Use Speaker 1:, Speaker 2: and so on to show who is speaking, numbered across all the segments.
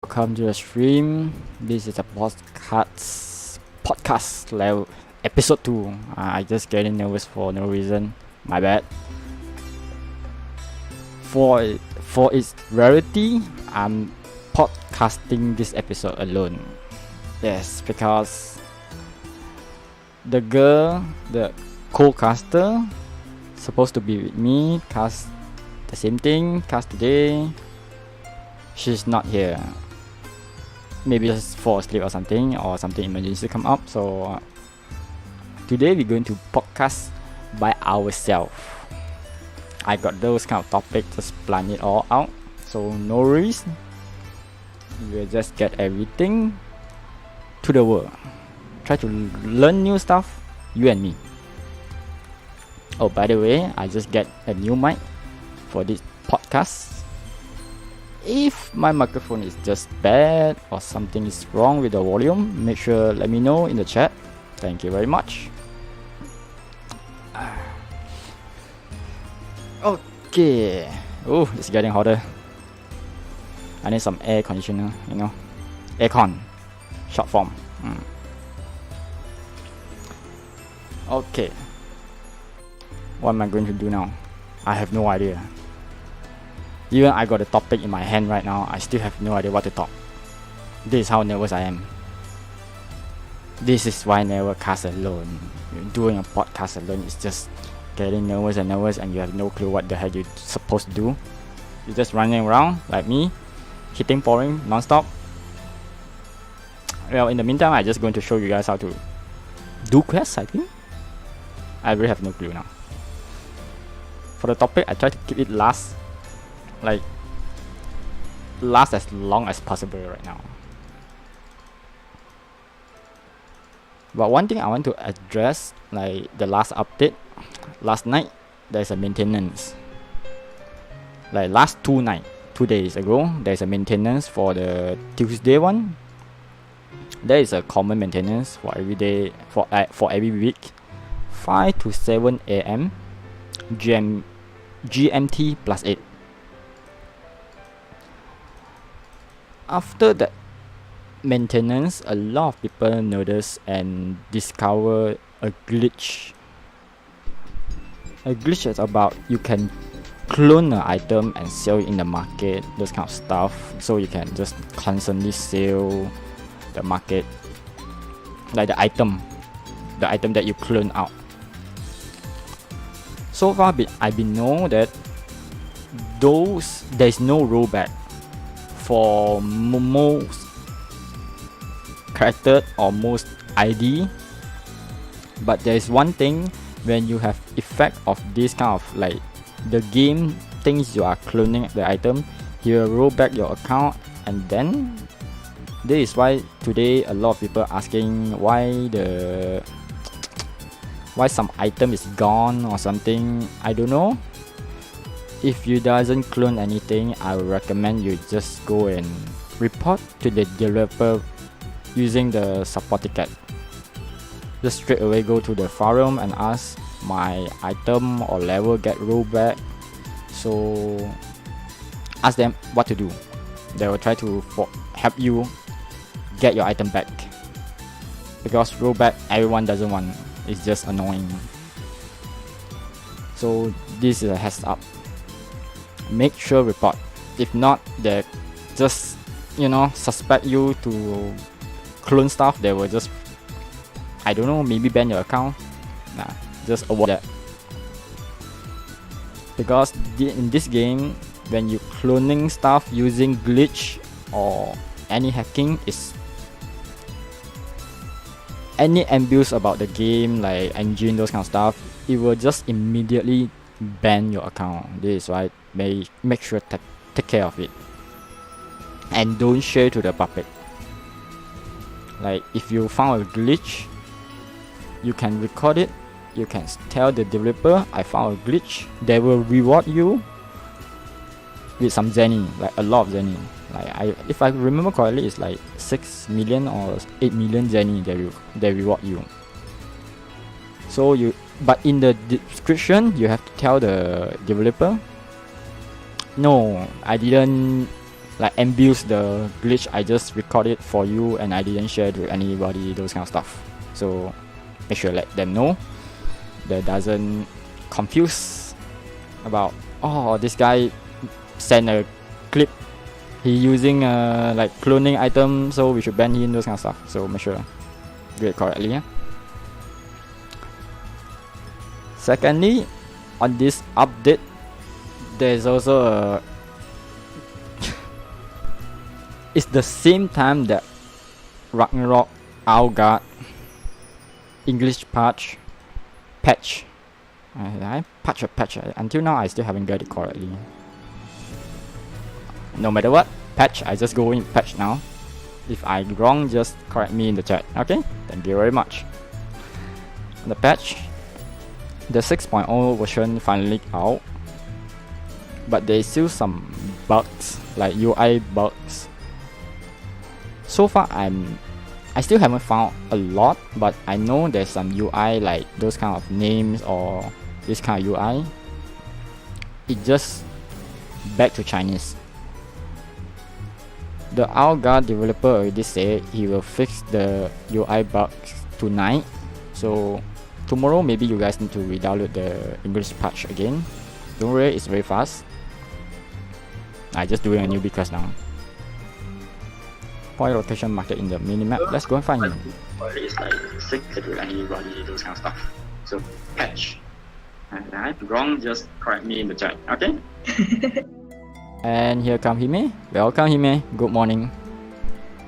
Speaker 1: welcome to the stream. This is a podcast level episode 2. I just getting nervous for no reason. My bad. For its rarity, I'm podcasting this episode alone. Yes, because the girl, the co-caster, supposed to be with me, cast the same thing, cast today. She's not here. Maybe just fall asleep or something emergency come up. So today we're going to podcast by ourselves. I got those kind of topics, just plan it all out. So no worries. We'll just get everything to the world. Try to learn new stuff, you and me. Oh, by the way, I just get a new mic for this podcast. If my microphone is just bad or something is wrong with the volume, make sure let me know in the chat. Thank you very much. Okay. Oh, it's getting hotter. I need some air conditioner, aircon, short form. Okay. What am I going to do now? I have no idea. Even I got a topic in my hand right now, I still have no idea what to talk. This is how nervous I am. This is why I never cast alone. Doing a podcast alone is just getting nervous and you have no clue what the heck you're supposed to do. You're just running around like me, hitting pouring non-stop. Well, in the meantime, I'm just going to show you guys how to do quests, I think. I really have no clue now. For the topic, I try to keep it last as long as possible right now. But one thing I want to address, like the last update, last night there's a maintenance. Like last 2 days ago, there's a maintenance for the Tuesday one. There is a common maintenance for every day, for every week, 5 to 7 a.m. GMT plus 8. After that maintenance, a lot of people notice and discover a glitch. A glitch is about you can clone an item and sell it in the market, those kind of stuff. So you can just constantly sell the market, like the item that you clone out. So far, I been know that there's no rollback for most character or most ID, but there is one thing: when you have effect of this kind of, like, the game thinks you are cloning the item, he will roll back your account. And then this is why today a lot of people asking why some item is gone or something. I don't know. If you doesn't clone anything, I would recommend you just go and report to the developer using the support ticket. Just straight away go to the forum and ask, my item or level get rolled back. So ask them what to do. They will try to help you get your item back, because rollback everyone doesn't want. It's just annoying. So this is a heads up. Make sure report. If not, they just suspect you to clone stuff. They will just, I don't know, maybe ban your account. Just avoid that. Because in this game, when you cloning stuff using glitch or any hacking, is any abuse about the game, like engine, those kind of stuff, it will just immediately ban your account. This is why make sure to take care of it and don't share to the public. Like, if you found a glitch, you can record it. You can tell the developer, I found a glitch. They will reward you with some zenny, like a lot of zenny. Like, if I remember correctly, it's like 6 million or 8 million zenny they reward you. So but in the description, you have to tell the developer, no, I didn't like abuse the glitch, I just record it for you and I didn't share it with anybody, those kind of stuff. So make sure let them know. That doesn't confuse about, oh, this guy sent a clip, he using like cloning item, so we should ban him, those kind of stuff. So make sure do it correctly. Yeah? Secondly, on this update, there's also a it's the same time that Ragnarok Outguard English patch. I patch. Until now I still haven't got it correctly. No matter what, patch, I just go in patch now. If I'm wrong, just correct me in the chat. Okay? Thank you very much. The patch, the 6.0 version finally out, but there's still some bugs, like UI bugs. So far I still haven't found a lot, but I know there's some UI like those kind of names or this kind of UI. It just back to Chinese. The Outguard developer already said he will fix the UI bugs tonight. So tomorrow maybe you guys need to re-download the English patch again. Don't worry, it's very fast. I just doing a newbie class now. Point rotation market in the minimap. Let's go and find him. It's like 6 to anybody, those kind of stuff. So patch. And if I'm wrong, just correct me in the chat. Okay? And here come Hime. Welcome Hime. Good morning.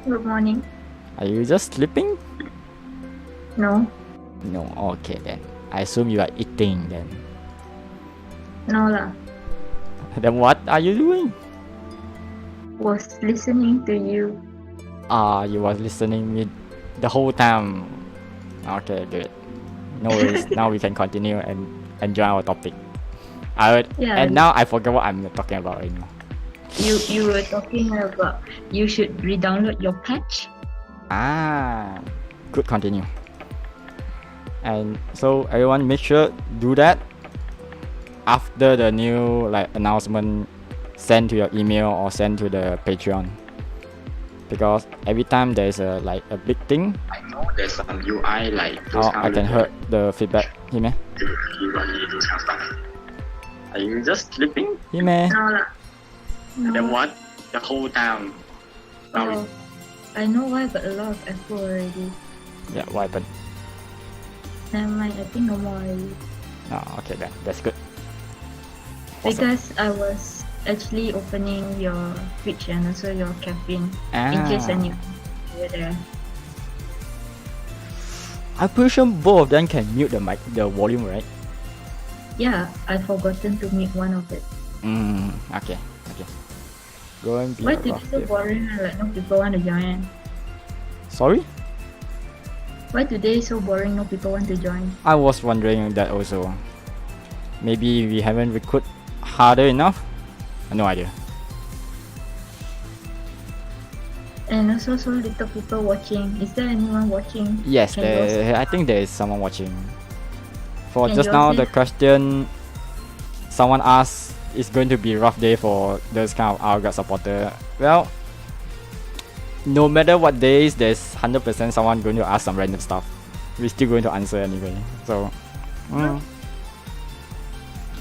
Speaker 2: Good morning.
Speaker 1: Are you just sleeping?
Speaker 2: No.
Speaker 1: No. Okay then. I assume you are eating then.
Speaker 2: No lah.
Speaker 1: Then what are you doing?
Speaker 2: Was listening to you.
Speaker 1: You was listening me the whole time. Okay, good. No worries. Now we can continue and enjoy our topic. And now I forgot what I'm talking about anymore.
Speaker 2: You were talking about you should re-download your patch.
Speaker 1: Good, continue. And so everyone make sure do that after the new like announcement sent to your email or sent to the Patreon. Because every time there's a big thing, I know there's some UI like I can hear the feedback. Hime? Are you just sleeping? Hime?
Speaker 2: No.
Speaker 1: Then what? The whole time.
Speaker 2: Oh, I know why, but a lot of echo already.
Speaker 1: Yeah, what happened?
Speaker 2: Never mind, I think no more already.
Speaker 1: Oh, okay then. That's good.
Speaker 2: Because I was actually opening your Twitch and also your caffeine in case anyone were there.
Speaker 1: I'm pretty sure both of them can mute the mic, the volume, right?
Speaker 2: Yeah, I forgotten to mute one of it.
Speaker 1: Okay. Go and be.
Speaker 2: Why today so boring? Like no people want to join.
Speaker 1: Sorry?
Speaker 2: Why today so boring? No people want to join.
Speaker 1: I was wondering that also. Maybe we haven't recruited harder enough. No idea.
Speaker 2: And also so little people watching. Is there anyone watching?
Speaker 1: Yes, I think there is someone watching. For just now, the question someone asked, is going to be a rough day for those kind of Outguard supporter. Well, no matter what days, there's 100% someone going to ask some random stuff. We're still going to answer anyway. So,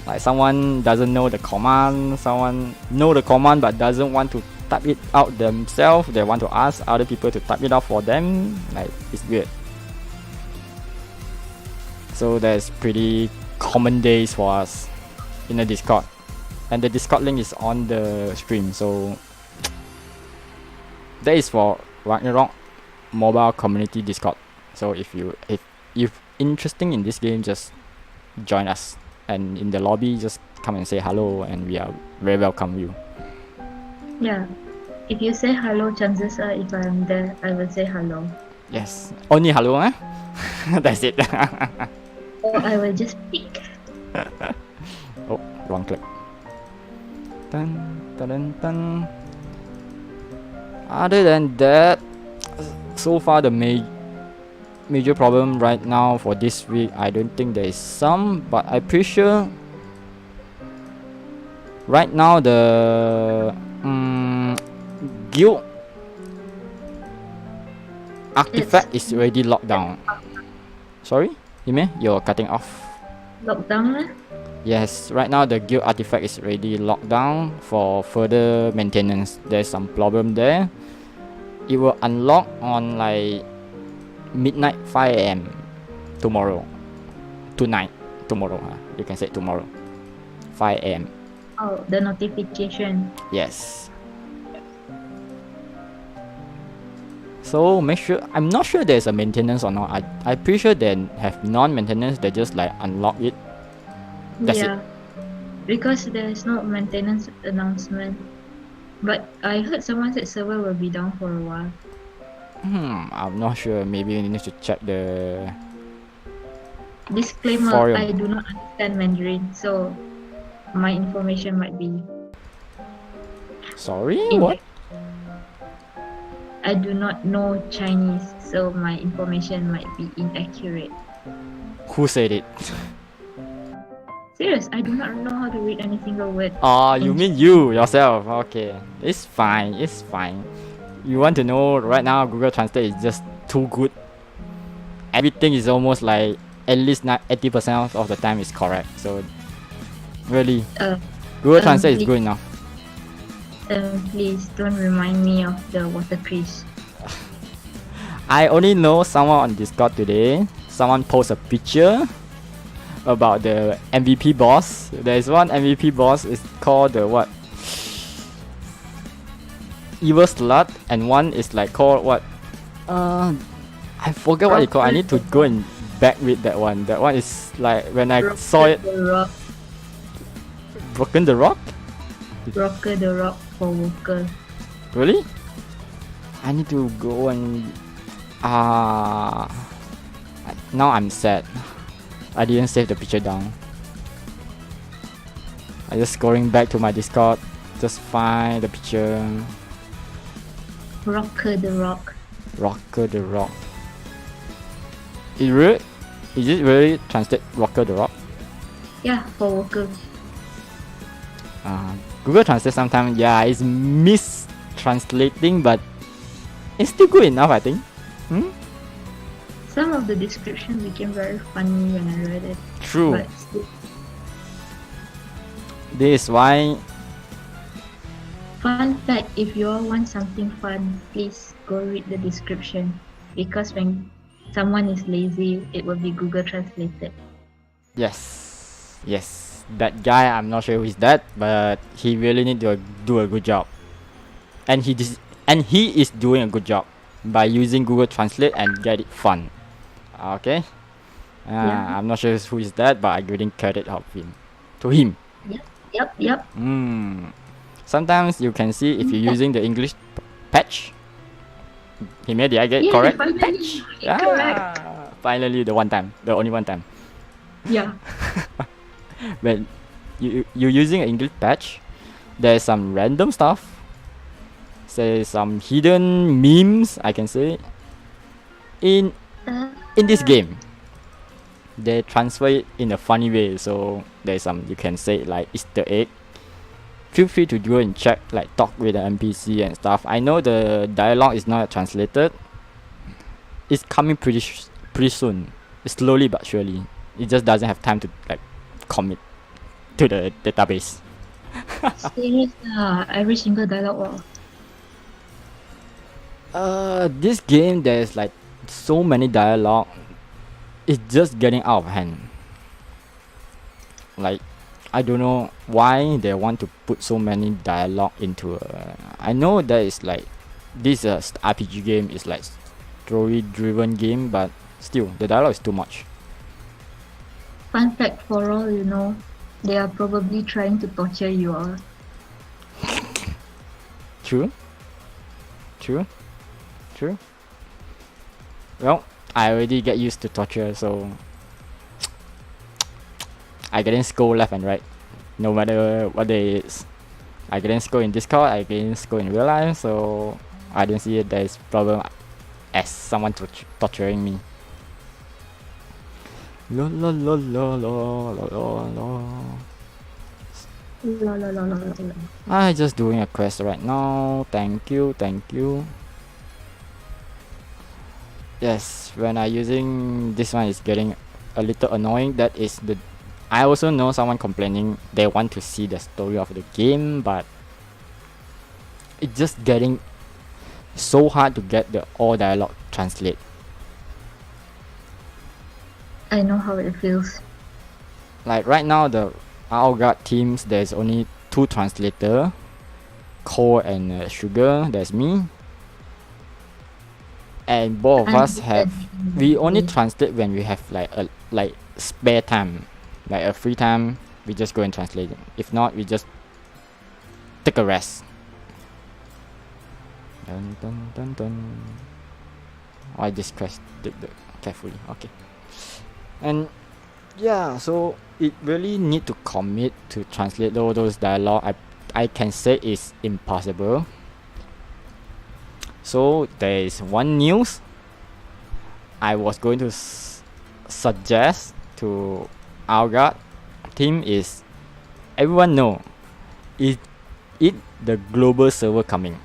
Speaker 1: like someone doesn't know the command, someone know the command but doesn't want to type it out themselves. They want to ask other people to type it out for them. Like, it's weird. So that's pretty common days for us in the Discord. And the Discord link is on the stream. So that is for Ragnarok mobile community Discord. So if interesting in this game, just join us. And in the lobby, just come and say hello, and we are very welcome you.
Speaker 2: Yeah, if you say hello, chances are if I'm there, I will say hello.
Speaker 1: Yes, only hello, eh? That's it.
Speaker 2: Or I will just speak.
Speaker 1: Oh, wrong click. Dun, dun, dun, dun. Other than that, so far the major problem right now for this week, I don't think there is some, but I'm pretty sure right now the guild artifact is already locked down. Sorry, Hime, you're cutting off.
Speaker 2: Lockdown lah.
Speaker 1: Yes, right now the guild artifact is already locked down for further maintenance. There's some problem there. It will unlock on like midnight 5 a.m. tomorrow. Tonight. Tomorrow. You can say tomorrow. 5 a.m.
Speaker 2: Oh, the notification.
Speaker 1: Yes. So make sure. I'm not sure there's a maintenance or not. I'm pretty sure they have non-maintenance. They just like unlock it. That's
Speaker 2: yeah.
Speaker 1: it.
Speaker 2: Because there's no maintenance announcement. But I heard someone said server will be down for a while.
Speaker 1: I'm not sure. Maybe we need to check the
Speaker 2: Disclaimer,
Speaker 1: forum.
Speaker 2: I do not understand Mandarin, so my information might be
Speaker 1: Sorry? What?
Speaker 2: I do not know Chinese, so my information might be inaccurate.
Speaker 1: Who said it?
Speaker 2: Serious, I do not know how to read any single word.
Speaker 1: Oh, you mean you yourself? Okay, it's fine. It's fine. You want to know right now? Google Translate is just too good. Everything is almost like at least 80% of the time is correct. So really, Google Translate is good enough.
Speaker 2: Please don't remind me of the water crease.
Speaker 1: I only know someone on Discord today. Someone post a picture about the MVP boss. There is one MVP boss. It's called the what? Evil Slut, and one is like called what? I forget what it called. I need to go and back read that one. That one is like when I saw it. Broken the Rock?
Speaker 2: Rocker the Rock for Walker.
Speaker 1: Really? I need to go and now I'm sad. I didn't save the picture down. I just scrolling back to my Discord, just find the picture.
Speaker 2: Rocker the Rock.
Speaker 1: Rocker the Rock. Is it really translate Rocker the Rock?
Speaker 2: Yeah, for Walker.
Speaker 1: Google Translate sometimes, yeah, it's mistranslating, but it's still good enough, I think.
Speaker 2: Some of the description became very funny when I read it.
Speaker 1: True.
Speaker 2: But still.
Speaker 1: This is why.
Speaker 2: Fun fact, if you all want something fun, please go read the description. Because when someone is lazy, it will be Google translated.
Speaker 1: Yes. That guy, I'm not sure who is that, but he really need to do a good job. And he is doing a good job by using Google Translate and get it fun. Okay.
Speaker 2: Yeah.
Speaker 1: I'm not sure who is that, but I giving credit of him to him.
Speaker 2: Yep.
Speaker 1: Sometimes you can see if you're using the English patch. Did I get it correct?
Speaker 2: Patch.
Speaker 1: Yeah.
Speaker 2: Correct.
Speaker 1: Finally, the only one time.
Speaker 2: Yeah.
Speaker 1: When you're using an English patch, there's some random stuff. Say some hidden memes, I can say. In this game, they transfer it in a funny way. So there's some, you can say like Easter egg. Feel free to go and check, like talk with the NPC and stuff. I know the dialogue is not translated. It's coming pretty soon. It's slowly but surely. It just doesn't have time to like commit to the database.
Speaker 2: Serious every single dialogue.
Speaker 1: This game, there's like so many dialogue. It's just getting out of hand. Like, I don't know why they want to put so many dialogue into I know that is like this RPG game is like story driven game, but still the dialogue is too much.
Speaker 2: Fun fact for all you know, they are probably trying to torture you all.
Speaker 1: True. Well, I already get used to torture, so I getting scold left and right, no matter what day it is. I getting scold in Discord, I getting scold in real life, so I don't see it there is problem as someone torturing me.
Speaker 2: La, la, la, la, la, la.
Speaker 1: I just doing a quest right now. Thank you, thank you. Yes, when I using this one, it's getting a little annoying. That is the. I also know someone complaining they want to see the story of the game, but it's just getting so hard to get the all dialogue translate.
Speaker 2: I know how it feels.
Speaker 1: Like right now, the Our God teams, there's only 2 translator, Cole and Sugar. That's me. And both of us have. We only translate when we have like spare time, like a free time. We just go and translate it. If not, we just take a rest. Dun, dun, dun, dun. I just press carefully. Okay. And yeah, so it really need to commit to translate all those dialogue. I can say it's impossible. So there is one news I was going to suggest to our God team is everyone know is it the global server coming.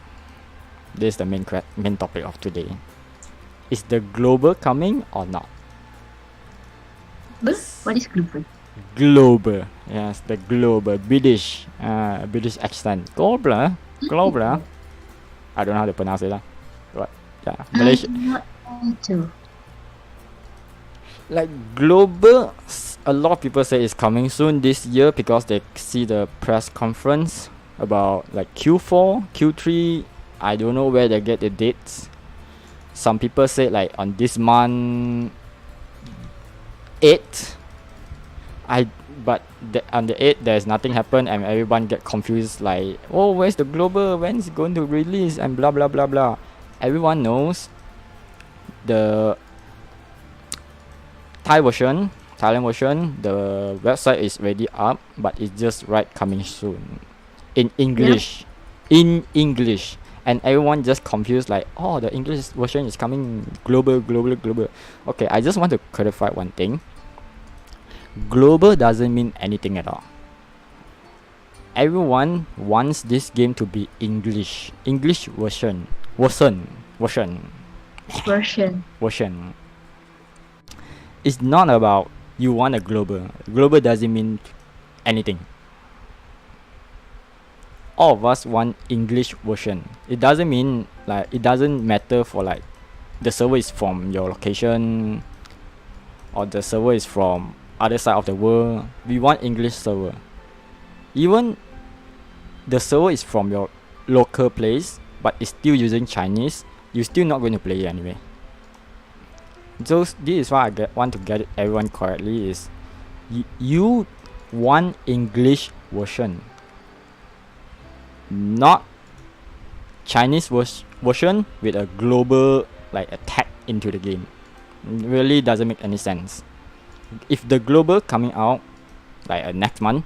Speaker 1: This is the main topic of today. Is the global coming or not?
Speaker 2: What is global?
Speaker 1: Global, yes, the global British accent. Global. I don't know how to pronounce it, but yeah, Malaysia.
Speaker 2: Not to.
Speaker 1: Like global, a lot of people say it's coming soon this year because they see the press conference about like Q4, Q3. I don't know where they get the dates. Some people say like on this month 8. But on the 8th there's nothing happen and everyone get confused like, oh, where's the global, when is it going to release, and blah blah blah blah. Everyone knows the Thailand version, the website is already up, but it's just coming soon in English. Yep. In English, and everyone just confused like, oh, the English version is coming global. Okay, I just want to clarify one thing. Global doesn't mean anything at all. Everyone wants this game to be English version. It's not about you want a global. Global doesn't mean anything. All of us want English version. It doesn't mean like, it doesn't matter for like the server is from your location or the server is from other side of the world. We want English server. Even the server is from your local place but it's still using Chinese, you're still not going to play it anyway. So this is why I want to get everyone correctly is you want English version, not Chinese version with a global like attack into the game. It really doesn't make any sense. If the global coming out like next month,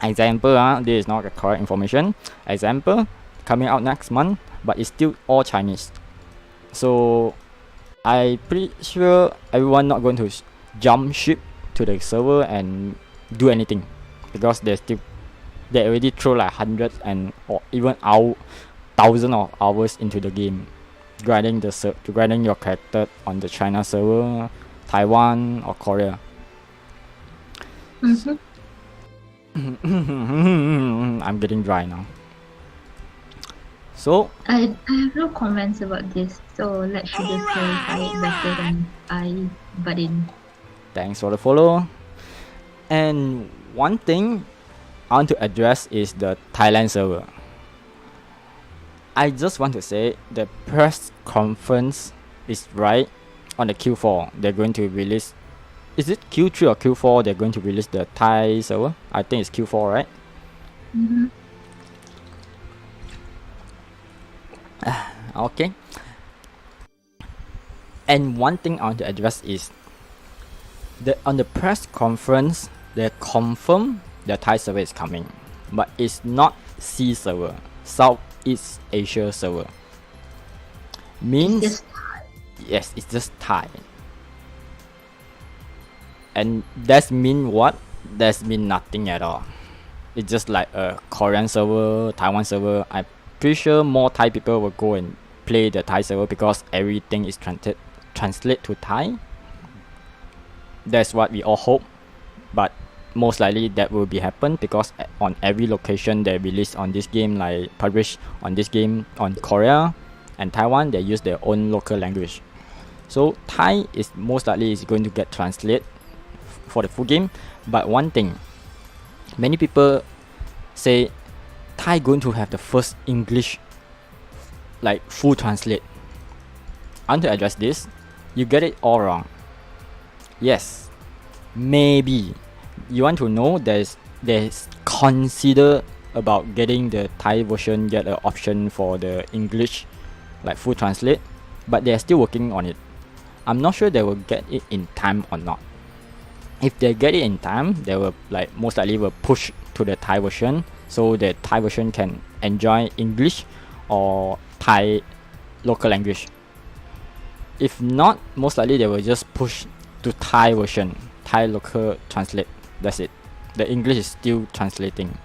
Speaker 1: example, this is not the correct information, example coming out next month but it's still all Chinese, so I pretty sure everyone not going to jump ship to the server and do anything because they already throw like hundreds and or even thousands of hours into the game, grinding your character on the China server, Taiwan or Korea. I'm getting dry now. So
Speaker 2: I have no comments about this, so let Sugar clarify it better than I butt in.
Speaker 1: Thanks for the follow. And one thing I want to address is the Thailand server. I just want to say the press conference is right on the Q4. They're going to release. Is it Q3 or Q4? They're going to release the Thai server. I think it's Q4, right?
Speaker 2: Mm-hmm.
Speaker 1: Okay. And one thing I want to address is that on the press conference, they confirm the Thai server is coming, but it's not C server, Southeast Asia server. Means
Speaker 2: it's just Thai.
Speaker 1: Yes, it's just Thai. And that mean what? That mean nothing at all. it's just like a Korean server, Taiwan server. I'm pretty sure more Thai people will go and play the Thai server because everything is translate to Thai. That's what we all hope, but most likely that will be happen because on every location they release on this game, like publish on this game on Korea and Taiwan, they use their own local language. So Thai is most likely is going to get translated for the full game. But one thing, many people say Thai going to have the first English like full translate. I want to address this. You get it all wrong. Yes, maybe you want to know there's consider about getting the Thai version, get an option for the English like full translate, but they're still working on it. I'm not sure they will get it in time or not. If they get it in time, they will like most likely will push to the Thai version so the Thai version can enjoy English or Thai local language. If not, most likely they will just push to Thai version, Thai local translate. That's it. The English is still translating.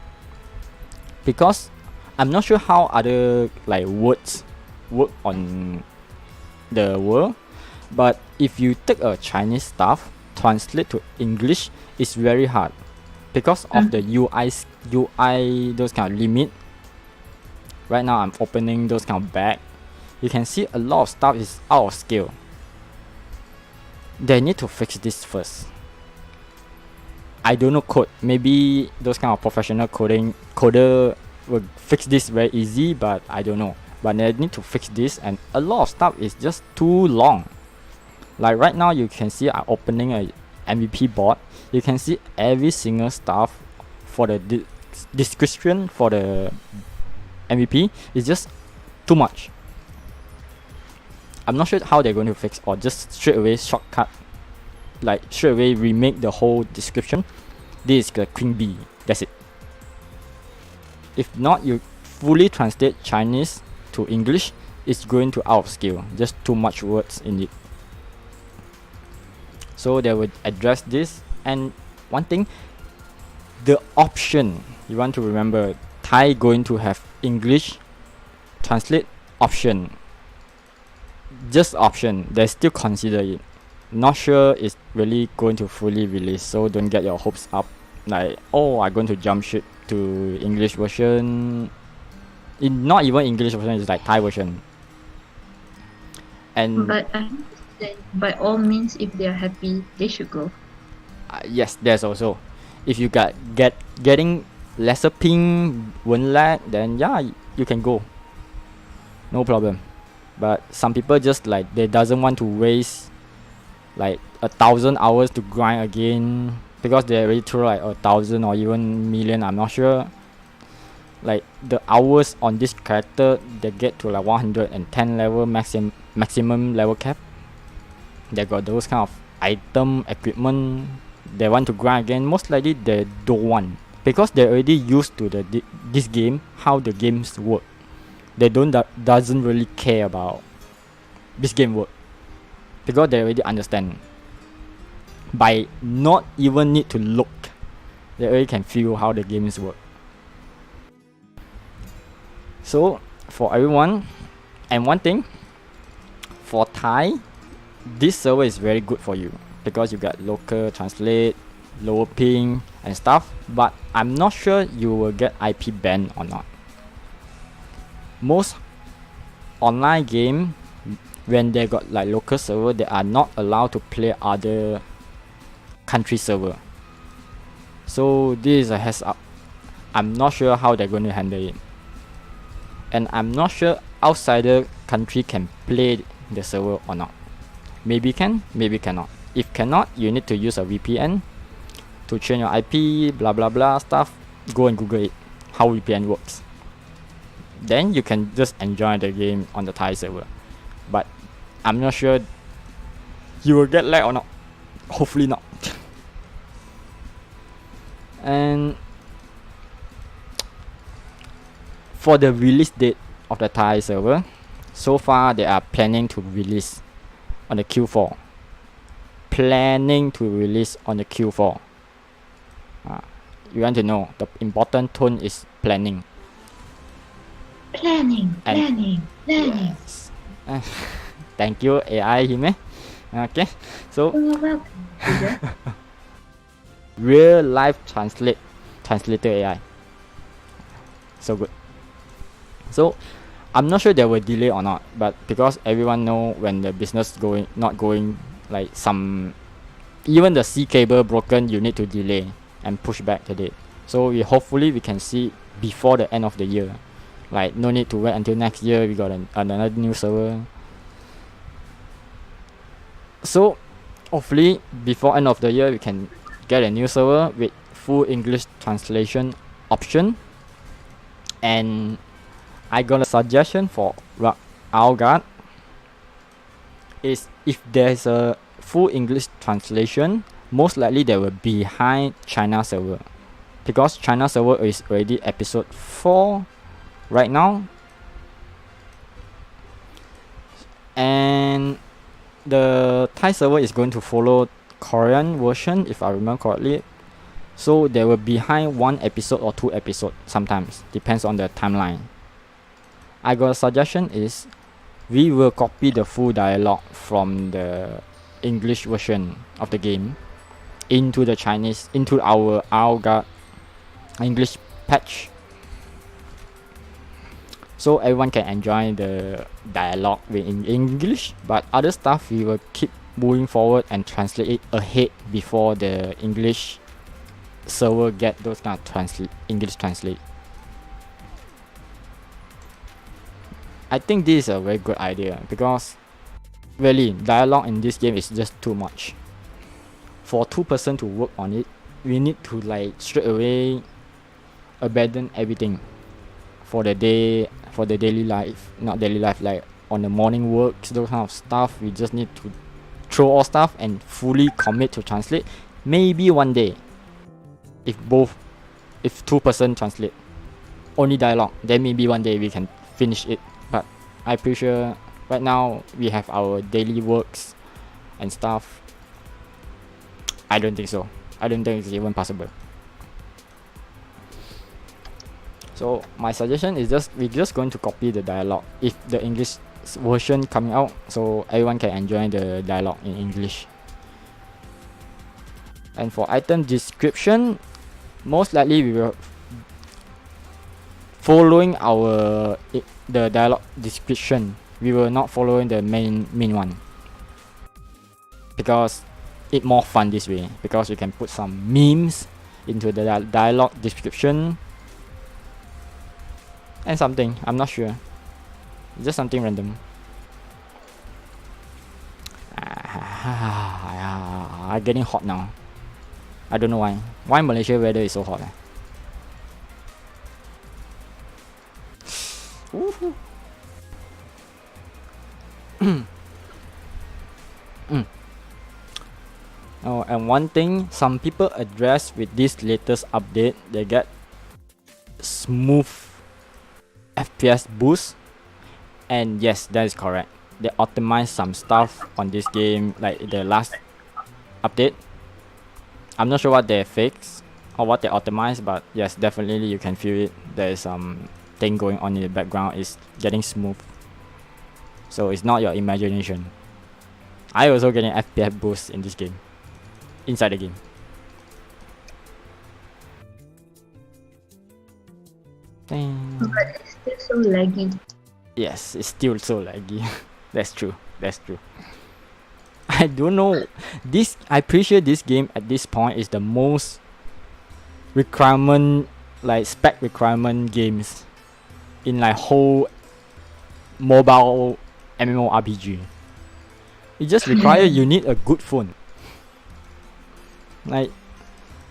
Speaker 1: Because I'm not sure how other like words work on the world, but if you take a Chinese stuff, translate to English, it's very hard because of the UI those kind of limit. Right now I'm opening those kind of bag. You can see a lot of stuff is out of scale. They need to fix this first. I don't know code. Maybe those kind of professional coder will fix this very easy, but I don't know. But they need to fix this, and a lot of stuff is just too long. Like right now you can see I'm opening a MVP board. You can see every single stuff for the description for the MVP is just too much. I'm not sure how they're going to fix, or just straight away shortcut, like straight away remake the whole description. This is the Queen Bee. That's it. If not, you fully translate Chinese to English, it's going to out of scale. Just too much words in it. So they will address this. And one thing, the option you want to remember, Thai going to have English translate option. Just option. They still consider it. Not sure it's really going to fully release, so don't get your hopes up like, oh, I'm going to jump ship to English version. Not even English version, it's like Thai version. And
Speaker 2: but I think that by all means, if they're happy, they should go.
Speaker 1: Yes, there's also, if you getting lesser ping, won't lag, then yeah, you can go, no problem. But some people just like, they doesn't want to waste like 1,000 hours to grind again, because they already throw like 1,000 or even million, I'm not sure. Like the hours on this character, they get to like 110 level maximum level cap. They got those kind of item equipment. They want to grind again. Most likely they don't want, because they're already used to this game, how the games work. They doesn't really care about this game work, because they already understand. By not even need to look, they already can feel how the games work. So for everyone, and one thing, for Thai, this server is very good for you because you got local translate, lower ping and stuff, but I'm not sure you will get IP ban or not. Most online game, when they got like local server, they are not allowed to play other country server. So this is a heads up. I'm not sure how they're going to handle it, and I'm not sure outsider country can play the server or not. Maybe can, maybe cannot. If cannot, you need to use a VPN to change your IP, blah blah blah stuff. Go and Google it, how VPN works. Then you can just enjoy the game on the Thai server. But I'm not sure you will get lag or not. Hopefully not. And for the release date of the Thai server, so far they are planning to release on the Q4. Planning to release on the Q4. you want to know, the important tone is planning.
Speaker 2: Planning.
Speaker 1: Yes. Thank you, AI Hime. Okay, so
Speaker 2: You're welcome, Suger.
Speaker 1: real life translator AI. So good. So I'm not sure there will delay or not, but because everyone know when the business not going, like some, even the C cable broken, you need to delay and push back the date. So hopefully we can see before the end of the year. Like no need to wait until next year. We got another new server. So hopefully before end of the year we can get a new server with full English translation option. And I got a suggestion for Ragnarok is if there's a full English translation, most likely they will be behind China server, because China server is already episode 4 right now, and the Thai server is going to follow Korean version if I remember correctly. So they will behind 1 episode or 2 episodes sometimes, depends on the timeline. I got a suggestion is we will copy the full dialogue from the English version of the game into the Chinese, into our English patch, so everyone can enjoy the dialogue in English, but other stuff we will keep moving forward and translate it ahead before the English server get those kind of English translate. I think this is a very good idea, because really dialogue in this game is just too much. For 2 person to work on it, we need to like straight away abandon everything for the day, for the daily life, not daily life, like on the morning works, those kind of stuff. We just need to throw all stuff and fully commit to translate. Maybe one day, if 2 person translate only dialogue, then maybe one day we can finish it. But I'm pretty sure right now we have our daily works and stuff. I don't think so. I don't think it's even possible. So my suggestion is we're just going to copy the dialogue if the English version coming out, so everyone can enjoy the dialogue in English. And for item description, most likely we will following the dialogue description. We will not following the main one, because it more fun this way, because you can put some memes into the dialogue description and something, I'm not sure, just something random. I'm getting hot now. I don't know why Malaysia weather is so hot. Oh, and one thing some people address with this latest update, they get smooth FPS boost, and yes, that is correct. They optimize some stuff on this game, like the last update. I'm not sure what they fixed or what they optimized, but yes, definitely you can feel it. There is some thing going on in the background, is getting smooth. So it's not your imagination. I also getting FPS boost in this game, inside the game.
Speaker 2: But it's still so laggy.
Speaker 1: Yes, it's still so laggy. That's true. I don't know. I appreciate this game at this point is the most requirement, like spec requirement games in like whole mobile MMORPG. It just requires you need a good phone. Like,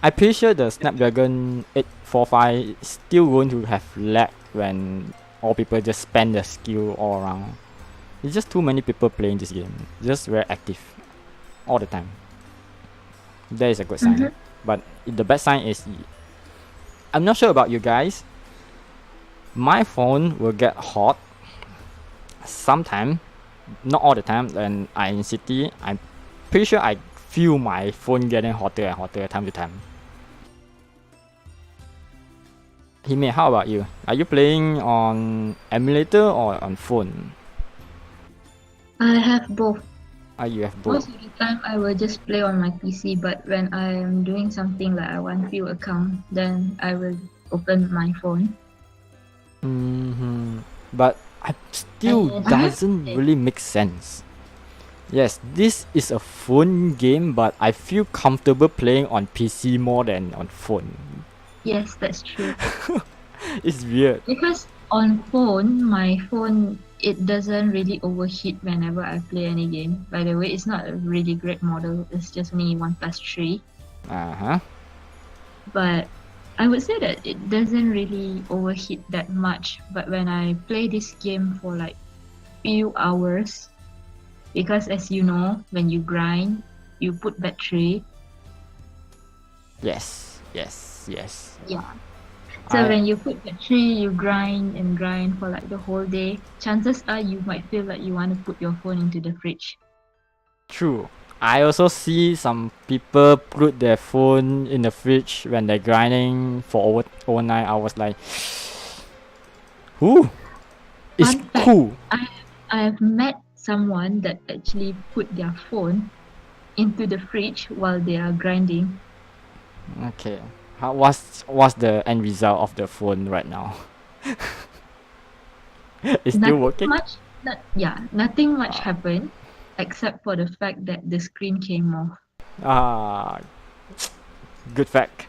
Speaker 1: I'm pretty sure the Snapdragon 845 is still going to have lag when all people just spam the skill all around. It's just too many people playing this game. Just very active all the time. That is a good sign. But the bad sign is, I'm not sure about you guys. My phone will get hot sometime, not all the time. When I'm in city, I'm pretty sure I feel my phone getting hotter and hotter time to time. Hime, how about you? Are you playing on emulator or on phone?
Speaker 2: I have both.
Speaker 1: You have both.
Speaker 2: Most of the time, I will just play on my PC. But when I am doing something like I want view account, then I will open my phone.
Speaker 1: But it still
Speaker 2: And
Speaker 1: doesn't really make sense. Yes, this is a phone game, but I feel comfortable playing on PC more than on phone.
Speaker 2: Yes, that's true.
Speaker 1: It's weird.
Speaker 2: Because on phone, my phone, it doesn't really overheat whenever I play any game. By the way, it's not a really great model. It's just only 1+3. But I would say that it doesn't really overheat that much. But when I play this game for like few hours, because as you know, when you grind, you put battery.
Speaker 1: Yes.
Speaker 2: Yeah. So when you put battery, you grind and grind for like the whole day. Chances are you might feel like you want to put your phone into the fridge.
Speaker 1: True. I also see some people put their phone in the fridge when they're grinding for overnight. I was like, who? It's
Speaker 2: Fun fact,
Speaker 1: cool.
Speaker 2: I have met someone that actually put their phone into the fridge while they are grinding.
Speaker 1: Okay. What's the end result of the phone right now? It's still working?
Speaker 2: Nothing much happened except for the fact that the screen came off.
Speaker 1: Good fact.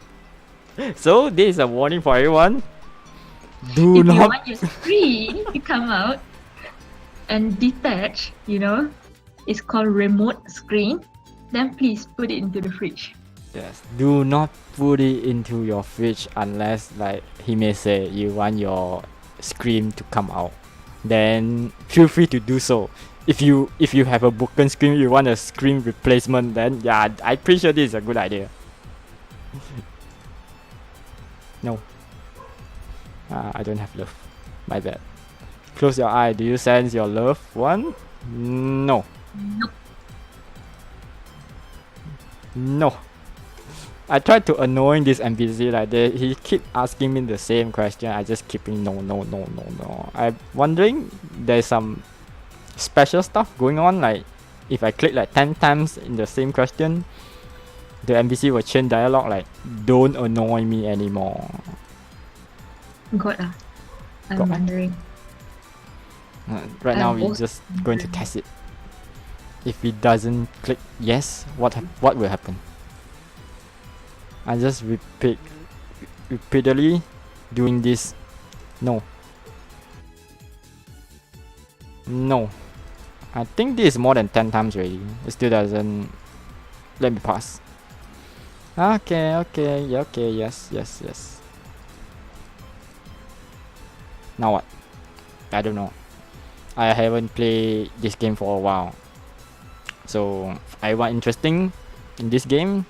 Speaker 1: So this is a warning for everyone.
Speaker 2: If you want your screen to come out and detach, it's called remote screen, then please put it into the fridge.
Speaker 1: Yes, do not put it into your fridge unless, like he may say, you want your screen to come out. Then feel free to do so. If you have a broken screen, you want a screen replacement, then yeah, I'm pretty sure this is a good idea. No. I don't have love. My bad. Close your eye. Do you sense your loved one? No. No. I tried to annoying this NPC like he keep asking me the same question. I just keeping no. I'm wondering there's some special stuff going on, like if I click like 10 times in the same question, the NPC will change dialogue like don't annoy me anymore.
Speaker 2: I'm wondering.
Speaker 1: Right now we're just going to test it. If it doesn't click yes, what will happen? I just repeatedly doing this. No. I think this is more than 10 times already. It still doesn't let me pass. Okay, yes. Now what? I don't know. I haven't played this game for a while. So if anyone interesting in this game,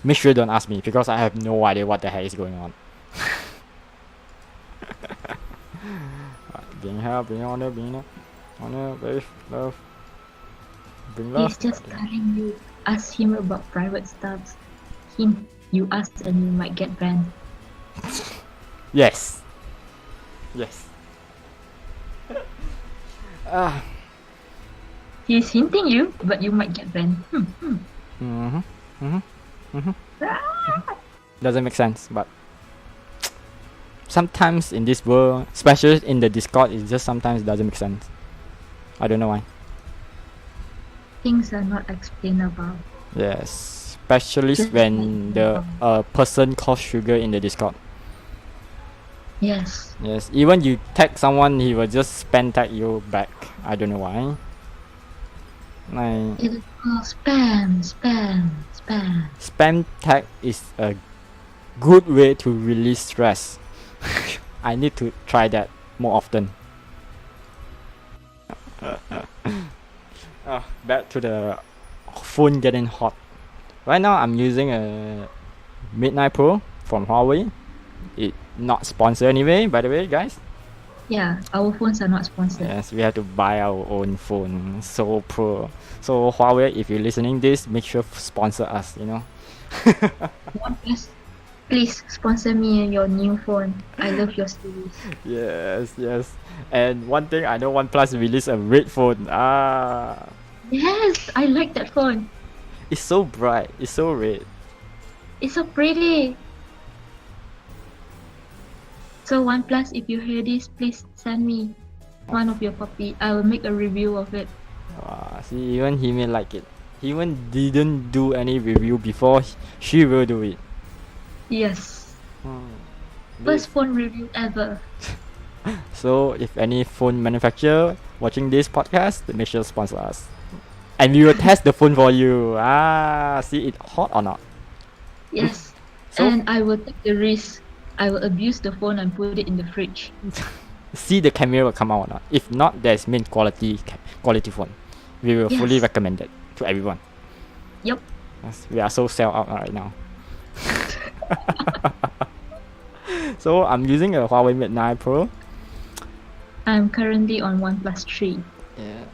Speaker 1: make sure don't ask me because I have no idea what the heck is going on. Being here, being honor, wave, love. Bring love.
Speaker 2: He's just telling you, ask him about private stuff. You ask and you might get banned.
Speaker 1: Yes.
Speaker 2: He's hinting you, but you might get banned.
Speaker 1: Doesn't make sense, but sometimes in this world, especially in the Discord, it just sometimes doesn't make sense. I don't know why.
Speaker 2: Things are not explainable.
Speaker 1: Yes, especially when the person called Suger in the Discord.
Speaker 2: Yes.
Speaker 1: Even you tag someone, he will just spam tag you back. I don't know why.
Speaker 2: It is called spam.
Speaker 1: Spam tag is a good way to release stress. I need to try that more often. Back to the phone getting hot. Right now I'm using a Midnight Pro from Huawei. It not sponsored anyway, by the way, guys.
Speaker 2: Yeah, our phones are not sponsored.
Speaker 1: Yes, we have to buy our own phone. So pro. So Huawei, if you're listening this, make sure sponsor us,
Speaker 2: OnePlus. Please sponsor me your new phone. I love your series.
Speaker 1: Yes, yes. And one thing I know, OnePlus released a red phone.
Speaker 2: Yes, I like that phone.
Speaker 1: It's so bright. It's so red.
Speaker 2: It's so pretty. So OnePlus, if you hear this, please send me one of your copy. I will make a review of it.
Speaker 1: See, even he may like it. He even didn't do any review before she will do it.
Speaker 2: Yes.
Speaker 1: This-
Speaker 2: First phone review ever.
Speaker 1: So if any phone manufacturer watching this podcast, make sure to sponsor us. And we will test the phone for you. See it hot or not?
Speaker 2: Yes.
Speaker 1: So
Speaker 2: And I will take the risk. I will abuse the phone and put it in the fridge.
Speaker 1: see the camera will come out or not. If not, there's main quality phone. We will fully
Speaker 2: Yes.
Speaker 1: recommend it to everyone.
Speaker 2: Yep.
Speaker 1: Yes, we are so sell out right now. So I'm using a Huawei Mate 9 Pro.
Speaker 2: I'm currently on OnePlus 3.
Speaker 1: Yeah.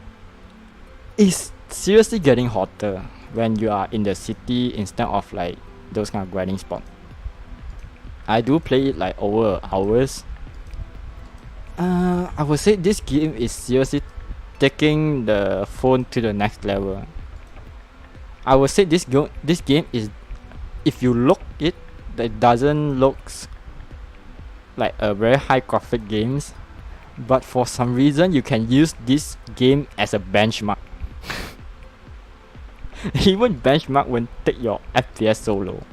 Speaker 1: It's seriously getting hotter when you are in the city instead of like those kind of grinding spot. I do play it like over hours. I would say this game is seriously taking the phone to the next level. I would say this game is, if you look it doesn't looks like a very high graphic games, but for some reason you can use this game as a benchmark. Even benchmark when take your FPS so low.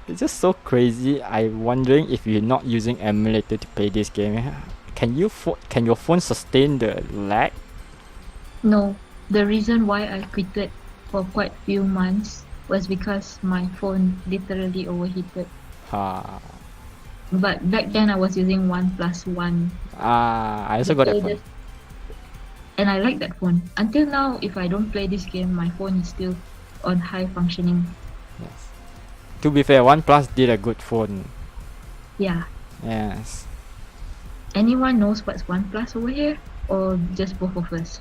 Speaker 1: It's just so crazy. I'm wondering if you're not using emulator to play this game. Can your phone sustain the lag?
Speaker 2: No, the reason why I quitted for quite few months was because my phone literally overheated. But back then I was using OnePlus 1.
Speaker 1: I also got that phone.
Speaker 2: And I like that phone. Until now, if I don't play this game, my phone is still on high functioning.
Speaker 1: Yes. To be fair, OnePlus did a good phone.
Speaker 2: Yeah.
Speaker 1: Yes.
Speaker 2: Anyone knows what's OnePlus over here? Or just both of us?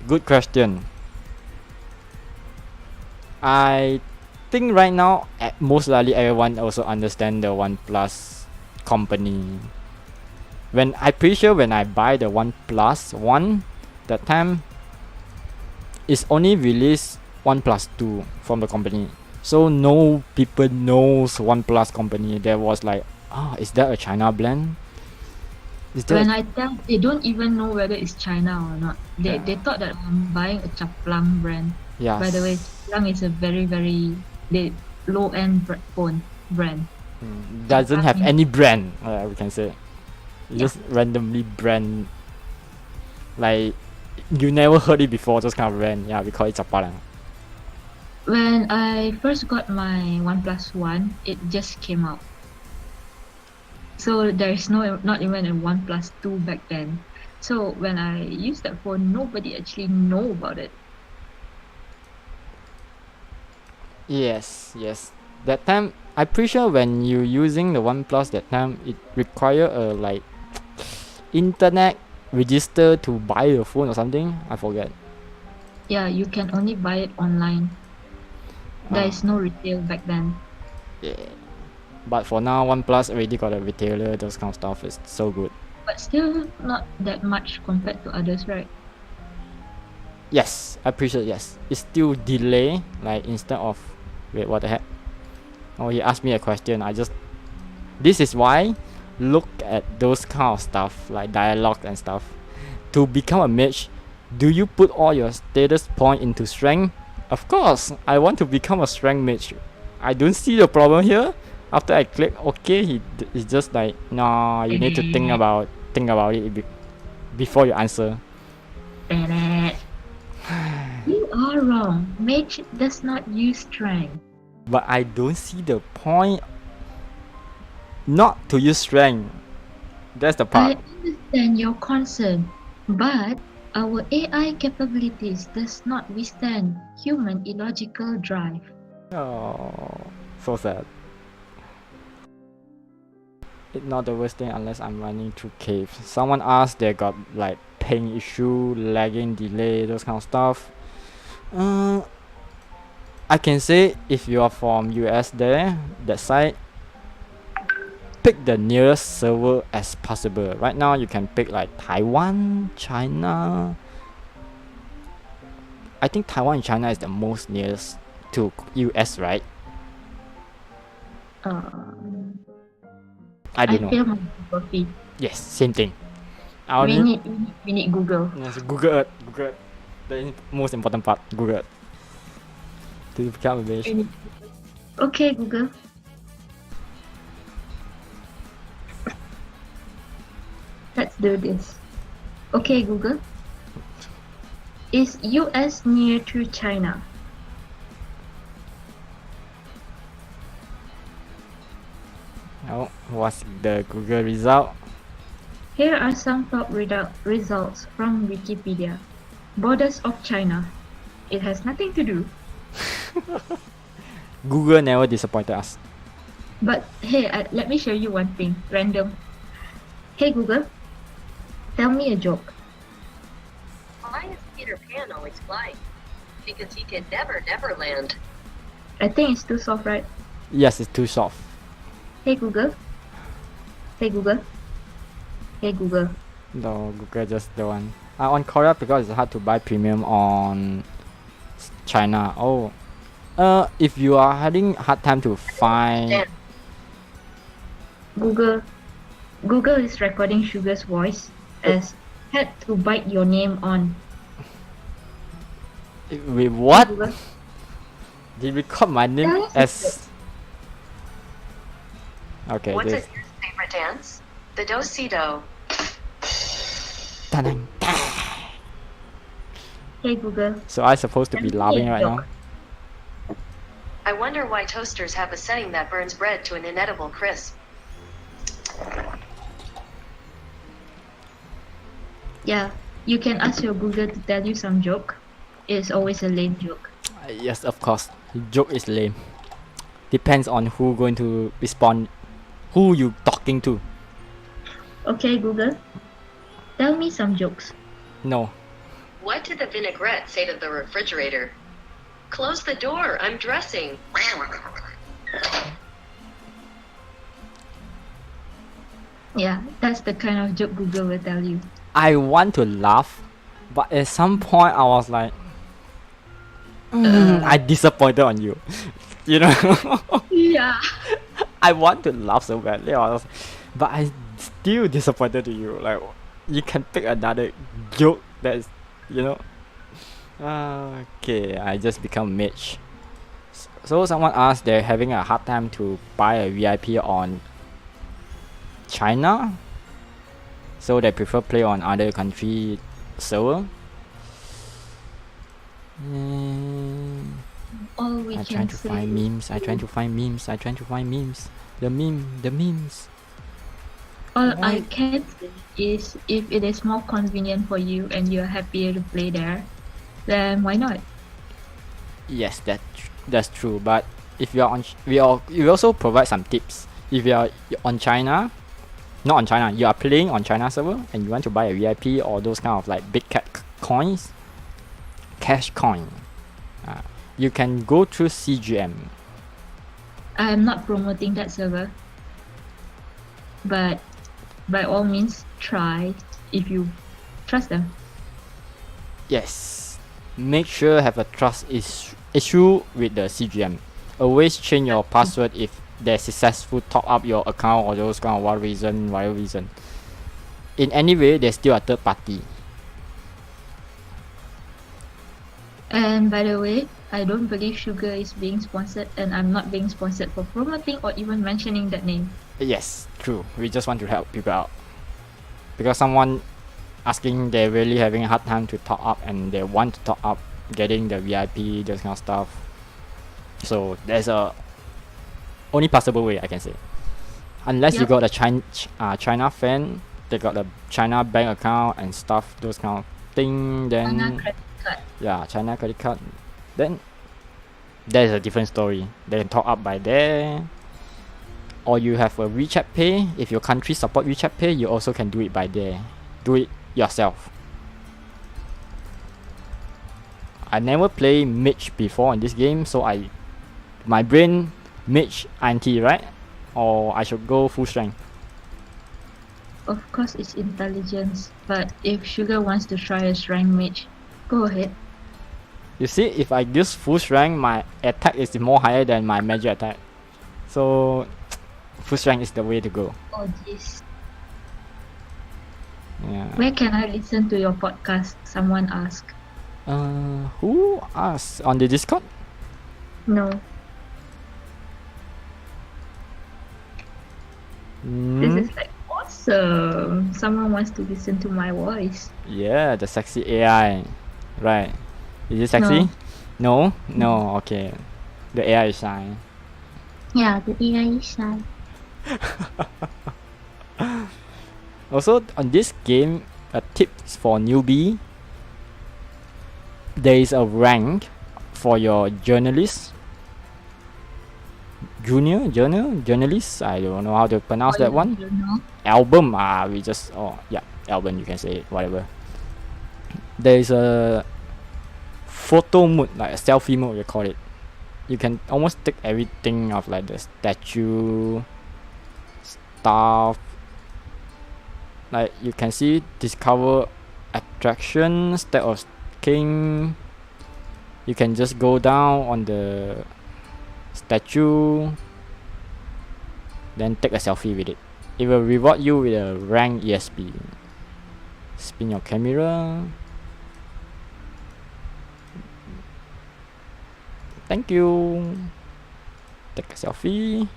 Speaker 1: Good question. I think right now, most likely everyone also understand the OnePlus company. I'm pretty sure when I buy the OnePlus 1, that time it's only released OnePlus 2 from the company. So no people knows OnePlus company. There was like, is that a China blend?
Speaker 2: When I tell, they don't even know whether it's China or not. They thought that I'm buying a Chaplang brand.
Speaker 1: Yeah.
Speaker 2: By the way, Chaplang is a very, very low-end phone brand.
Speaker 1: Doesn't have any brand, we can say. Just randomly brand. Like, you never heard it before, just kind of brand. Yeah, we call it Chaplang.
Speaker 2: When I first got my OnePlus 1, it just came out. So there's not even a OnePlus 2 back then. So when I used that phone, nobody actually know about it.
Speaker 1: Yes. That time, I'm pretty sure when you using the OnePlus that time, it require a like internet register to buy the phone or something. I forget.
Speaker 2: Yeah, you can only buy it online. There is no retail back then.
Speaker 1: Yeah. But for now, OnePlus already got a retailer, those kind of stuff. It's so good.
Speaker 2: But still not that much compared to others, right?
Speaker 1: Yes, I appreciate. Yes, it's still delay. Like instead of, wait, what the heck? Oh, he asked me a question. This is why, look at those kind of stuff like dialogue and stuff. To become a mage, do you put all your status point into strength? Of course, I want to become a strength mage. I don't see the problem here. After I click OK, he's just like, nah, you need to think about it before you answer.
Speaker 2: You are wrong. Mage does not use strength.
Speaker 1: But I don't see the point not to use strength. That's the part.
Speaker 2: I understand your concern, but our AI capabilities does not withstand human illogical drive.
Speaker 1: Oh, so sad. It's not the worst thing unless I'm running through caves. Someone asked they got like ping issue, lagging, delay, those kind of stuff. I can say if you are from US there, that side, pick the nearest server as possible. Right now you can pick like Taiwan, China. I think Taiwan and China is the most nearest to US, right? I
Speaker 2: I
Speaker 1: don't know.
Speaker 2: feel my Google feed.
Speaker 1: Yes, same thing. I
Speaker 2: We
Speaker 1: only
Speaker 2: need Google.
Speaker 1: yes, Google Earth. Google Earth. The most important part. Google Earth. To become a
Speaker 2: We
Speaker 1: village.
Speaker 2: need Google. Okay, Google. Let's do this. Okay, Google. Is US near to China?
Speaker 1: Oh, what's the Google result?
Speaker 2: Here are some top results from Wikipedia. Borders of China. It has nothing to do.
Speaker 1: Google never disappointed us.
Speaker 2: But hey, let me show you one thing. Random. Hey Google, tell me a joke.
Speaker 3: Why is Peter Pan always flying? Because he can never land.
Speaker 2: I think it's too soft, right?
Speaker 1: Yes, it's too soft.
Speaker 2: Hey Google. Hey Google. Hey Google.
Speaker 1: No, Google just the one. On Korea because it's hard to buy premium on China. Oh, if you are having hard time to find,
Speaker 2: Google is recording Sugar's voice as had to bite your name on.
Speaker 1: with what?
Speaker 2: Google.
Speaker 1: Did record my name
Speaker 2: Yes.
Speaker 1: as? Okay,
Speaker 3: What's
Speaker 1: this.
Speaker 3: your favorite dance? The do-si-do.
Speaker 1: Ta-dang.
Speaker 2: Hey Google.
Speaker 1: So I supposed to be
Speaker 2: Tell me
Speaker 1: laughing
Speaker 2: a
Speaker 1: right now?
Speaker 2: joke.
Speaker 3: I wonder why toasters have a setting that burns bread to an inedible crisp.
Speaker 2: Yeah, you can ask your Google to tell you some joke. It's always a lame joke.
Speaker 1: Yes, of course. Joke is lame. Depends on who going to respond, who you talking to.
Speaker 2: Okay Google, tell me some jokes.
Speaker 1: No.
Speaker 3: What did the vinaigrette say to the refrigerator? Close the door, I'm dressing.
Speaker 2: Yeah, that's the kind of joke Google will tell you.
Speaker 1: I want to laugh, but at some point I was like, I disappointed on you. You know,
Speaker 2: Yeah.
Speaker 1: I want to laugh so badly, but I still disappointed to you. Like, you can pick another joke that is, you know. Okay, I just become Mitch. So someone asked they're having a hard time to buy a VIP on China, so they prefer play on other country server.
Speaker 2: All we
Speaker 1: I
Speaker 2: can
Speaker 1: trying to
Speaker 2: say
Speaker 1: find memes. I trying to find memes. The memes.
Speaker 2: all
Speaker 1: Why?
Speaker 2: I can say is if it is more convenient for you and you're happier to play there, then why not?
Speaker 1: Yes, that's true. But if you are on, we also provide some tips. If you are on China, not on China, you are playing on China server and you want to buy a VIP or those kind of like big cat coins, cash coin. You can go through CGM.
Speaker 2: I am not promoting that server, but by all means try if you trust them.
Speaker 1: Yes, make sure have a trust issue with the CGM. Always change your password if they successful top up your account or those kind of whatever reason. In any way, they're still a third party.
Speaker 2: And by the way, I don't believe Sugar is being sponsored, and I'm not being sponsored for promoting or even mentioning that name.
Speaker 1: Yes, true. We just want to help people out. Because someone asking they're really having a hard time to top up and they want to top up getting the VIP, those kind of stuff. So there's a only possible way I can say. Unless you
Speaker 2: Yep.
Speaker 1: got a China fan, they got a China bank account and stuff, those kind of thing, then
Speaker 2: China credit card.
Speaker 1: yeah, China credit card, then there's a different story. They can top up by there. Or you have a WeChat Pay. If your country support WeChat Pay, you also can do it by there. Do it yourself. I never play mage before in this game, so my brain mage anti, right? Or I should go full strength.
Speaker 2: Of course, it's intelligence, but if Sugar wants to try a strength mage, go ahead.
Speaker 1: You see, if I use full strength, my attack is more higher than my magic attack. So full strength is the way to go.
Speaker 2: Oh, jeez.
Speaker 1: Yeah.
Speaker 2: Where can I listen to your podcast? Someone asked.
Speaker 1: Who asked? On the Discord?
Speaker 2: No, this is like awesome. Someone wants to listen to my voice.
Speaker 1: Yeah, the sexy AI. Right. Is it sexy? No? No, okay. The AI is shy.
Speaker 2: Yeah, the AI is shy.
Speaker 1: Also, on this game, a tip for newbie. There is a rank for your journalist. Journalist? I don't know how to pronounce that one.
Speaker 2: You know?
Speaker 1: Album, album, you can say it, whatever. There is a photo mode, like a selfie mode, we call it. You can almost take everything of like the statue, stuff. Like you can see, discover attraction, state of king. You can just go down on the statue, then take a selfie with it. It will reward you with a rank ESP. Spin your camera. Thank you. Take a selfie.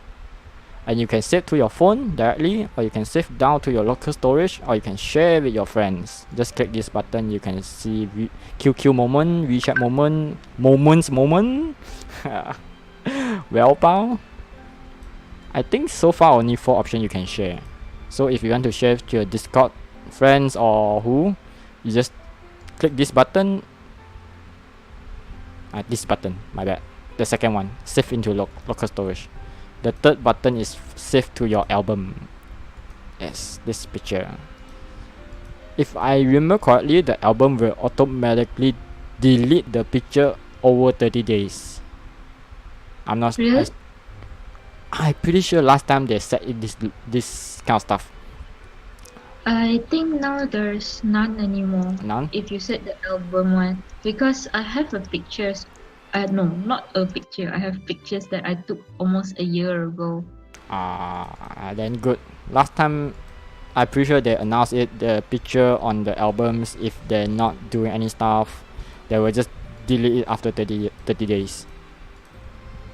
Speaker 1: And you can save to your phone directly, or you can save down to your local storage, or you can share with your friends. Just click this button, you can see QQ moment, WeChat moment, moment. Well, pal. I think so far only 4 options you can share. So if you want to share to your Discord friends or who, you just click this button. This button, my bad. The second one, save into local storage. The third button is save to your album. Yes, this picture. If I remember correctly, the album will automatically delete the picture over 30 days. I'm not
Speaker 2: Really?
Speaker 1: I'm pretty sure last time they said this kind of stuff.
Speaker 2: I think now there's none anymore.
Speaker 1: None?
Speaker 2: If you said the album one, because I have a pictures. No, not a picture. I have pictures that I took almost a year ago.
Speaker 1: Then good. Last time, I'm pretty sure they announced it. The picture on the albums, if they're not doing any stuff, they will just delete it after 30 days.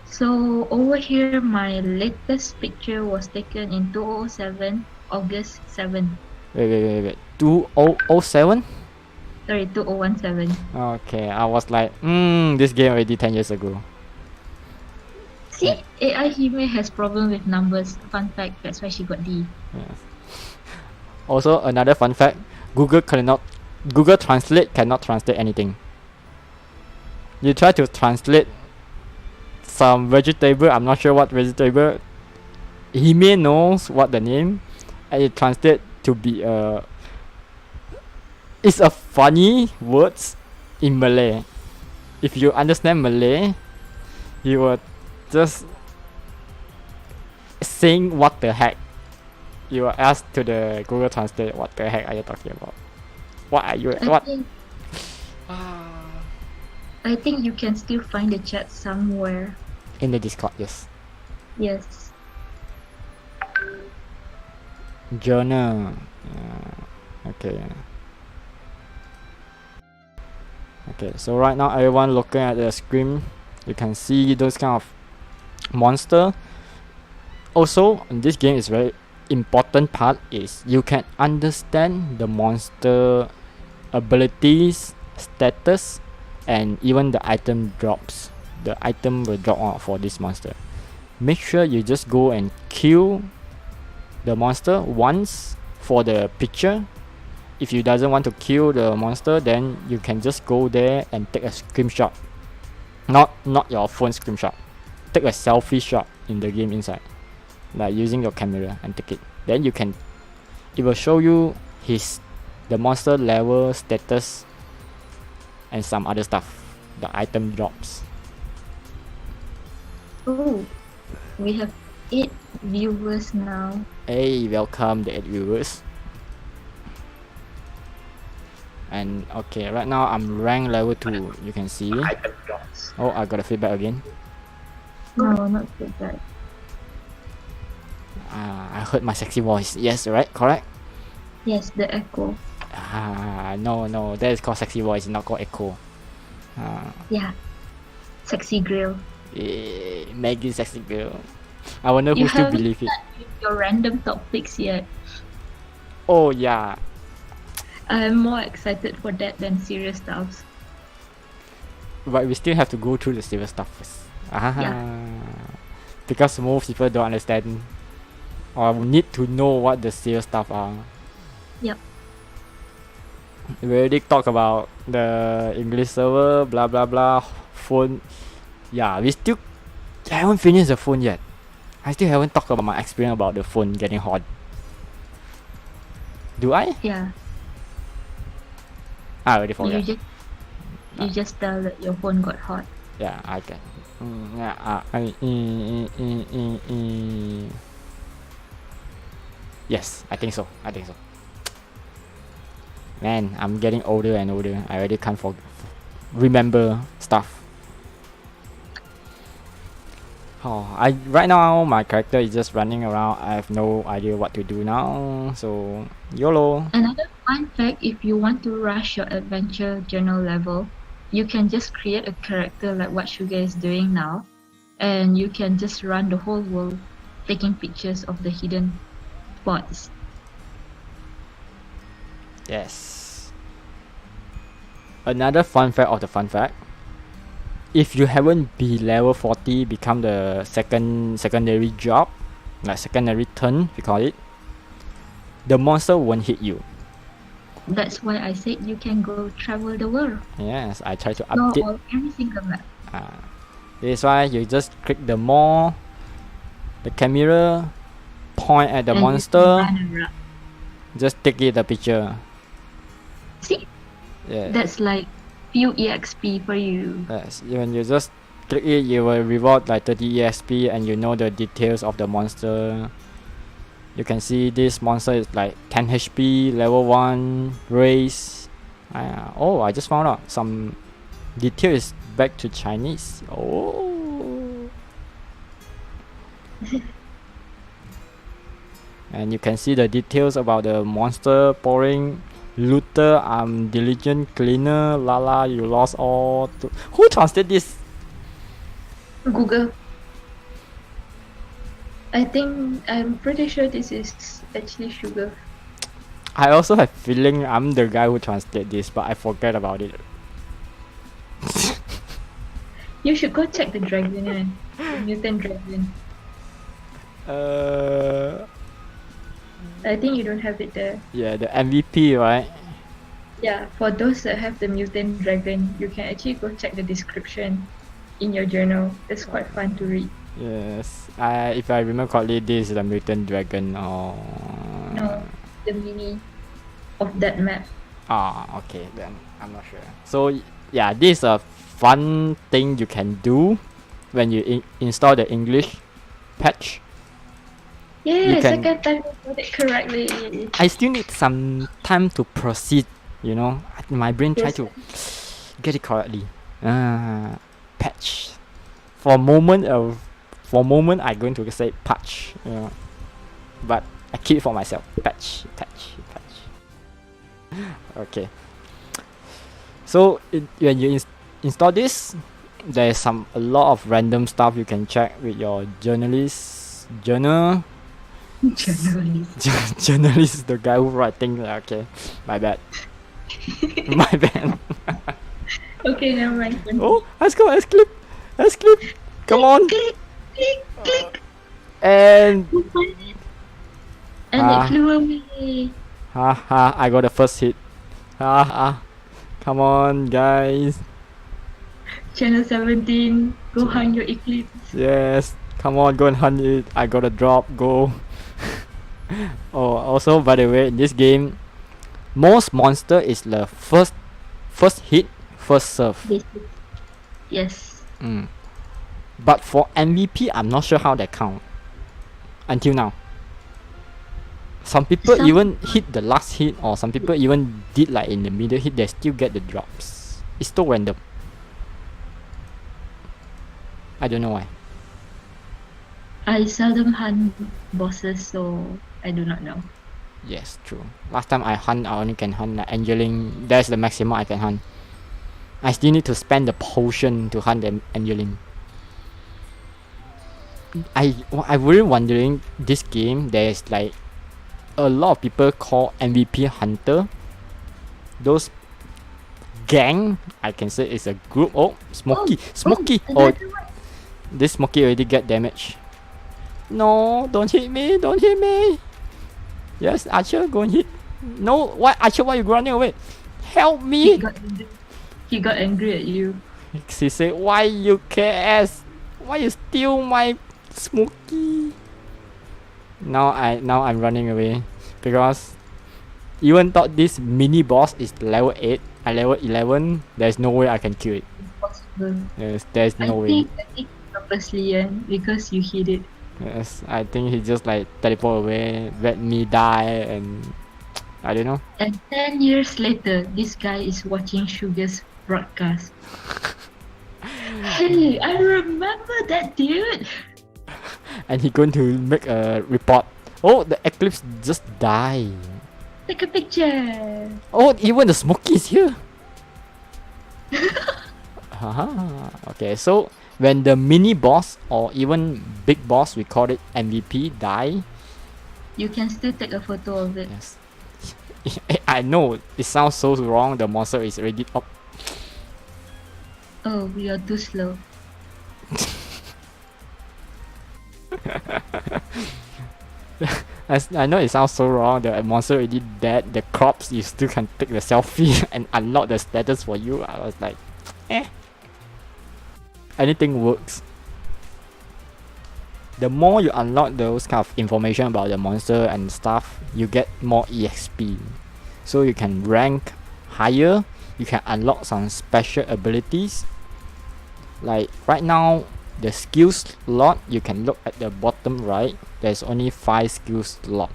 Speaker 2: So over here, my latest picture was taken in 2007, August 7.
Speaker 1: Wait. 2007?
Speaker 2: Sorry, 2017.
Speaker 1: Okay, I was like, this game already 10 years ago.
Speaker 2: See, AI Hime has problem with numbers. Fun fact, that's why she got D.
Speaker 1: Yes. Also, another fun fact: Google Translate cannot translate anything. You try to translate some vegetable, I'm not sure what vegetable. Hime knows what the name, and it translate to be a. It's a funny words in Malay. If you understand Malay, you will just saying what the heck. You will ask to the Google Translate, what the heck are you talking about? What are you?
Speaker 2: I think you can still find the chat somewhere.
Speaker 1: In the Discord, yes.
Speaker 2: Yes.
Speaker 1: Journal. Okay. Okay, so right now everyone looking at the screen, you can see those kind of monster. Also, in this game is very important part is you can understand the monster abilities, status, and even the item drops. The item will drop out for this monster. Make sure you just go and kill the monster once for the picture. If you doesn't want to kill the monster, then you can just go there and take a screenshot. Not your phone screenshot. Take a selfie shot in the game inside, like using your camera and take it. Then you can. It will show you the monster level, status, and some other stuff. the item drops.
Speaker 2: Oh, we have 8 viewers now.
Speaker 1: Hey, welcome the 8 viewers. And okay, right now I'm rank level 2. You can see. Oh, I got a feedback again.
Speaker 2: No, not so bad.
Speaker 1: I heard my sexy voice. Yes, right, correct.
Speaker 2: Yes, the echo.
Speaker 1: No, that is called sexy voice, not called echo.
Speaker 2: Yeah. Sexy grill.
Speaker 1: Maggie sexy girl. I wonder who
Speaker 2: You
Speaker 1: still
Speaker 2: haven't
Speaker 1: believe it.
Speaker 2: started your random topics yet.
Speaker 1: Oh yeah.
Speaker 2: I'm more excited for that than serious stuff.
Speaker 1: But we still have to go through the serious stuff first.
Speaker 2: Yeah.
Speaker 1: Because most people don't understand or need to know what the serious stuff are.
Speaker 2: Yep.
Speaker 1: We already talked about the English server, blah blah blah, phone. Yeah, we still haven't finished the phone yet. I still haven't talked about my experience about the phone getting hot. Do I?
Speaker 2: Yeah.
Speaker 1: I already forgot.
Speaker 2: You just tell that your phone got hot.
Speaker 1: Yeah, I can. Yes, I think so. Man, I'm getting older and older. I already can't remember stuff. Right now my character is just running around. I have no idea what to do now. So YOLO.
Speaker 2: Another fun fact, if you want to rush your adventure journal level, you can just create a character like what Sugar is doing now, and you can just run the whole world taking pictures of the hidden spots.
Speaker 1: Yes. Another fun fact of the fun fact. If you haven't be level 40, become the secondary job, like secondary turn, we call it. The monster won't hit you.
Speaker 2: That's why I said you can go travel the world.
Speaker 1: Yes, I try to
Speaker 2: No,
Speaker 1: update.
Speaker 2: every single map.
Speaker 1: This is why you just click the camera, point at the
Speaker 2: And you
Speaker 1: monster,
Speaker 2: can run around.
Speaker 1: just take it the picture.
Speaker 2: See,
Speaker 1: Yeah.
Speaker 2: that's like few EXP for you.
Speaker 1: Yes, when you just click it, you will reward like 30 EXP and you know the details of the monster. You can see this monster is like 10 HP, level 1, race. Oh, I just found out some detail is back to Chinese. Oh. And you can see the details about the monster pouring. Looter, I'm diligent cleaner. Lala, you lost all. Who translated this?
Speaker 2: Google. I'm pretty sure this is actually Sugar.
Speaker 1: I also have feeling I'm the guy who translated this, but I forget about it.
Speaker 2: You should go check the dragon, the mutant dragon. I think you don't have it there.
Speaker 1: Yeah, the MVP, right?
Speaker 2: Yeah, for those that have the mutant dragon, you can actually go check the description in your journal. It's quite fun to read.
Speaker 1: Yes. If I remember correctly, this is the mutant dragon.
Speaker 2: No, the mini of that map.
Speaker 1: Okay, then I'm not sure. So yeah, this is a fun thing you can do when you install the English patch.
Speaker 2: Yeah,
Speaker 1: can-
Speaker 2: second time you got it correctly.
Speaker 1: I still need some time to proceed. You know, my brain try to get it correctly. Patch. For a moment, I'm going to say patch. You know, but I keep it for myself. Patch. Okay. So when you install this, there's a lot of random stuff you can check with your journal.
Speaker 2: Journalist.
Speaker 1: Journalist is the guy who write things. Okay, my bad. My bad.
Speaker 2: Okay, never mind.
Speaker 1: Oh, let's go. Let's clip. Come on.
Speaker 2: Click.
Speaker 1: And
Speaker 2: You find it. And it flew away.
Speaker 1: haha, I got the first hit. Haha. Come on, guys.
Speaker 2: Channel 17, go hunt your eclipse.
Speaker 1: Yes. Come on, go and hunt it. I got a drop. Go. Oh, also by the way, in this game, most monster is the first hit, first serve.
Speaker 2: This Yes.
Speaker 1: But for MVP, I'm not sure how that count. Until now. Some people
Speaker 2: Some
Speaker 1: even hit the last hit, or some people even did like in the middle hit, they still get the drops. It's still random. I don't know why.
Speaker 2: I seldom hunt bosses, so I do not know.
Speaker 1: Yes, true. Last time I hunt, I only can hunt like Angeling. That's the maximum I can hunt. I still need to spend the potion to hunt the Angeling. I really wondering, this game, there's like a lot of people call MVP Hunter. Those gang, I can say it's a group. Oh, Smokey. Oh,
Speaker 2: another one.
Speaker 1: this Smokey already get damage. No, don't hit me. Yes, Archer, go and hit. No, why Archer, why you running away? Help me.
Speaker 2: He got angry at you.
Speaker 1: He said, why you KS? Why you steal my Smokey? Now I'm running away because even thought this mini boss is level 8 at level 11, there's no way I can kill it.
Speaker 2: Impossible.
Speaker 1: Yes, there's no way.
Speaker 2: I think purposely, because you hit it.
Speaker 1: Yes, I think he just like teleport away, let me die, and I don't know.
Speaker 2: And 10 years later, this guy is watching Sugar's broadcast. Hey, I remember that dude.
Speaker 1: And he going to make a report. Oh, the Eclipse just died.
Speaker 2: Take a picture.
Speaker 1: Oh, even the Smokey is here. Okay, so when the mini boss or even big boss, we call it MVP, die.
Speaker 2: You can still take a photo of it.
Speaker 1: Yes. I know, it sounds so wrong. The monster is already up.
Speaker 2: Oh, we are too slow.
Speaker 1: I know it sounds so wrong. The monster already dead. The crops, you still can take the selfie and unlock the status for you. I was like, anything works. The more you unlock those kind of information about the monster and stuff, you get more EXP. So you can rank higher. You can unlock some special abilities. Like right now, the skills slot, you can look at the bottom right. There's only 5 skills slot.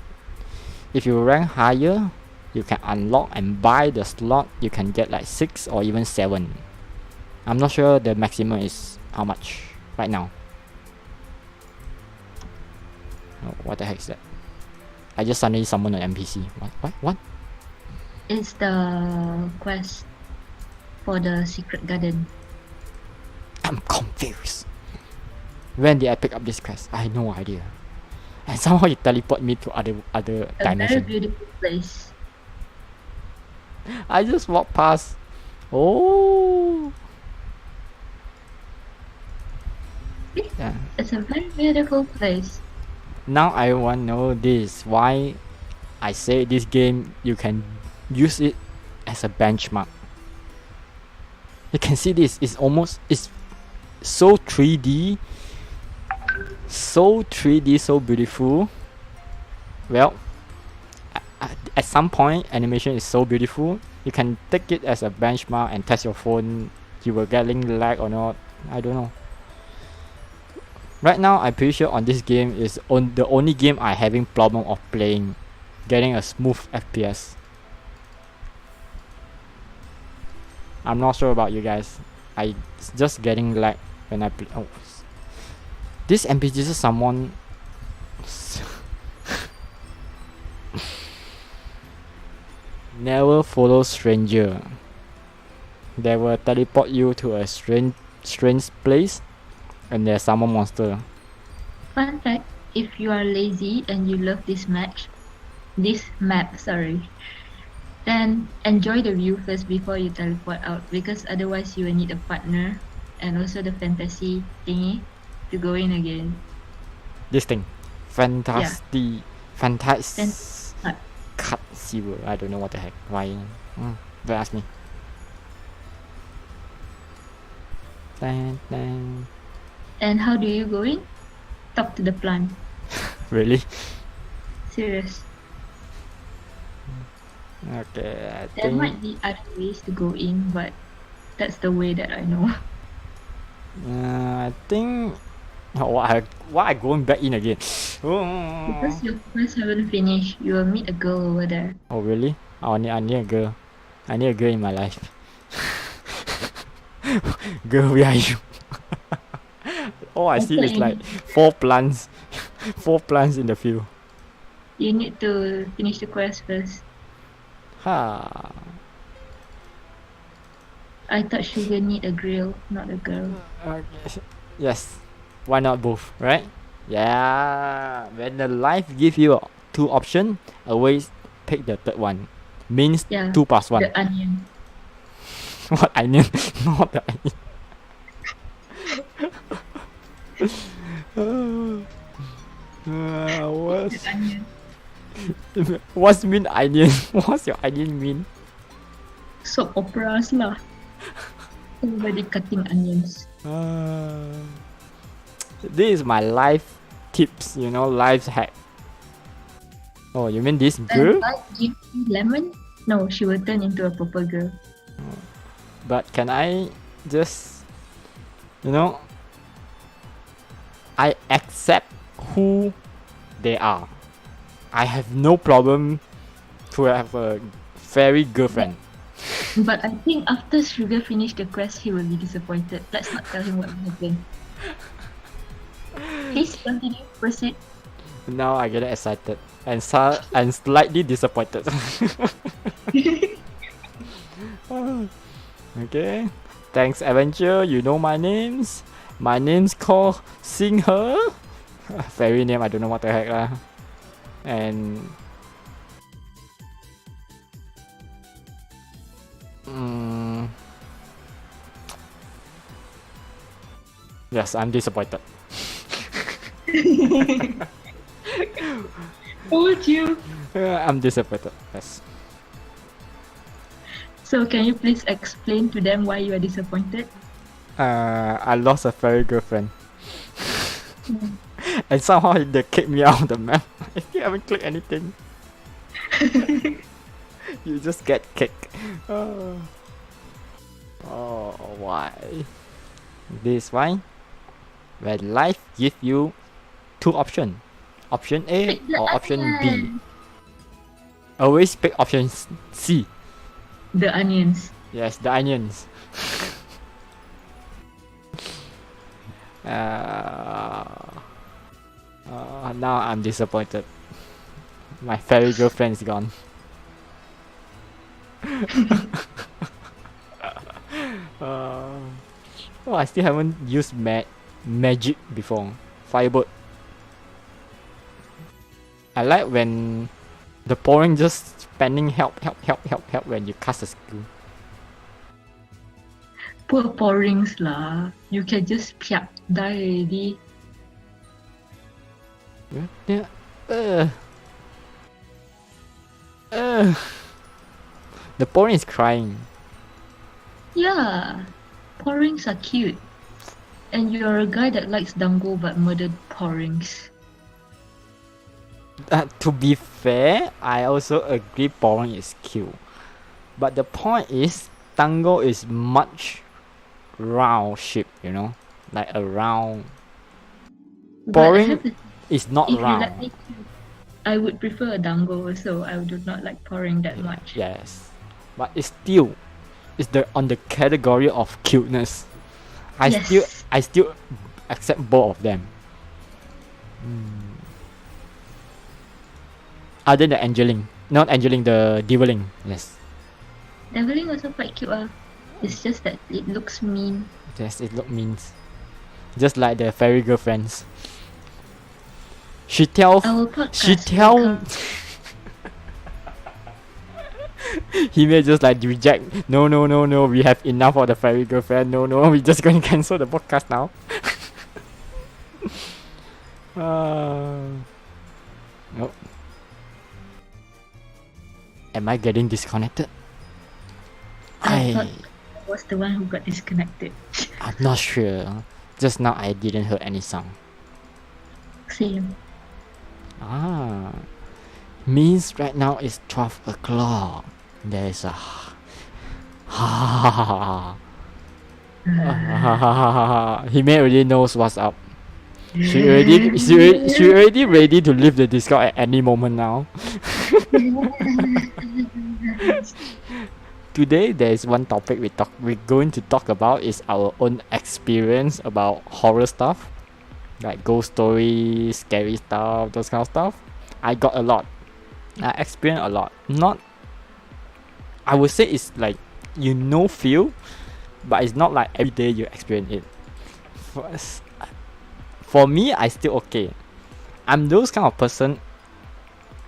Speaker 1: If you rank higher, you can unlock and buy the slot. You can get like 6 or even 7. I'm not sure the maximum is how much right now. Oh, what the heck is that? I just suddenly summoned an NPC. What?
Speaker 2: It's the quest for the secret garden.
Speaker 1: I'm confused. When did I pick up this quest? I have no idea. And somehow you teleport me to other
Speaker 2: A very
Speaker 1: dimension.
Speaker 2: beautiful place.
Speaker 1: I just walked past. Oh. Yeah.
Speaker 2: It's a very beautiful place.
Speaker 1: Now I want to know this. Why I say this game you can use it as a benchmark. You can see this. It's so 3D. So 3D, so beautiful. Well, at some point, animation is so beautiful. You can take it as a benchmark and test your phone. You will getting lag or not. I don't know. Right now, I'm pretty sure on this game is the only game I having problem of playing, getting a smooth FPS. I'm not sure about you guys. I just getting lag when I play. Oh, this NPC is someone. Never follow stranger. They will teleport you to a strange place, and there's someone monster.
Speaker 2: Fun fact, if you are lazy and you love this map, then enjoy the view first before you teleport out, because otherwise you will need a partner and also the fantasy thingy to go in again.
Speaker 1: This thing, fantastic. Cut zero. I don't know what the heck. Why? Don't ask me.
Speaker 2: And how do you go in? Talk to the plant.
Speaker 1: Really?
Speaker 2: Serious.
Speaker 1: Okay, I
Speaker 2: There
Speaker 1: think
Speaker 2: might be other ways to go in, but that's the way that I know.
Speaker 1: I think. Oh, why I going back in again?
Speaker 2: Because your quest haven't finished, you will meet a girl over there.
Speaker 1: Oh really? I need a girl. I need a girl in my life. Girl, where are you? All I see is like 4 plants. 4 plants in the field.
Speaker 2: You need to finish the quest first.
Speaker 1: Ha.
Speaker 2: I thought Sugar need a grill, not a girl.
Speaker 1: Okay. Yes. Why not both, right? Yeah. When the life give you 2 options, always pick the third one. Means
Speaker 2: Yeah,
Speaker 1: 2 plus 1.
Speaker 2: the onion.
Speaker 1: What onion? Not the onion. What's
Speaker 2: The onion.
Speaker 1: what's mean onion? What's your onion mean?
Speaker 2: Soap operas lah. Everybody cutting onions.
Speaker 1: This is my life tips, life hack. Oh, you mean this girl?
Speaker 2: And I give you lemon? No, she will turn into a purple girl.
Speaker 1: But can I just, I accept who they are. I have no problem to have a fairy girlfriend.
Speaker 2: But I think after Sugar finish the quest, he will be disappointed. Let's not tell him what will happen. Please continue, proceed.
Speaker 1: Now I get excited and slightly disappointed. Okay. Thanks, Adventure. You know my names. My name's called Singer. Fairy name, I don't know what the heck lah. And yes, I'm disappointed.
Speaker 2: Told you.
Speaker 1: I'm disappointed. Yes.
Speaker 2: So can you please explain to them why you are disappointed?
Speaker 1: I lost a fairy girlfriend. And somehow they kicked me out of the map. I still haven't clicked anything. You just get kicked. Oh, why? This is why. When life gives you 2 options, option A or option B. Always pick option C.
Speaker 2: The onions.
Speaker 1: Yes, the onions. Now I'm disappointed. My fairy girlfriend is gone. I still haven't used magic before. Firebolt. I like when the pouring just spamming help when you cast a skill.
Speaker 2: Poor porrings lah. You can just piak die already.
Speaker 1: Yeah. The pouring is crying.
Speaker 2: Yeah, porrings are cute. And you're a guy that likes dango but murdered porrings.
Speaker 1: To be fair, I also agree pouring is cute. But the point is, tango is much round shape, like a round. Pouring is not
Speaker 2: if
Speaker 1: round.
Speaker 2: You let me choose, I would prefer a dango, so I do not like pouring that much.
Speaker 1: Yes, but it's on the category of cuteness. I still accept both of them. Other than Angeling, not Angeling, the Deviling. Yes.
Speaker 2: Deviling also quite cute. It's just that it looks mean.
Speaker 1: Yes, it looks mean. Just like the fairy girlfriends. She tell. He may just like reject. No. We have enough of the fairy girlfriend. No. We're just going to cancel the podcast now. Nope. Am I getting disconnected?
Speaker 2: I thought I was the one who got disconnected.
Speaker 1: I'm not sure. Just now I didn't hear any sound.
Speaker 2: Same.
Speaker 1: Means right now it's 12 o'clock. There's a Hime already knows what's up. She already ready to leave the Discord at any moment now. Today there is one topic we're going to talk about is our own experience about horror stuff, like ghost stories, scary stuff, those kind of stuff. I got a lot. I experienced a lot. Not, I would say it's like feel, but it's not like every day you experience it. For, for me, I still okay. I'm those kind of person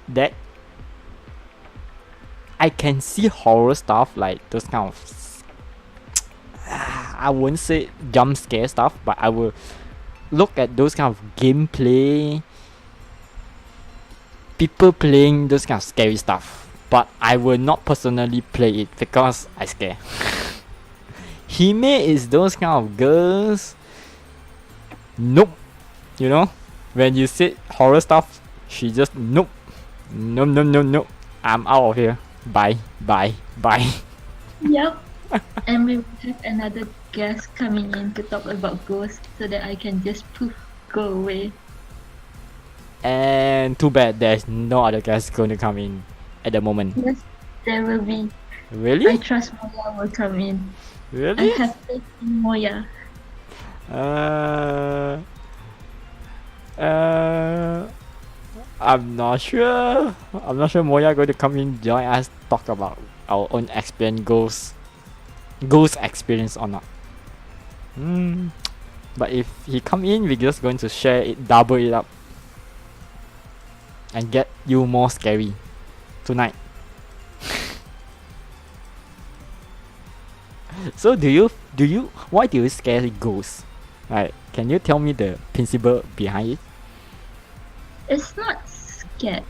Speaker 1: that I can see horror stuff like those kind of I wouldn't say jump scare stuff, but I will look at those kind of gameplay, people playing those kind of scary stuff, but I will not personally play it because I scare. Hime is those kind of girls. Nope. You know, when you say horror stuff, she just nope. No, no, no, no. I'm out of here. Bye, bye, bye.
Speaker 2: Yep. And we will have another guest coming in to talk about ghosts so that I can just poof, go away.
Speaker 1: And too bad there's no other guest going to come in at the moment.
Speaker 2: Yes, there will be. I
Speaker 1: Really?
Speaker 2: trust Moya will come in. I
Speaker 1: Really?
Speaker 2: have faith in Moya.
Speaker 1: I'm not sure. I'm not sure Moya going to come in join us talk about our own experience, ghost experience or not. But if he come in, we're just going to share it, double it up, and get you more scary tonight. So why do you scare ghosts? Like, can you tell me the principle behind it?
Speaker 2: It's not scared.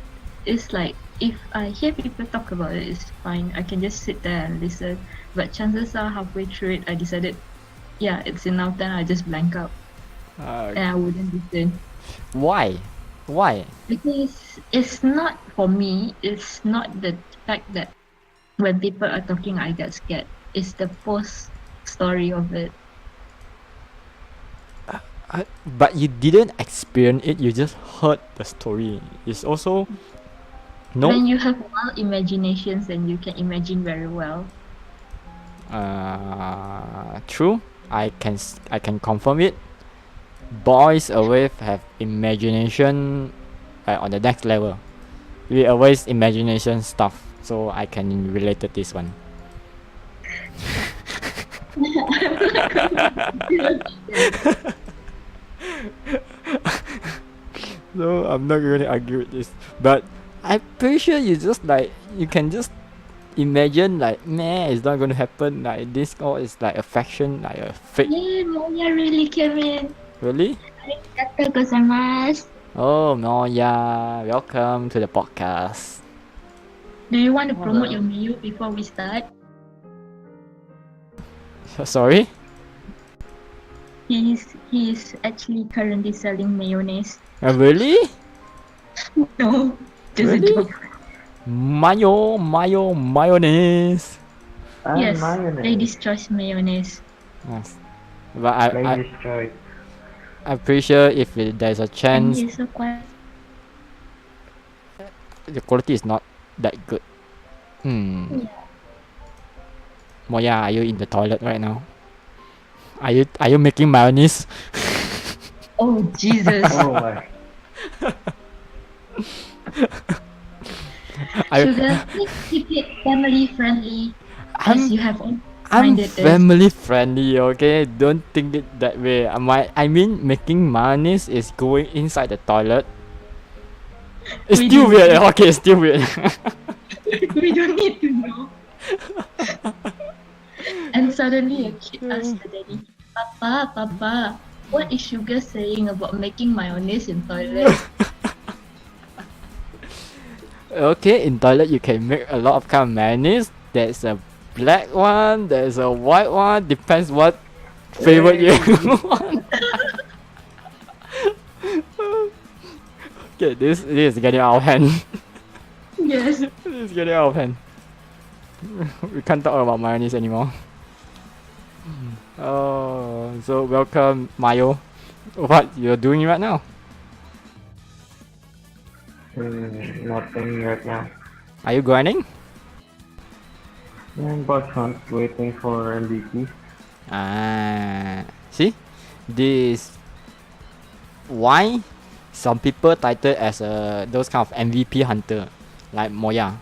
Speaker 2: It's like if I hear people talk about it, it's fine. I can just sit there and listen. But chances are halfway through it, I decided, yeah, it's enough. Then I just blank out and I wouldn't listen.
Speaker 1: Why? Why?
Speaker 2: Because it's not for me. It's not the fact that when people are talking, I get scared. It's the post story of it.
Speaker 1: But you didn't experience it. You just heard the story. It's also no.
Speaker 2: When you have wild imaginations, then you can imagine very well.
Speaker 1: True. I can confirm it. Boys always have imagination on the next level. We always imagination stuff, so I can relate to this one. So I'm not going to argue with this, but I'm pretty sure you can just imagine like, man, it's not going to happen. Like this, or it's like a faction, like a fake.
Speaker 2: Yeah, Moya really came in.
Speaker 1: Really?
Speaker 2: Arigatou gozaimasu.
Speaker 1: Oh no, yeah. Welcome to the podcast.
Speaker 2: Do you want to promote your menu before we start?
Speaker 1: Sorry.
Speaker 2: He's actually currently selling mayonnaise.
Speaker 1: Really?
Speaker 2: No, just
Speaker 1: Really?
Speaker 2: a joke.
Speaker 1: Mayonnaise.
Speaker 2: Yes, Ladies' Choice mayonnaise.
Speaker 1: Yes. But
Speaker 4: Ladies' choice.
Speaker 1: I'm pretty sure if there's a
Speaker 2: And
Speaker 1: chance,
Speaker 2: he's so quiet.
Speaker 1: the quality is not that good.
Speaker 2: Yeah.
Speaker 1: Moya, are you in the toilet right now? Are you making mayonnaise?
Speaker 2: Oh Jesus.
Speaker 4: Oh my.
Speaker 2: Sugar, please keep it family friendly. As you have
Speaker 1: I'm
Speaker 2: minded this.
Speaker 1: family friendly, okay? Don't think it that way. I mean, making mayonnaise is going inside the toilet. It's
Speaker 2: We
Speaker 1: still
Speaker 2: do.
Speaker 1: weird. Okay, it's still weird.
Speaker 2: We don't need to know. And suddenly a kid asked the daddy, Papa, what is Sugar saying about making mayonnaise in toilet?
Speaker 1: Okay, in toilet you can make a lot of kind of mayonnaise. There's a black one, there's a white one. Depends what favorite you want. Okay, this is getting out of hand.
Speaker 2: Yes.
Speaker 1: This is getting out of hand. We can't talk about mayonnaise anymore. Oh, so welcome, Mayo. What you're doing right now?
Speaker 4: Nothing right now.
Speaker 1: Are you grinding?
Speaker 4: Boss hunt waiting for MVP.
Speaker 1: See, this why some people title as those kind of MVP hunter, like Moya.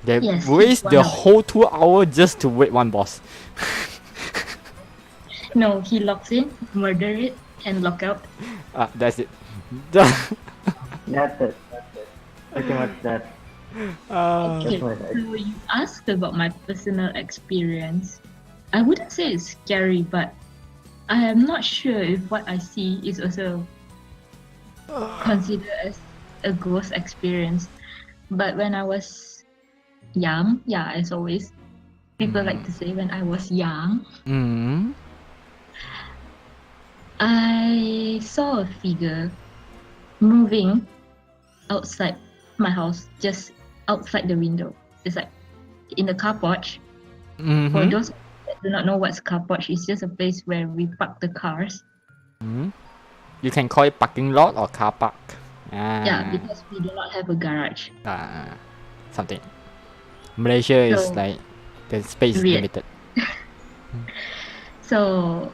Speaker 1: They
Speaker 2: Yes, he's
Speaker 1: waste
Speaker 2: one
Speaker 1: the
Speaker 2: of-
Speaker 1: whole 2 hour just to wait one boss.
Speaker 2: No, he locks in, murder it, and lock out.
Speaker 1: That's it.
Speaker 4: That's it. Pretty much that.
Speaker 2: Okay,
Speaker 4: That's my life.
Speaker 2: so you asked about my personal experience. I wouldn't say it's scary, but I am not sure if what I see is also considered as a ghost experience. But when I was young, yeah, as always, people like to say when I was young,
Speaker 1: Mm.
Speaker 2: I saw a figure moving outside my house, just outside the window. It's like in the car porch. For
Speaker 1: Mm-hmm.
Speaker 2: those that do not know what's car porch, it's just a place where we park the cars.
Speaker 1: You can call it parking lot or car park.
Speaker 2: Yeah, because we do not have a garage.
Speaker 1: Something. Malaysia is
Speaker 2: So-
Speaker 1: like the space is
Speaker 2: Weird.
Speaker 1: limited.
Speaker 2: So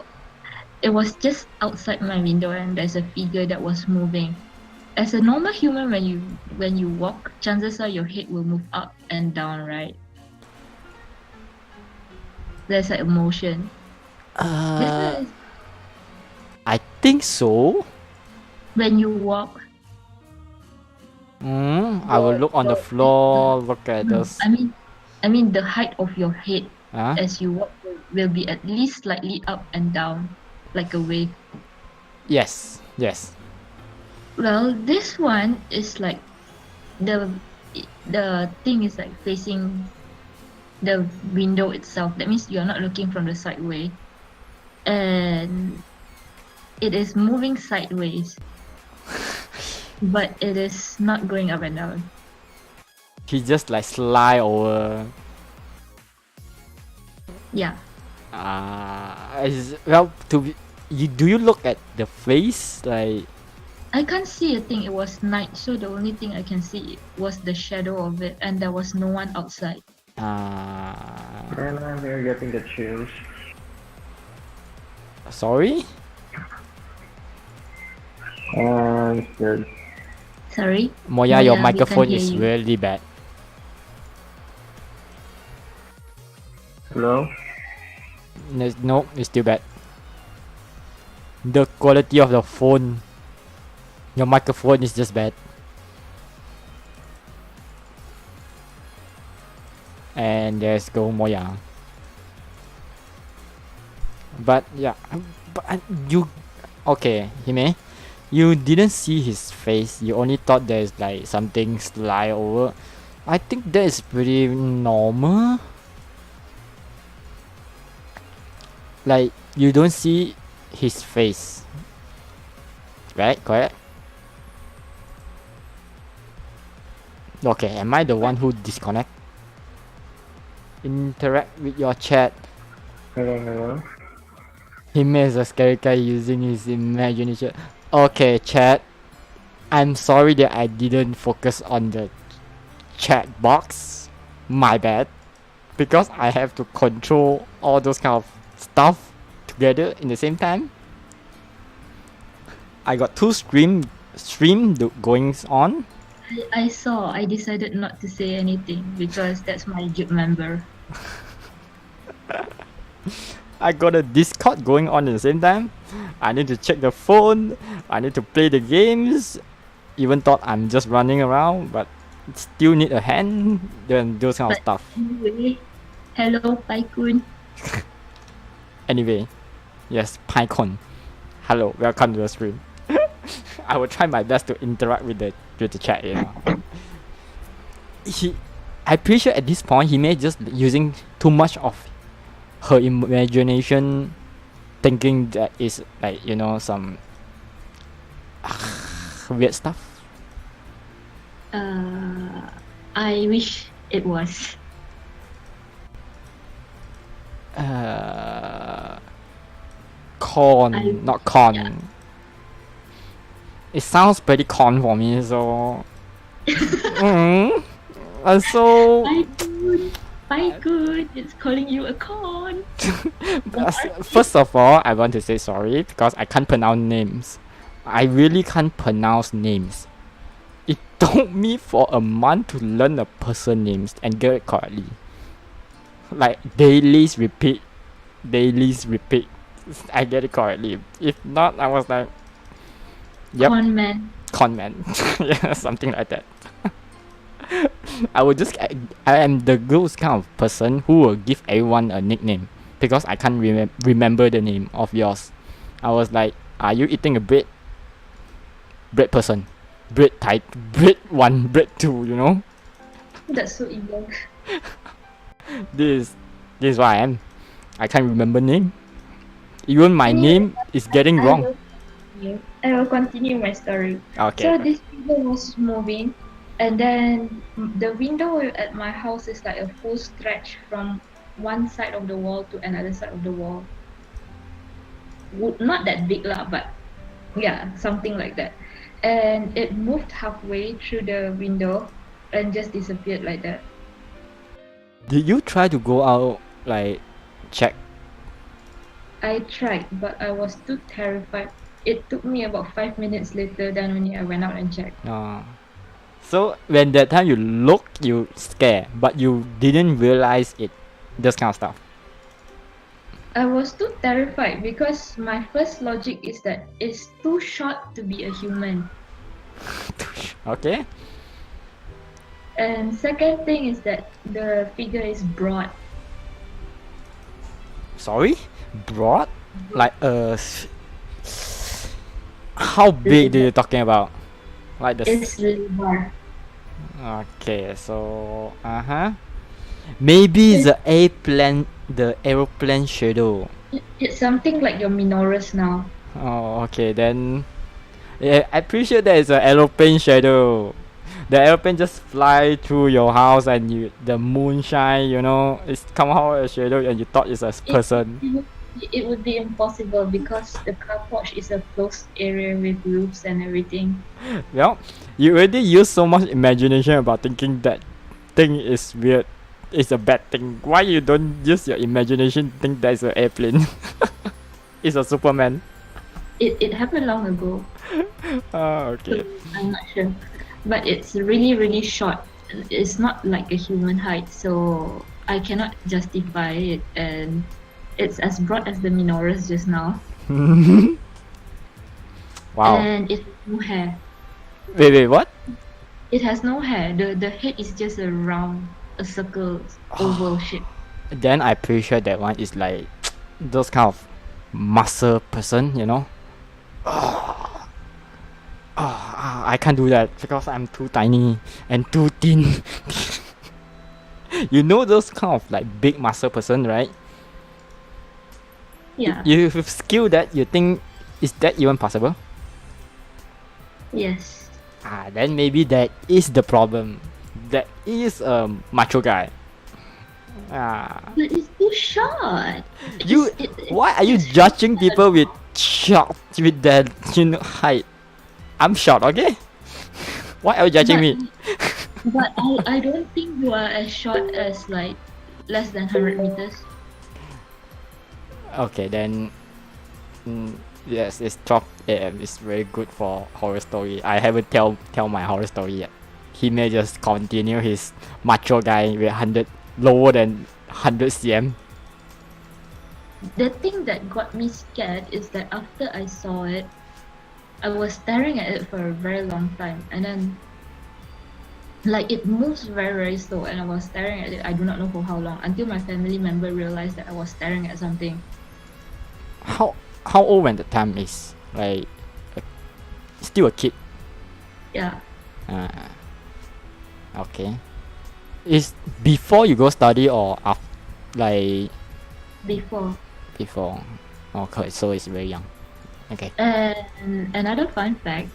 Speaker 2: it was just outside my window, and there's a figure that was moving. As a normal human, when you walk, chances are your head will move up and down, right? There's like a motion. This is
Speaker 1: I think so.
Speaker 2: when you walk.
Speaker 1: I will look on the floor, look at
Speaker 2: No,
Speaker 1: those.
Speaker 2: I mean the height of your head
Speaker 1: Huh?
Speaker 2: as you walk will be at least slightly up and down, like a wave.
Speaker 1: Yes.
Speaker 2: Well, this one is like the thing is like facing the window itself. That means you're not looking from the sideway, and it is moving sideways, but it is not going up and down.
Speaker 1: He just like slide over.
Speaker 2: Yeah.
Speaker 1: Well, do you look at the face like?
Speaker 2: I can't see a thing. It was night, so the only thing I can see was the shadow of it, and there was no one outside.
Speaker 4: And I'm here getting the chills.
Speaker 1: Sorry?
Speaker 4: I'm scared.
Speaker 2: Sorry.
Speaker 1: Moya, your
Speaker 2: Moya, we
Speaker 1: microphone
Speaker 2: can't
Speaker 1: is
Speaker 2: hear you.
Speaker 1: really bad.
Speaker 4: Hello?
Speaker 1: No, it's still bad. The quality of the phone. Your microphone is just bad. And there's go Moya. But yeah, you okay, Hime? You didn't see his face. You only thought there's like something slide over. I think that is pretty normal. Like you don't see his face, right? Correct. Okay, am I the one who disconnect? Interact with your chat.
Speaker 4: Hello?
Speaker 1: Him is a scary guy using his imagination. Okay, chat. I'm sorry that I didn't focus on the chat box. My bad. Because I have to control all those kind of stuff together in the same time. I got two stream goings on.
Speaker 2: I saw. I decided not to say anything because that's my guild member.
Speaker 1: I got a Discord going on at the same time. I need to check the phone. I need to play the games. Even thought I'm just running around, but still need a hand. Then those kind of
Speaker 2: But-
Speaker 1: stuff.
Speaker 2: Anyway, hello, Paikun.
Speaker 1: Anyway, yes, PyCon. Hello, welcome to the stream. I will try my best to interact with the chat. You know, I'm pretty sure at this point he may just using too much of her imagination, thinking that is like some weird stuff.
Speaker 2: I wish it was.
Speaker 1: Con, not con.
Speaker 2: yeah.
Speaker 1: It sounds pretty con for me, so. So.
Speaker 2: By good, it's calling you a con.
Speaker 1: First of all, I want to say sorry because I can't pronounce names. I really can't pronounce names. It took me for a month to learn a person names and get it correctly. Like dailies repeat. I get it correctly. If not, I was like, yep,
Speaker 2: Con man.
Speaker 1: con man. Yeah, something like that. I am the ghost kind of person who will give everyone a nickname because I can't remember the name of yours. I was like, are you eating a bread? Bread person. Bread type. Bread 1, bread 2, you know?
Speaker 2: That's so evil.
Speaker 1: This is what I am. I can't remember name. Even my name is getting wrong.
Speaker 2: I will continue my story.
Speaker 1: Okay.
Speaker 2: So this window was moving, and then the window at my house is like a full stretch from one side of the wall to another side of the wall. Not that big lah, but yeah, something like that. And it moved halfway through the window and just disappeared like that.
Speaker 1: Did you try to go out, like, check?
Speaker 2: I tried, but I was too terrified. It took me about 5 minutes later, then only I went out and checked.
Speaker 1: So when that time you look, you scared, but you didn't realize it. This kind of stuff.
Speaker 2: I was too terrified because my first logic is that it's too short to be a human.
Speaker 1: Okay.
Speaker 2: And second thing is that the figure is broad.
Speaker 1: Sorry? Broad? Like how big are you talking about? Like the
Speaker 2: It's really hard.
Speaker 1: Okay, so maybe the aeroplane shadow.
Speaker 2: It's something like your Minoros now.
Speaker 1: Oh, okay then. Yeah, I appreciate that it's an aeroplane shadow. The aeroplane just fly through your house and the moonshine, you know, it's come out a shadow and you thought it's a person.
Speaker 2: It would be impossible because the car porch is a closed area with roofs and everything.
Speaker 1: Well, you already use so much imagination about thinking that thing is weird. It's a bad thing. Why you don't use your imagination to think that's an airplane? It's a Superman.
Speaker 2: It happened long ago.
Speaker 1: Okay.
Speaker 2: So I'm not sure. But it's really, really short. It's not like a human height, so I cannot justify it. And it's as broad as the Minoros just now.
Speaker 1: Wow.
Speaker 2: And it has no hair.
Speaker 1: Wait, what?
Speaker 2: It has no hair. The head is just a round, a circle, oval shape.
Speaker 1: Then I pretty sure that one is like those kind of muscle person, you know? I can't do that because I'm too tiny and too thin. You know those kind of like big muscle person, right?
Speaker 2: Yeah.
Speaker 1: You have skill that you think, is that even possible?
Speaker 2: Yes.
Speaker 1: Then maybe that is the problem. That is a macho guy.
Speaker 2: But it's too short.
Speaker 1: Why are you judging people with short, with that, you know, height? I'm short, okay? Why are you judging me?
Speaker 2: But I don't think you are as short as like less than 100 meters.
Speaker 1: Okay, then yes, it's 12 AM. It's very good for horror story. I haven't tell my horror story yet. He may just continue his macho guy with 100 lower than 100 cm.
Speaker 2: The thing that got me scared is that after I saw it, I was staring at it for a very long time, and then like it moves very, very slow, and I was staring at it, I do not know for how long, until my family member realized that I was staring at something.
Speaker 1: How old when the time is? Like still a kid.
Speaker 2: Yeah.
Speaker 1: Okay. Is before you go study or after, like
Speaker 2: Before.
Speaker 1: before? Okay, so it's very young. Okay.
Speaker 2: And another fun fact,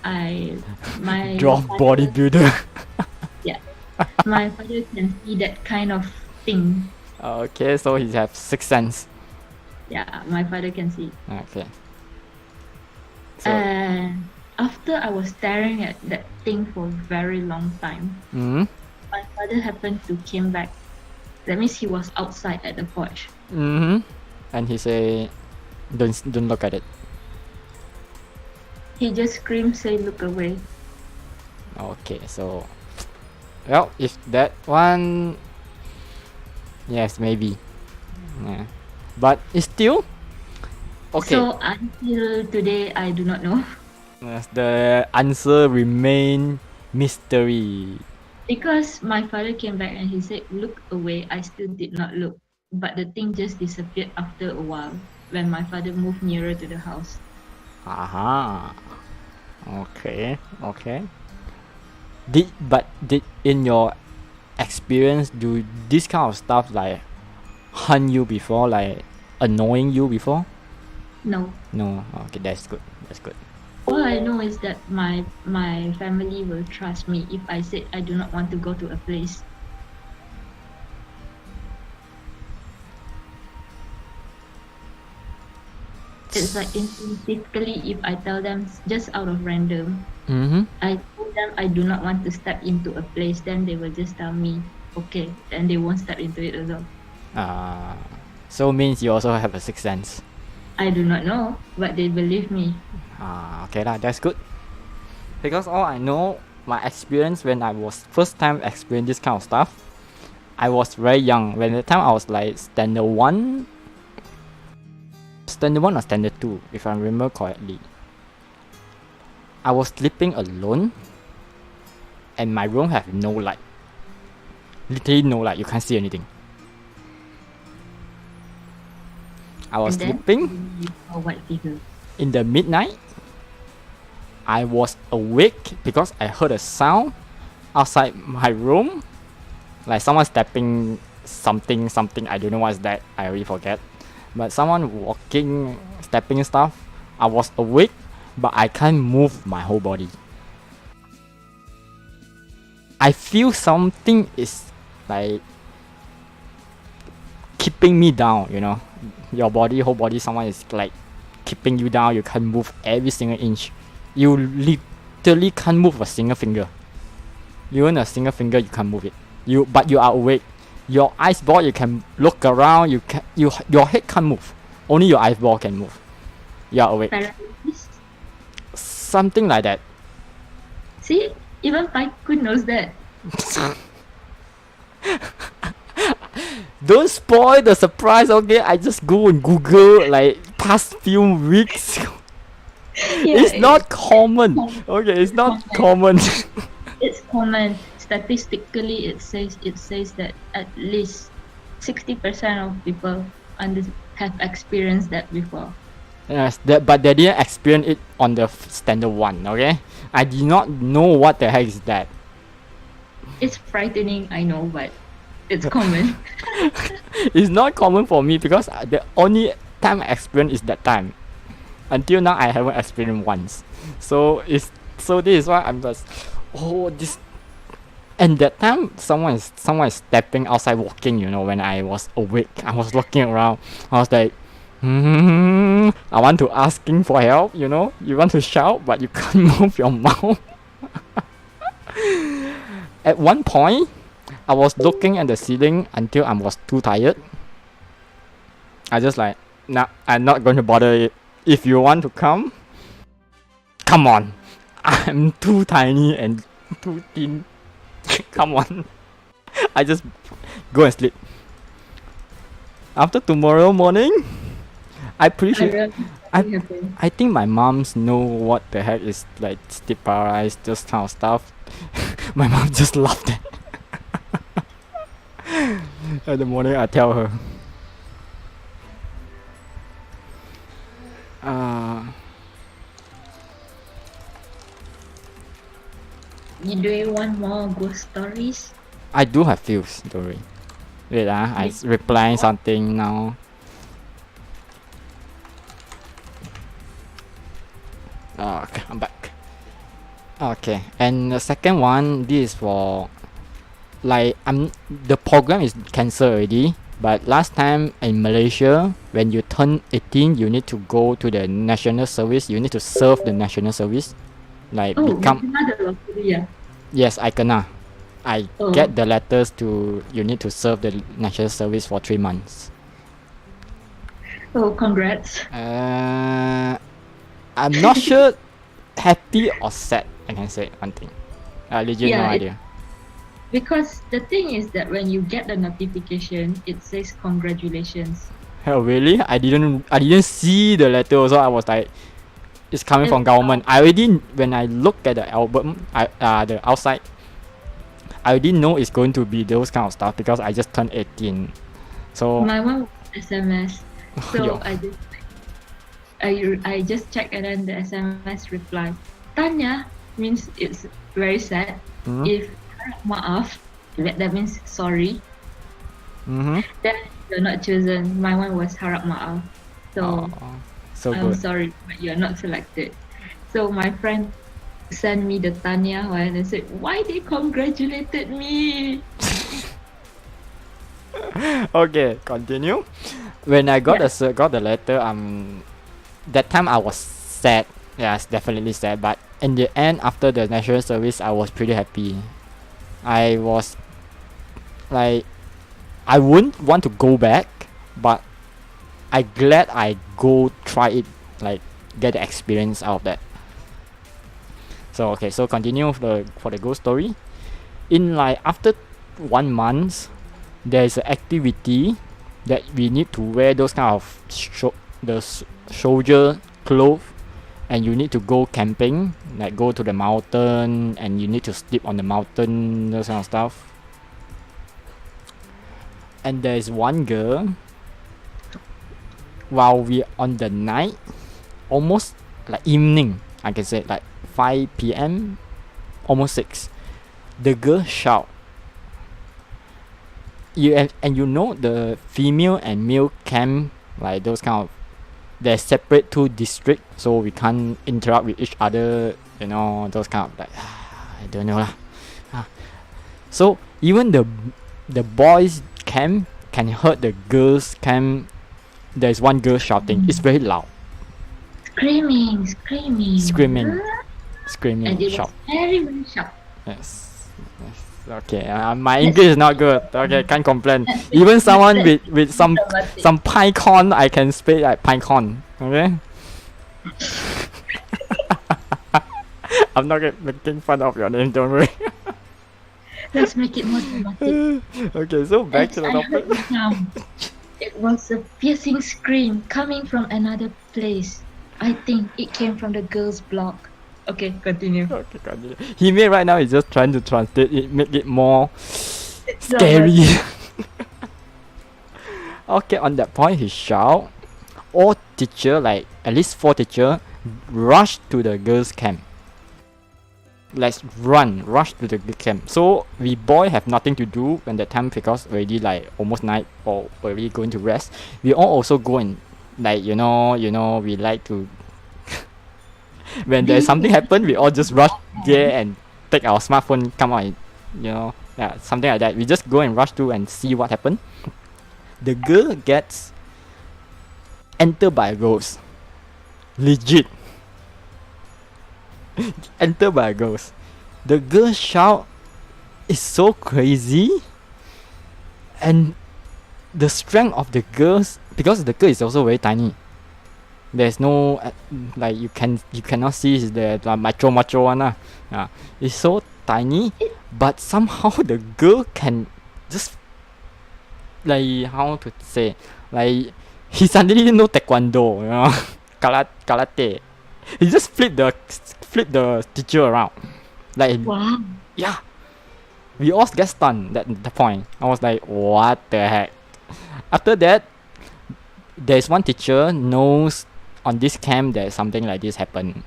Speaker 2: my
Speaker 1: Draw
Speaker 2: father-
Speaker 1: bodybuilder.
Speaker 2: my father can see that kind of thing.
Speaker 1: Okay, so he have sixth sense.
Speaker 2: Yeah, my father can see.
Speaker 1: Okay. So.
Speaker 2: And after I was staring at that thing for a very long time,
Speaker 1: Mm-hmm.
Speaker 2: my father happened to came back. That means he was outside at the porch.
Speaker 1: Mm-hmm. And he say, don't look at it.
Speaker 2: He just screamed, say, look away.
Speaker 1: Okay, so well, if that one, yes, maybe, yeah, but it's still okay.
Speaker 2: So until today, I do not know.
Speaker 1: The answer remain mystery.
Speaker 2: Because my father came back and he said, look away. I still did not look. But the thing just disappeared after a while when my father moved nearer to the house.
Speaker 1: Aha. Okay. Okay. Did in your experience do this kind of stuff like hunt you before, like annoying you before?
Speaker 2: No.
Speaker 1: No. Okay, that's good. That's good.
Speaker 2: All I know is that my family will trust me if I said I do not want to go to a place. It's like instinctively if I tell them just out of random,
Speaker 1: Mm-hmm.
Speaker 2: I told them I do not want to step into a place, then they will just tell me, okay, and they won't step into it as well.
Speaker 1: So means you also have a sixth sense.
Speaker 2: I do not know, but they believe me.
Speaker 1: Okay lah, that's good. Because all I know, my experience when I was first time experiencing this kind of stuff, I was very young. When the time I was like standard 1 or standard 2, if I remember correctly. I was sleeping alone and my room have no light. Literally no light, you can't see anything. I was
Speaker 2: And then
Speaker 1: sleeping
Speaker 2: you saw a white figure.
Speaker 1: in the midnight. I was awake because I heard a sound outside my room, like someone stepping something, I don't know what is that, I already forget, but someone walking, stepping stuff. I was awake but I can't move my whole body. I feel something is like keeping me down, you know, your body, whole body, someone is like keeping you down. You can't move every single inch. You literally can't move a single finger. Even a single finger, you can't move it. But you are awake. Your eyeball, you can look around. Your head can't move. Only your eyeball can move. You are awake.
Speaker 2: Paralysis?
Speaker 1: Something like that.
Speaker 2: See, even Paikun knows that.
Speaker 1: Don't spoil the surprise, okay? I just go and Google like past few weeks. It's not common. Okay, it's not common.
Speaker 2: It's common. Statistically, it says that at least 60% of people have experienced that before.
Speaker 1: Yes, but they didn't experience it on the standard 1, okay? I did not know what the heck is that.
Speaker 2: It's frightening, I know, but it's common.
Speaker 1: It's not common for me because the only time I experienced is that time. Until now, I haven't experienced once. So this is why I'm just, this. And that time, someone is stepping outside, walking. You know, when I was awake, I was looking around. I was like, I want to asking for help. You know, you want to shout, but you can't move your mouth. At one point, I was looking at the ceiling until I was too tired. I just like, nah, I'm not going to bother it. If you want to come on. I'm too tiny and too thin. Come on. I just go and sleep. After tomorrow morning, I think my moms know what the heck is like sleep paralysis, this kind of stuff. My mom just laughed at. In the morning, I tell her.
Speaker 2: Do you want more ghost stories?
Speaker 1: I do have few story. Wait, I replying something now. Okay, I'm back. Okay, and the second one, this is for like the program is cancelled already, But last time in Malaysia, when you turn 18, you need to go to the national service. You need to serve the national service, like
Speaker 2: Oh,
Speaker 1: become.
Speaker 2: ada waktu dia.
Speaker 1: Yes, I kena. I
Speaker 2: Oh.
Speaker 1: get the letters to you need to serve the national service for 3 months.
Speaker 2: Oh, congrats.
Speaker 1: I'm not sure happy or sad. I can say one thing. Legit no
Speaker 2: Yeah,
Speaker 1: idea.
Speaker 2: Because the thing is that when you get the notification, it says congratulations.
Speaker 1: Oh really? I didn't see the letter also. I was like, it's coming from government. I already when I looked at the album, the outside, I already know it's going to be those kind of stuff because I just turned 18. So
Speaker 2: My one was SMS, so
Speaker 1: Yo.
Speaker 2: I just checked and then the SMS reply, Tanya means it's very sad.
Speaker 1: Mhm.
Speaker 2: If maaf, that means sorry.
Speaker 1: Mhm.
Speaker 2: Then you're not chosen. My one was harap maaf. So
Speaker 1: So
Speaker 2: I'm
Speaker 1: good.
Speaker 2: sorry, but you're not selected. So my friend sent me the Tanya one and said, why they congratulated me?
Speaker 1: Okay, continue. When I got the letter, that time I was sad. Yes, definitely sad. But in the end, after the national service, I was pretty happy. I was like, I wouldn't want to go back, but I glad I go try it, like get the experience out of that. So okay, so continue for the ghost story. In like after 1 month, there is an activity that we need to wear those kind of soldier clothes, and you need to go camping, like go to the mountain, and you need to sleep on the mountain, those kind of stuff. And there is one girl, while we on the night, almost like evening, I can say like 5 p.m, almost 6, the girl shout. And you know the female and male camp, like those kind of, they're separate 2 districts, so we can't interact with each other, you know, those kind of like I don't know lah. So even the boys camp can hear the girls camp. There's one girl shouting. It's very loud,
Speaker 2: Screaming.
Speaker 1: screaming,
Speaker 2: And it
Speaker 1: shout.
Speaker 2: was very, very sharp.
Speaker 1: Yes. Okay, my English is not good. Okay, can't complain. Even someone with some pine corn, I can speak like pine corn. Okay. I'm not making fun of your name. Don't worry.
Speaker 2: Let's make it more dramatic.
Speaker 1: Okay, so back to the
Speaker 2: I heard
Speaker 1: topic.
Speaker 2: the sound. It was a piercing scream coming from another place. I think it came from the girls' block. Okay, continue.
Speaker 1: Okay, continue. Hime right now is just trying to translate it, make it more scary. Okay, on that point, he shout. All teacher, like at least 4 teacher, rush to the girls' camp. Let's rush to the girls' camp. So we boy have nothing to do when that time because already like almost night or already going to rest. We all also go and like you know we like to. When there's something happen, we all just rush there and take our smartphone, come on, yeah, something like that. We just go and rush to and see what happened. The girl gets entered by a ghost. Legit. Entered by a ghost. The girl shout is so crazy, and the strength of the girls, because the girl is also very tiny. There's no like you cannot see is the macho one lah. It's so tiny, but somehow the girl can just like how to say, like he suddenly know taekwondo, karate. He just flip the teacher around, like
Speaker 2: Wow.
Speaker 1: yeah. We all get stunned at the point. I was like, what the heck? After that, there's one teacher knows on this camp that something like this happened.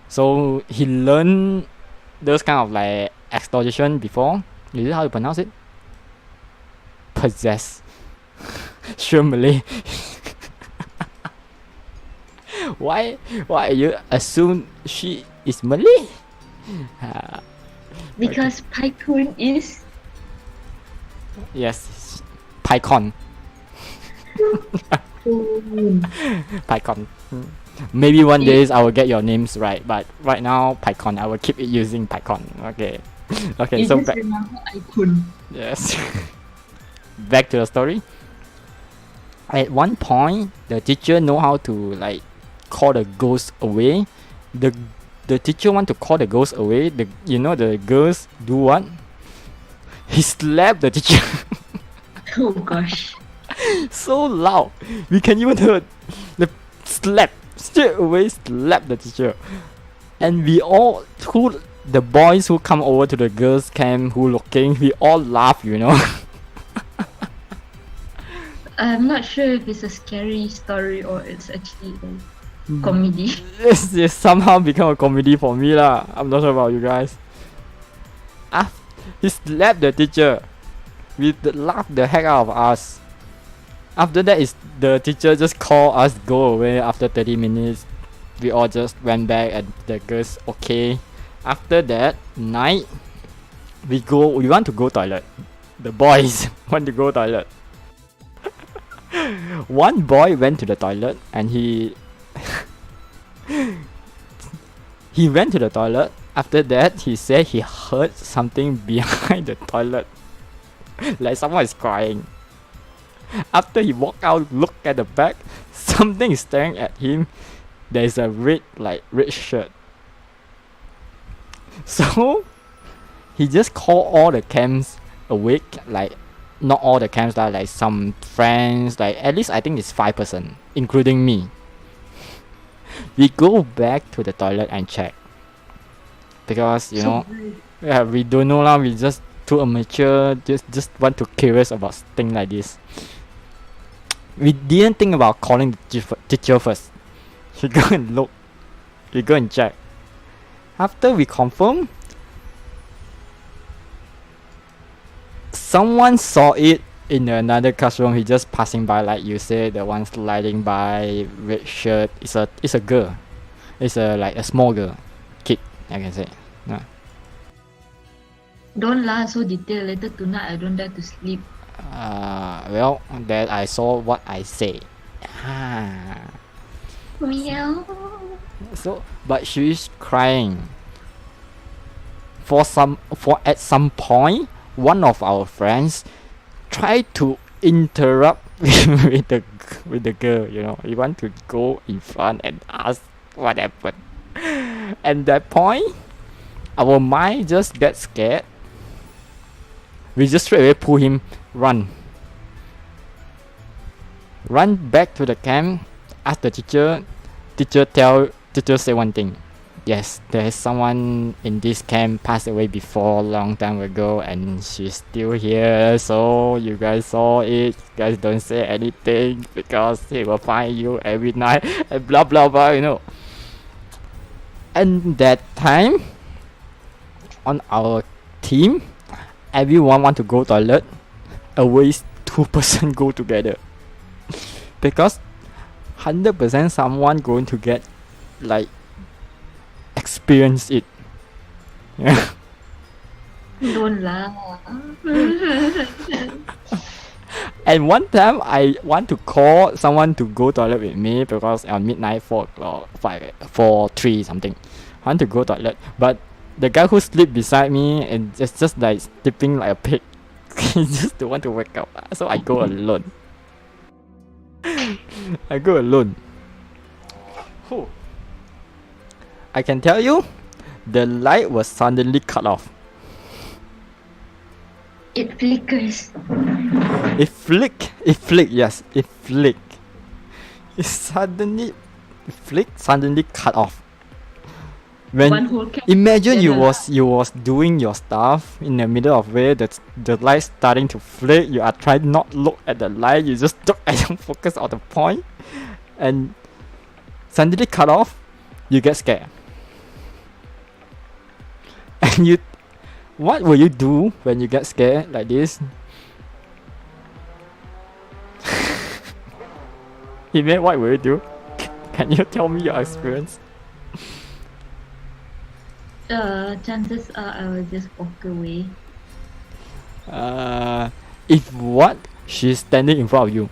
Speaker 1: So he learned those kind of like extortion before. Is it how you pronounce it? Possess. Sure Malay. Why you assume she is Malay?
Speaker 2: Because Paikun is
Speaker 1: Yes, PyCon. PyCon. Maybe one day I will get your names right, but right now PyCon. I will keep it using PyCon. Okay. Okay.
Speaker 2: You
Speaker 1: So
Speaker 2: just
Speaker 1: back.
Speaker 2: remember I couldn't.
Speaker 1: Yes. Back to the story. At one point, the teacher know how to like call the ghost away. The teacher want to call the ghost away. The girls do what? He slapped the teacher
Speaker 2: Oh gosh.
Speaker 1: so loud. We can even hear the slap straight away. Slap the teacher, and the boys who come over to the girls' camp who looking, we all laugh.
Speaker 2: I'm not sure if it's a scary story or it's actually a comedy.
Speaker 1: It's somehow become a comedy for me lah. I'm not sure about you guys. He slapped the teacher. We laughed the heck out of us. After that, the teacher just called us go away. After 30 minutes, we all just went back and the girls okay. After that night, we want to go toilet. The boys want to go toilet. One boy went to the toilet and he went to the toilet. After that, he said he heard something behind the toilet, like someone is crying. After he walked out, looked at the back, something is staring at him. There is a red shirt. So he just called all the camps awake, like not all the camps, like some friends, like at least I think it's 5 person, including me. We go back to the toilet and check. Because we don't know lah, we just too amateur, just want to curious about things like this. We didn't think about calling the teacher first. We go and look. We go and check. After we confirm, someone saw it in another classroom. He just passing by, like you said, the one sliding by, red shirt. It's a girl. It's a small girl, kid, I can say. No.
Speaker 2: Don't lie so detailed. Later tonight I don't dare to sleep.
Speaker 1: Well, that I saw what I say.
Speaker 2: Meow.
Speaker 1: So, but she is crying. At some point, one of our friends tried to interrupt with the girl. He want to go in front and ask what happened. At that point, our mind just get scared. We just straight away pull him, run back to the camp, ask the teacher. Teacher say one thing: yes, there is someone in this camp passed away before, long time ago, and she's still here. So you guys saw it. You guys don't say anything because he will find you every night and blah blah blah. And that time, on our team, everyone want to go toilet. Always 2 person go together because 100% someone going to get experience it. Yeah.
Speaker 2: Don't lie.
Speaker 1: And one time I want to call someone to go toilet with me because on midnight 4:03 something. I want to go toilet, but the guy who sleep beside me and just sleeping like a pig. He just don't want to wake up, so I go alone. Whew. I can tell you, the light was suddenly cut off.
Speaker 2: It flickers.
Speaker 1: It flicked. Yes, it flicked. It suddenly cut off. Imagine you was doing your stuff in the middle of where the light starting to flick. You are trying not look at the light. You just look and focus on the point, and suddenly cut off. You get scared. And what will you do when you get scared like this? Hime, what will you do? Can you tell me your experience?
Speaker 2: Chances are I will just walk away.
Speaker 1: If what She's standing in front of you.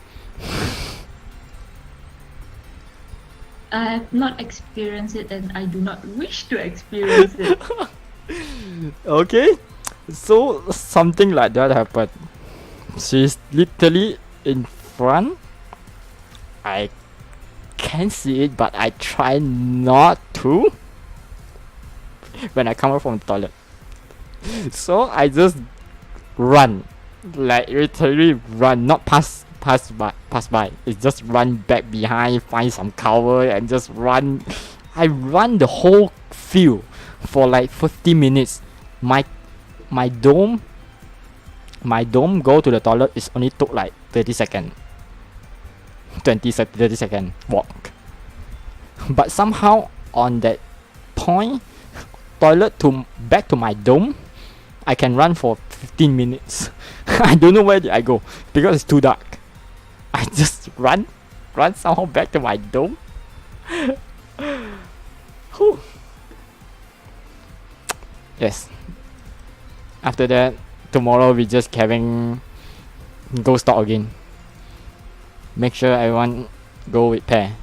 Speaker 2: I have not experienced it and I do not wish to experience it.
Speaker 1: Okay, so something like that happened. She's literally in front. I can see it, but I try not to when I come out from the toilet. So I just run, like literally run, not pass by. It's just run back behind, find some cover, and just run. I run the whole field for like 50 minutes. My dome go to the toilet is only took like 30 seconds. 30 second walk. But somehow on that point, toilet to back to my dome, I can run for 15 minutes. I don't know where did I go because it's too dark. I just run somehow back to my dome. Whew. Yes. After that, tomorrow we just having ghost talk again. Make sure everyone go with pair.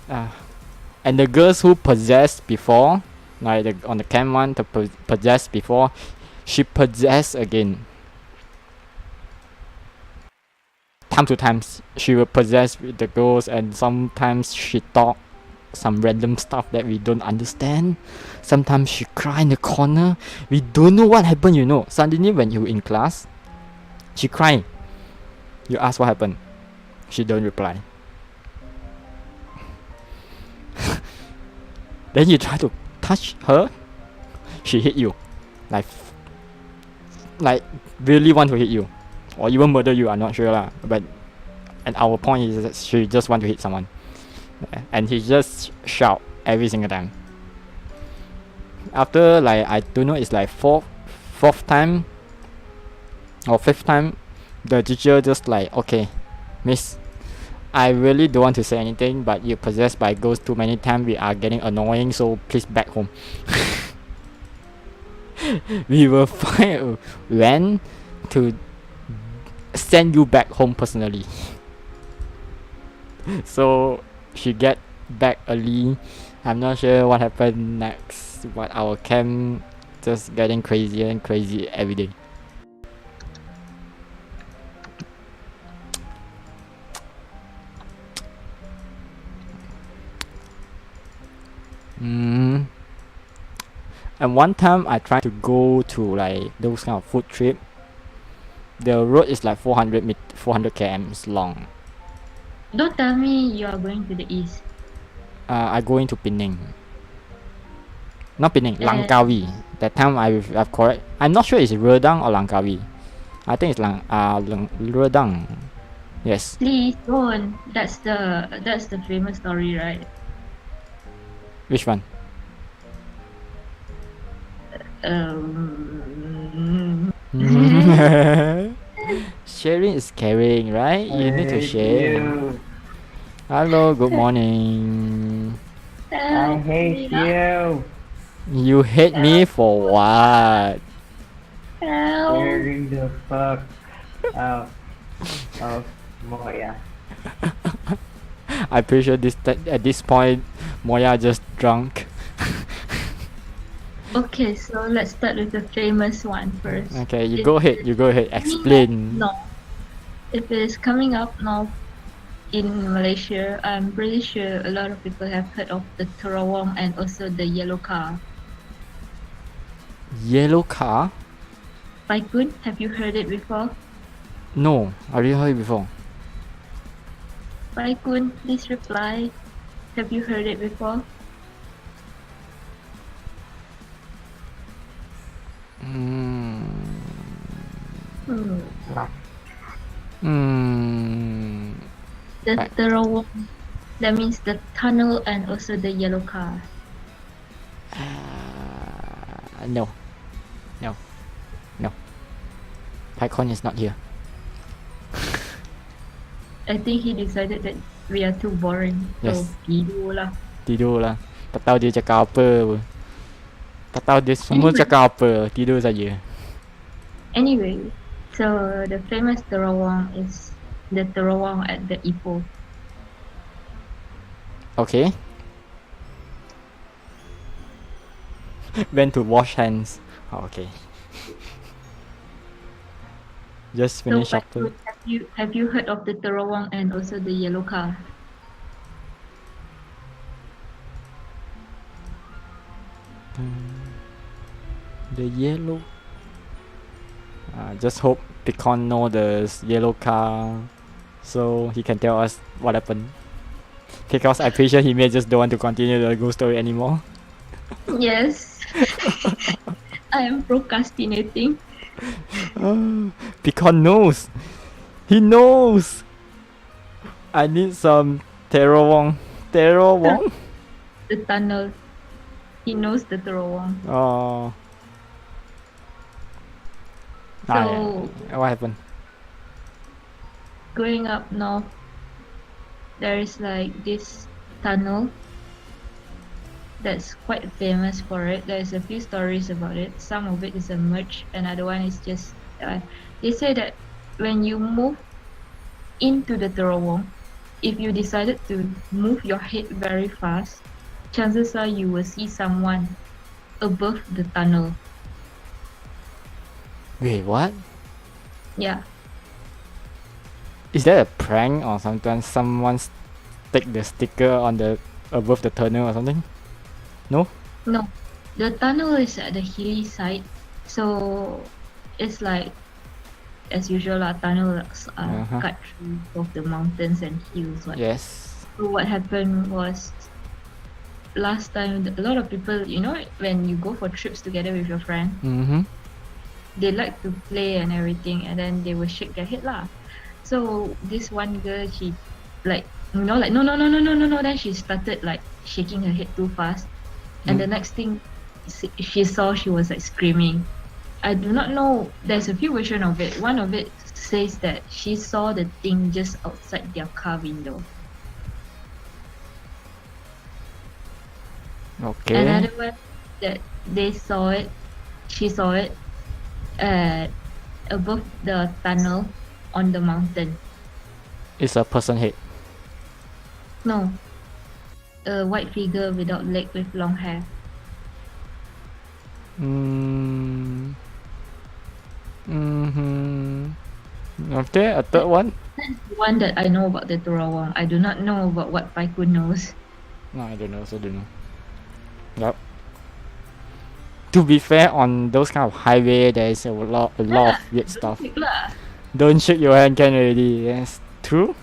Speaker 1: And the girls who possessed before, like on the cam one, to possessed before, she possessed again. Time to time, she will possess with the girls, and sometimes she talk some random stuff that we don't understand. Sometimes she cry in the corner. We don't know what happened, you know. Suddenly when you in class, she cry. You ask what happened. She don't reply. Then you try to touch her. She hit you. Like really want to hit you. Or even murder you, I'm not sure lah. But and our point is that she just want to hit someone. And he just shout every single time. After like I don't know, it's like fourth time or fifth time, the teacher just like, okay, miss, I really don't want to say anything, but you possessed by ghosts too many times, we are getting annoying, so please back home. We will find a van to send you back home personally. So she get back early. I'm not sure what happened next, but our camp just getting crazier and crazy every day. And one time I tried to go to like those kind of food trip. The road is like 400 km long.
Speaker 2: Don't tell me you are going to the east.
Speaker 1: I going to Penang. Not Penang, Langkawi. That time I've correct. I'm not sure it's Redang or Langkawi. I think it's Redang. Yes.
Speaker 2: Please don't. That's the famous story, right?
Speaker 1: Which one? Sharing is caring, right? You need to share. Hello, good morning.
Speaker 4: I hate you.
Speaker 1: You hate me for what?
Speaker 4: Scaring the fuck out of Moya.
Speaker 1: I'm pretty sure at this point, Moya just drunk.
Speaker 2: Okay, so let's start with the famous one first.
Speaker 1: Okay, you go ahead. Explain.
Speaker 2: No. If it is coming up now in Malaysia, I'm pretty sure a lot of people have heard of the Terawang and also the yellow car.
Speaker 1: Yellow car?
Speaker 2: Paikun, have you heard it before?
Speaker 1: No, I didn't heard it before.
Speaker 2: Paikun, please reply. Have you heard it before? The Terawang, that means the tunnel and also the yellow car.
Speaker 1: No. Pycon is not here.
Speaker 2: I think he decided that we are too boring.
Speaker 1: Yes.
Speaker 2: So,
Speaker 1: Tidur lah. Tak tahu dia cakap apa. Tak tahu dia semua cakap apa. Tidur saja.
Speaker 2: Anyway, so the famous terowong is the terowong at the Ipoh.
Speaker 1: Okay. Went to wash hands. Oh, okay. Just finish
Speaker 2: So,
Speaker 1: after.
Speaker 2: have you heard of the terowong and also the yellow car?
Speaker 1: The yellow. Just hope Picon know the yellow car, so he can tell us what happened. Because I'm pretty sure he may just don't want to continue the ghost story anymore.
Speaker 2: Yes. I am procrastinating.
Speaker 1: Picon knows. He knows. I need some Terowong. Terowong?
Speaker 2: The tunnel. He knows the terowong.
Speaker 1: Oh.
Speaker 2: So,
Speaker 1: Yeah. What happened?
Speaker 2: going up north, there is like this tunnel that's quite famous for it. There's a few stories about it. Some of it is a merch, another one is just they say that when you move into the terowong, if you decided to move your head very fast, chances are you will see someone above the tunnel.
Speaker 1: Wait, what?
Speaker 2: Yeah.
Speaker 1: Is that a prank or sometimes someone stick the sticker on the above the tunnel or something? No?
Speaker 2: No. The tunnel is at the hilly side, so it's like as usual tunnels are
Speaker 1: Uh-huh.
Speaker 2: cut through both the mountains and hills. What?
Speaker 1: Yes.
Speaker 2: So what happened was last time a lot of people, you know, when you go for trips together with your friend,
Speaker 1: Mm-hmm.
Speaker 2: they like to play and everything, and then they will shake their head lah. So this one girl, she like no, then she started like shaking her head too fast, and the next thing she saw, she was like screaming. I do not know, there's a few versions of it. One of it says that she saw the thing just outside their car window.
Speaker 1: Okay.
Speaker 2: Another one that she saw it above the tunnel on the mountain.
Speaker 1: It's a person head.
Speaker 2: No, a white figure without leg with long hair.
Speaker 1: Okay, a third one?
Speaker 2: One that I know about the terowong. I do not know about what Paikun knows.
Speaker 1: No, I don't know, so don't know. Yup. To be fair, on those kind of highway, there is a lot of weird stuff. Don't shake your hand, can already. Yes, true.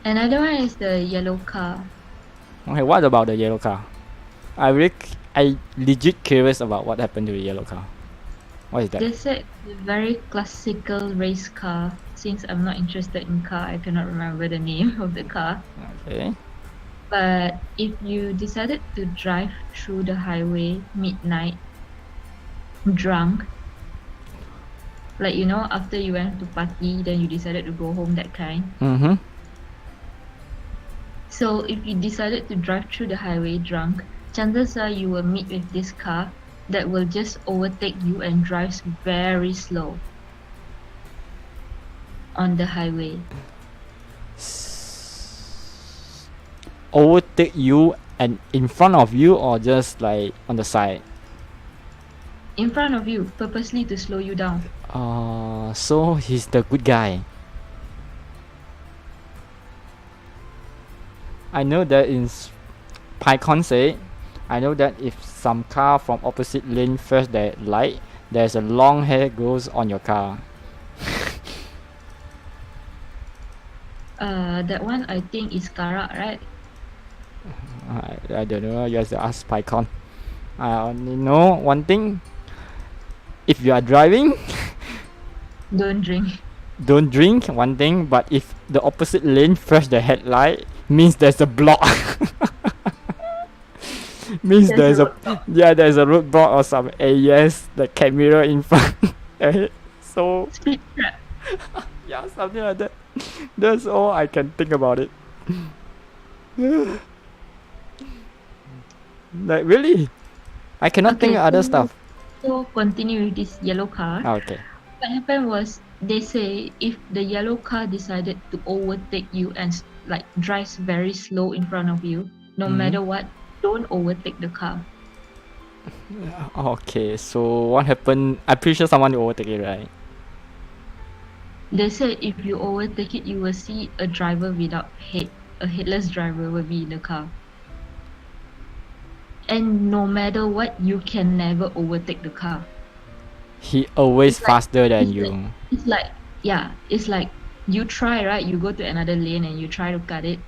Speaker 2: Another one is the yellow car.
Speaker 1: Okay, what about the yellow car? I legit curious about what happened to the yellow car. What is that?
Speaker 2: They said the very classical race car. Since I'm not interested in car, I cannot remember the name of the car.
Speaker 1: Okay.
Speaker 2: But if you decided to drive through the highway midnight, drunk, like you know, after you went to party, then you decided to go home, that kind.
Speaker 1: Mm-hmm.
Speaker 2: So if you decided to drive through the highway drunk, chances are you will meet with this car that will just overtake you and drives very slow on the highway.
Speaker 1: Overtake you and in front of you, or just like on the side?
Speaker 2: In front of you, purposely to slow you down.
Speaker 1: So he's the good guy. I know that in PyCon say, I know that if some car from opposite lane flash that light, there's a long hair goes on your car.
Speaker 2: That one I think is Karak, right?
Speaker 1: I don't know, you have to ask PyCon. I only know one thing. If you are driving,
Speaker 2: Don't drink.
Speaker 1: don't drink, one thing, but if the opposite lane flash the headlight, means there's a block. Means there's a there's a roadblock or some AES that can mirror in front. So
Speaker 2: Speed trap.
Speaker 1: yeah, something like that. That's all I can think about it. Like really, I cannot think
Speaker 2: Okay,
Speaker 1: of other
Speaker 2: so-
Speaker 1: stuff.
Speaker 2: So continue with this yellow car.
Speaker 1: Okay.
Speaker 2: What happened was they say if the yellow car decided to overtake you and like drives very slow in front of you, no matter what, don't overtake the car.
Speaker 1: Okay, so what happened? I'm pretty sure someone will overtake it, right?
Speaker 2: They said if you overtake it, you will see a driver without head. A headless driver will be in the car. And no matter what, you can never overtake the car.
Speaker 1: He always
Speaker 2: It's like-
Speaker 1: faster than
Speaker 2: it's
Speaker 1: you.
Speaker 2: It's like you try, right? You go to another lane and you try to cut it.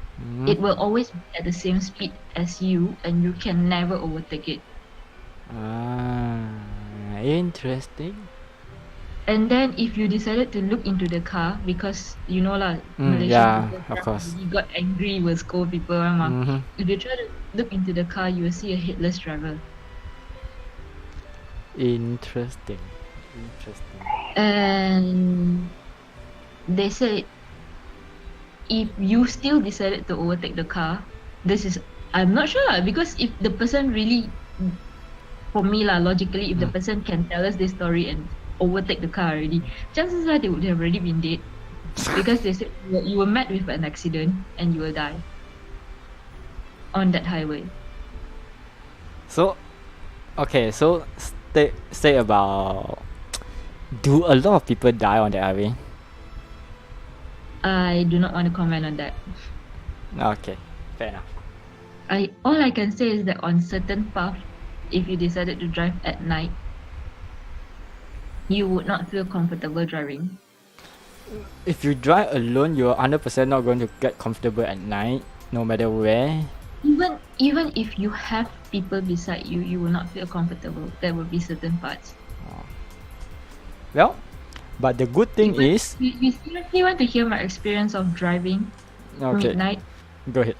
Speaker 2: It will always be at the same speed as you, and you can never overtake it.
Speaker 1: Interesting.
Speaker 2: And then if you decided to look into the car, because you know lah, Malaysian
Speaker 1: yeah,
Speaker 2: people
Speaker 1: of course.
Speaker 2: really got angry, will scold people. Mah.
Speaker 1: Mm-hmm.
Speaker 2: If you try to look into the car, you will see a headless driver.
Speaker 1: Interesting.
Speaker 2: And they said if you still decided to overtake the car, I'm not sure lah, because if the person really, for me lah, logically, if the person can tell us this story and overtake the car already, chances are they would have already been dead, because they said you were met with an accident and you will die on that highway.
Speaker 1: So, okay, so say about, do a lot of people die on the highway?
Speaker 2: I do not want to comment on that.
Speaker 1: Okay, fair enough.
Speaker 2: All I can say is that on certain path, if you decided to drive at night, you would not feel comfortable driving.
Speaker 1: If you drive alone, you're 100% not going to get comfortable at night, no matter where.
Speaker 2: Even if you have people beside you, you will not feel comfortable. There will be certain parts.
Speaker 1: Well, but the good thing is...
Speaker 2: You seriously want to hear my experience of driving midnight?
Speaker 1: Go ahead.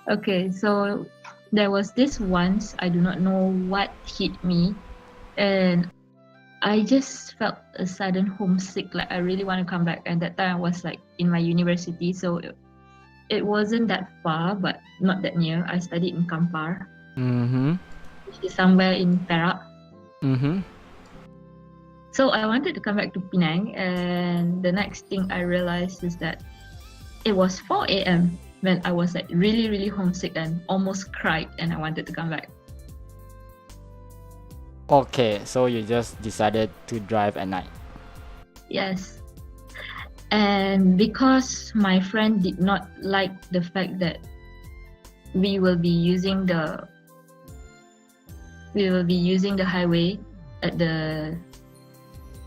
Speaker 2: Okay, so there was this once, I do not know what hit me, and I just felt a sudden homesick, like I really want to come back. And that time I was like in my university, so it wasn't that far, but not that near. I studied in Kampar, which is somewhere in Perak. So I wanted to come back to Penang, and the next thing I realized is that it was 4 a.m. when I was like really, really homesick and almost cried, and I wanted to come back.
Speaker 1: Okay, so you just decided to drive at night.
Speaker 2: Yes. And because my friend did not like the fact that we will be using the highway at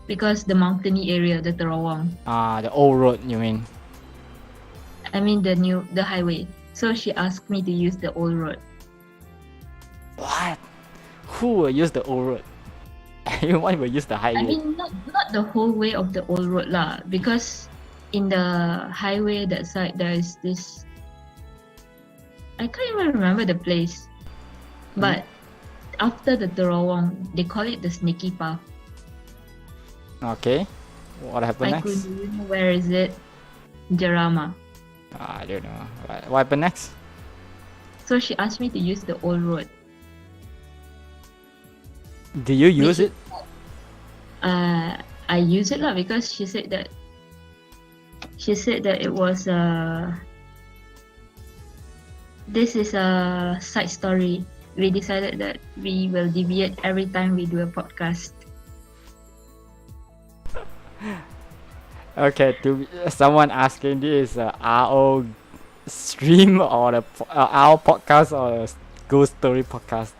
Speaker 2: because the mountainy area, the Terawang.
Speaker 1: The old road, you mean?
Speaker 2: I mean the highway. So she asked me to use the old road.
Speaker 1: What? Who will use the old road? Everyone will use the highway.
Speaker 2: I mean, not the whole way of the old road lah, because in the highway that side there is this, I can't even remember the place, but after the Terawang, they call it the Snaky Path.
Speaker 1: Okay, what happened next?
Speaker 2: Do you know where is it? Jarama.
Speaker 1: I don't know. What happened next?
Speaker 2: So she asked me to use the old road.
Speaker 1: Do you use it?
Speaker 2: I use it lah, because she said that it was this is a side story. We decided that we will deviate every time we do a podcast.
Speaker 1: Okay, someone asking, this is a RO stream or our podcast or a ghost story podcast?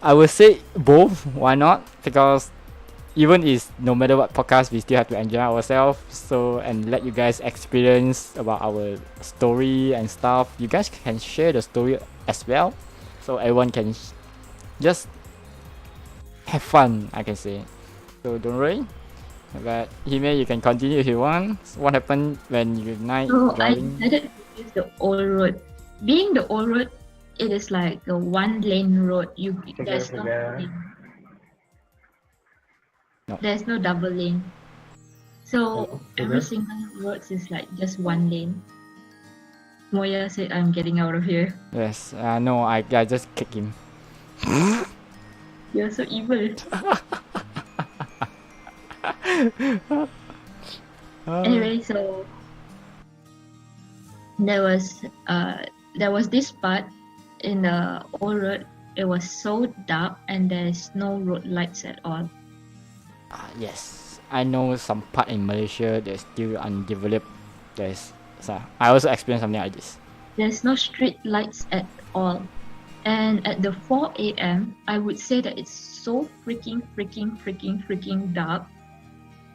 Speaker 1: I would say both. Why not? Because even no matter what podcast, we still have to enjoy ourselves. So, and let you guys experience about our story and stuff. You guys can share the story as well, so everyone can just have fun, I can say. So don't worry. But Hime, you can continue if you want. What happened when you
Speaker 2: So
Speaker 1: driving?
Speaker 2: I decided to use the old road. Being the old road, it is like a one-lane road. There's no lane.
Speaker 1: No.
Speaker 2: There's no double lane. So every single road is like just one lane. Moya said, "I'm getting out of here."
Speaker 1: Yes. No, I just kick him.
Speaker 2: You're so evil. Anyway, so there was this part in the old road. It was so dark and there's no road lights at all.
Speaker 1: Yes, I know some part in Malaysia that's still undeveloped. I also experienced something like this.
Speaker 2: There's no street lights at all. And at the 4 a.m., I would say that it's so freaking dark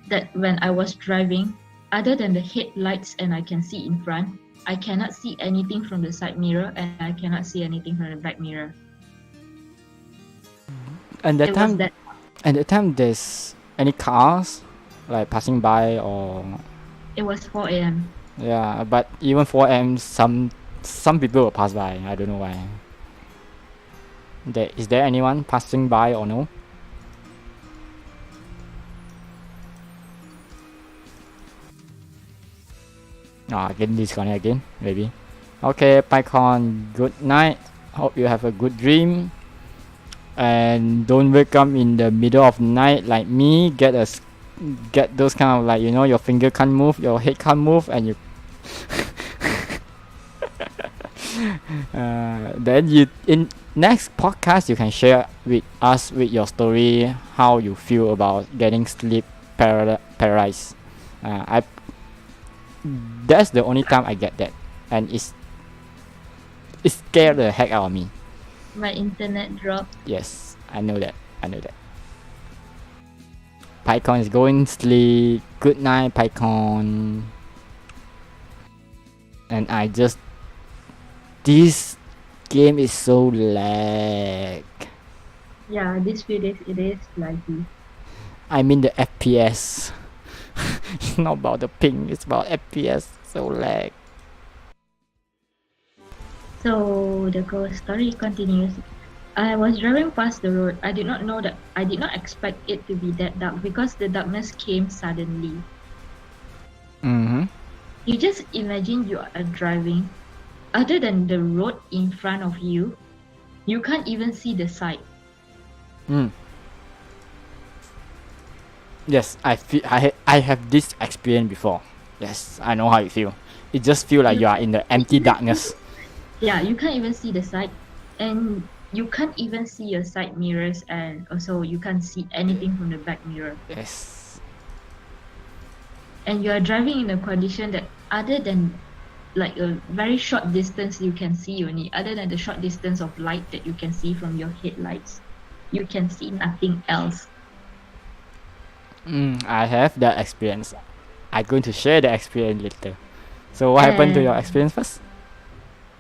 Speaker 2: that when I was driving, other than the headlights and I can see in front, I cannot see anything from the side mirror and I cannot see anything from the back mirror.
Speaker 1: And that
Speaker 2: It
Speaker 1: time,
Speaker 2: was that
Speaker 1: and that time, there's any cars like passing by or
Speaker 2: it was 4 a.m.
Speaker 1: yeah, but even 4 a.m. some people will pass by. I don't know why. Is there anyone passing by or no? Getting disconnected again, maybe. Okay, PyCon, good night. Hope you have a good dream. And don't wake up in the middle of night like me. Get those kind of like, you know, your finger can't move, your head can't move, and you. Then you in next podcast you can share with us with your story, how you feel about getting sleep paralyzed. That's the only time I get that, and it scared the heck out of me.
Speaker 2: My internet dropped.
Speaker 1: Yes, I know that. PyCon is going sleep. Good night, PyCon. And this game is so lag.
Speaker 2: Yeah, this few days it is laggy.
Speaker 1: I mean the FPS. It's not about the ping, it's about FPS. So lag.
Speaker 2: So the ghost story continues. I was driving past the road. I did not expect it to be that dark because the darkness came suddenly. You just imagine you are driving. Other than the road in front of you, you can't even see the side.
Speaker 1: Yes, I have this experience before. Yes, I know how you feel. It just feel like you are in the empty darkness.
Speaker 2: Yeah, you can't even see the side, and you can't even see your side mirrors, and also you can't see anything from the back mirror.
Speaker 1: Yes.
Speaker 2: And you are driving in a condition that other than like a very short distance you can see only, other than the short distance of light that you can see from your headlights, you can see nothing else.
Speaker 1: I have that experience. I'm going to share the experience later. So what happened to your experience first?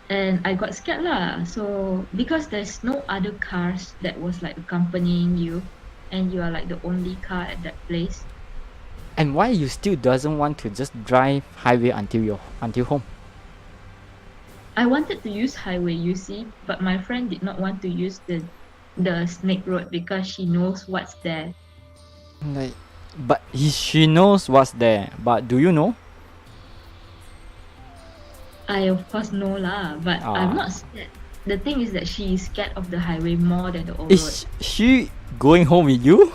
Speaker 2: And I got scared lah. So because there's no other cars that was like accompanying you, and you are like the only car at that place.
Speaker 1: And why you still doesn't want to just drive highway until home?
Speaker 2: I wanted to use highway, you see, but my friend did not want to use the snake road because she knows what's there.
Speaker 1: She knows what's there, but do you know?
Speaker 2: I of course know lah, but I'm not scared. The thing is that she is scared of the highway more than the old road.
Speaker 1: Is she going home with you?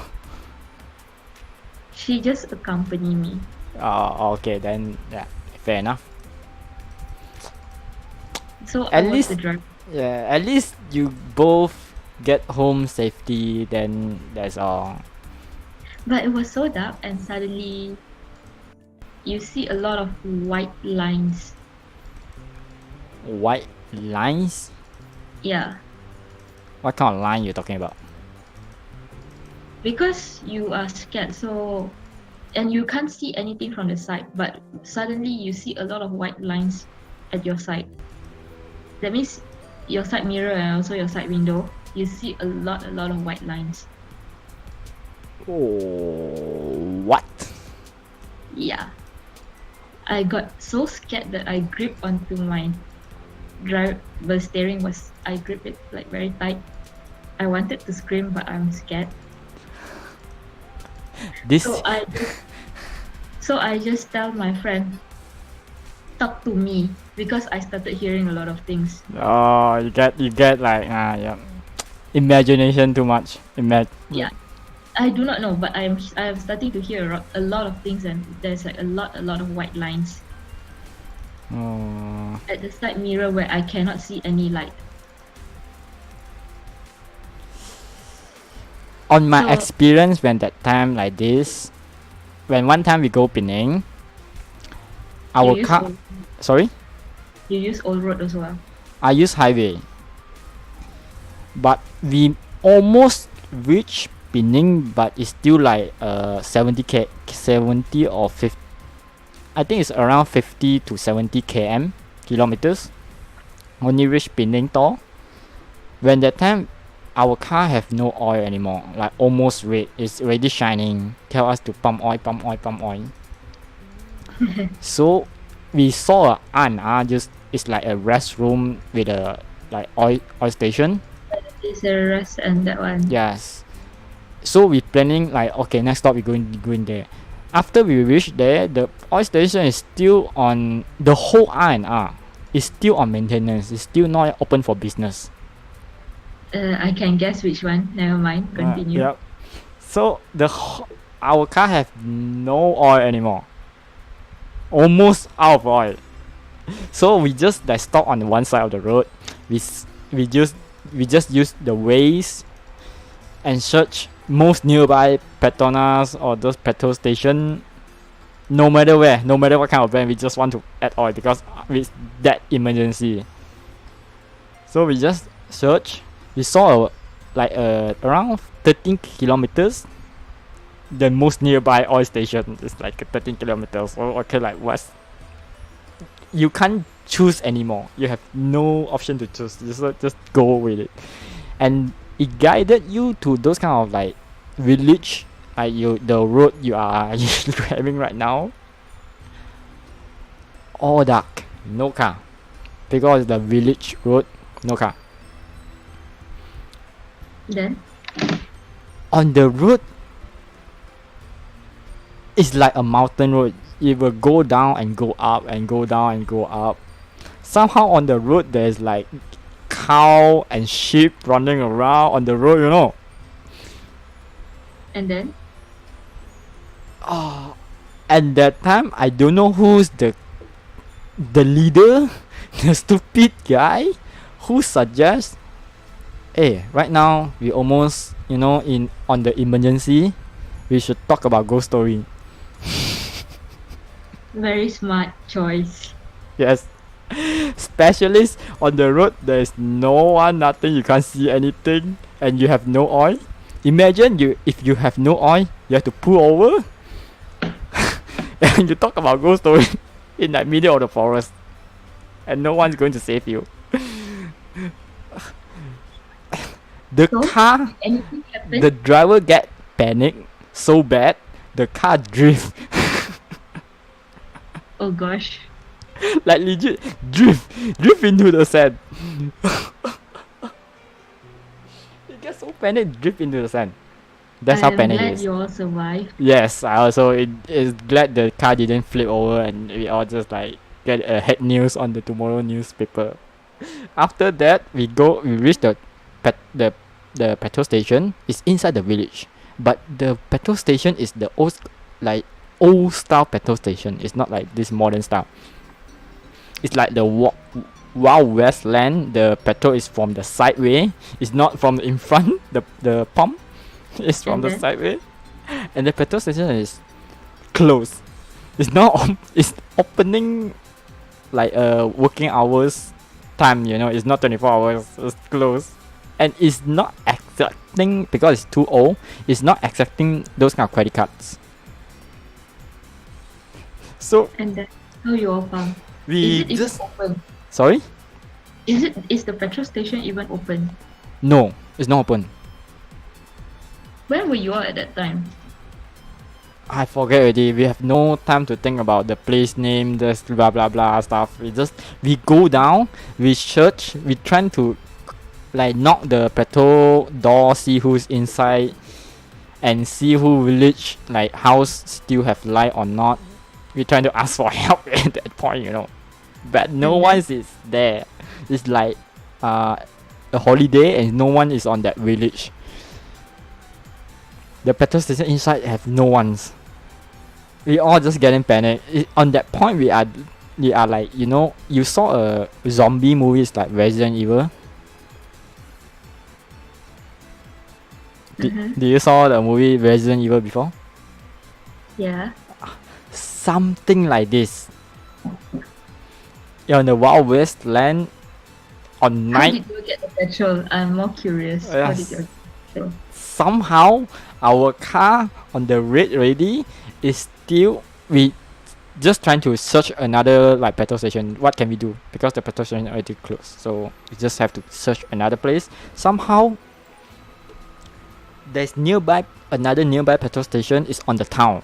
Speaker 2: She just accompany me.
Speaker 1: Okay, then yeah, fair enough.
Speaker 2: So
Speaker 1: At
Speaker 2: I was
Speaker 1: least-
Speaker 2: the driver.
Speaker 1: Yeah, at least you both get home safety. Then that's all.
Speaker 2: But it was so dark, and suddenly you see a lot of white lines.
Speaker 1: White lines?
Speaker 2: Yeah,
Speaker 1: What kind of line you talking about?
Speaker 2: because you are scared, so and you can't see anything from the side, but suddenly you see a lot of white lines at your side. That means your side mirror and also your side window, you see a lot of white lines.
Speaker 1: Oh, what?
Speaker 2: Yeah. I got so scared that I gripped onto my driver steering. I gripped it like very tight. I wanted to scream, but I'm scared.
Speaker 1: This
Speaker 2: So I just tell my friend, talk to me, because I started hearing a lot of things.
Speaker 1: you get like yeah. imagination too much.
Speaker 2: Yeah. I do not know, but I'm starting to hear a lot of things, and there's like a lot of white lines
Speaker 1: Oh.
Speaker 2: at the side mirror where I cannot see any light.
Speaker 1: On my
Speaker 2: So-
Speaker 1: experience, when that time like this, when one time we go Penang, our
Speaker 2: You use
Speaker 1: car.
Speaker 2: old,
Speaker 1: Sorry,
Speaker 2: you use old road as well.
Speaker 1: I use highway, but we almost reach Penang, but it's still like 70 or 50. I think it's around 50 to 70 kilometers. Only reach Penang Tor. When that time, our car have no oil anymore. Like almost red. It's already shining. Tell us to pump oil, pump oil, pump oil. So we saw just it's like a restroom with a like oil station.
Speaker 2: Is the rest and that one.
Speaker 1: Yes. So we planning like okay, next stop we going there. After we reach there, the oil station is still on the whole R&R. Is still on maintenance. It's still not open for business.
Speaker 2: I can guess which one. Never mind. Continue.
Speaker 1: Yep. So our car have no oil anymore. Almost out of oil. So we just like stop on the one side of the road. We just use the Waze and search most nearby Petronas or those petrol station. No matter where, no matter what kind of brand, we just want to add oil because it's that emergency. So we just search. We saw around 13 kilometers. The most nearby oil station is like 13 kilometers. So okay, like what's you can't choose anymore. You have no option to choose. Just go with it, and it guided you to those kind of like village, like the road you are having right now. All dark, no car, because the village road, no car.
Speaker 2: Then
Speaker 1: On the road, it's like a mountain road. It will go down and go up and go down and go up. Somehow on the road there's like cow and sheep running around on the road, you know.
Speaker 2: and then
Speaker 1: Oh, and that time I don't know who's the leader, the stupid guy who suggests, hey, right now we almost on the emergency, we should talk about ghost story.
Speaker 2: very smart choice.
Speaker 1: Yes. Specialist on the road, there is no one, nothing, you can't see anything, and you have no oil. Imagine if you have no oil, you have to pull over and you talk about ghost story in the middle of the forest, and no one's going to save you. The
Speaker 2: So?
Speaker 1: car,
Speaker 2: Anything happened?
Speaker 1: the driver get panic so bad, the car drift.
Speaker 2: Oh gosh.
Speaker 1: Like legit drift into the sand. It gets so panic, drift into the sand. That's how
Speaker 2: I'm
Speaker 1: panic
Speaker 2: glad
Speaker 1: is.
Speaker 2: you all survived.
Speaker 1: Yes, I also is glad the car didn't flip over and we all just like get a head news on the tomorrow newspaper. After that, we reach the petrol station. It's inside the village, but the petrol station is the old style petrol station. It's not like this modern style. It's like the Wild West land. The petrol is from the sideway. It's not from in front. The pump is from the
Speaker 2: then?
Speaker 1: sideway, and the petrol station is closed. It's not. It's opening like working hours time. It's not 24 hours. It's closed, and it's not accepting because it's too old. It's not accepting those kind of credit cards. So
Speaker 2: And then how you all found?
Speaker 1: we
Speaker 2: Is it
Speaker 1: just
Speaker 2: even open?
Speaker 1: sorry.
Speaker 2: Is the petrol station even open?
Speaker 1: No, it's not open.
Speaker 2: Where were you all at that time?
Speaker 1: I forget already. We have no time to think about the place name, this blah blah blah stuff. We go down, we search, we trying to like knock the petrol door, see who's inside, and see who village like house still have light or not. We trying to ask for help at that point, but no
Speaker 2: Mhm.
Speaker 1: one is there. It's like a holiday and no one is on that village. The petrol station inside have no ones. We all just getting panicked. On that point, we are like, you know, you saw a zombie movies like Resident Evil. Did you saw the movie Resident Evil before?
Speaker 2: Yeah.
Speaker 1: Something like this. You're on the Wild West land on
Speaker 2: How
Speaker 1: night.
Speaker 2: did you get the petrol? I'm more curious. How did
Speaker 1: Yes.
Speaker 2: you get the petrol?
Speaker 1: Somehow our car on the red already is still, we just trying to search another like petrol station. What can we do? Because the petrol station already closed, so we just have to search another place. Somehow there's another nearby petrol station is on the town.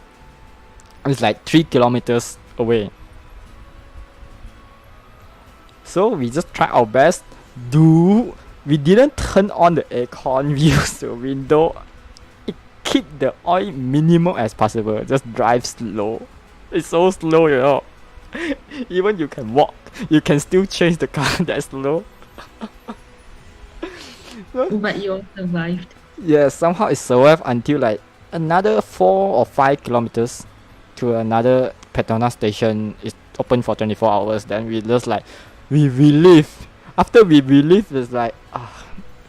Speaker 1: It's like 3 kilometers away. So we just try our best. We didn't turn on the aircon. We used the window. It keep the oil minimum as possible. Just drive slow. It's so slow, you know. Even you can walk, you can still change the car that slow.
Speaker 2: But you all survived.
Speaker 1: Yeah, somehow it survived until like another 4 or 5 kilometers to another Petronas station is open for 24 hours. Then we just like, we relieve. After we relieve, it's like,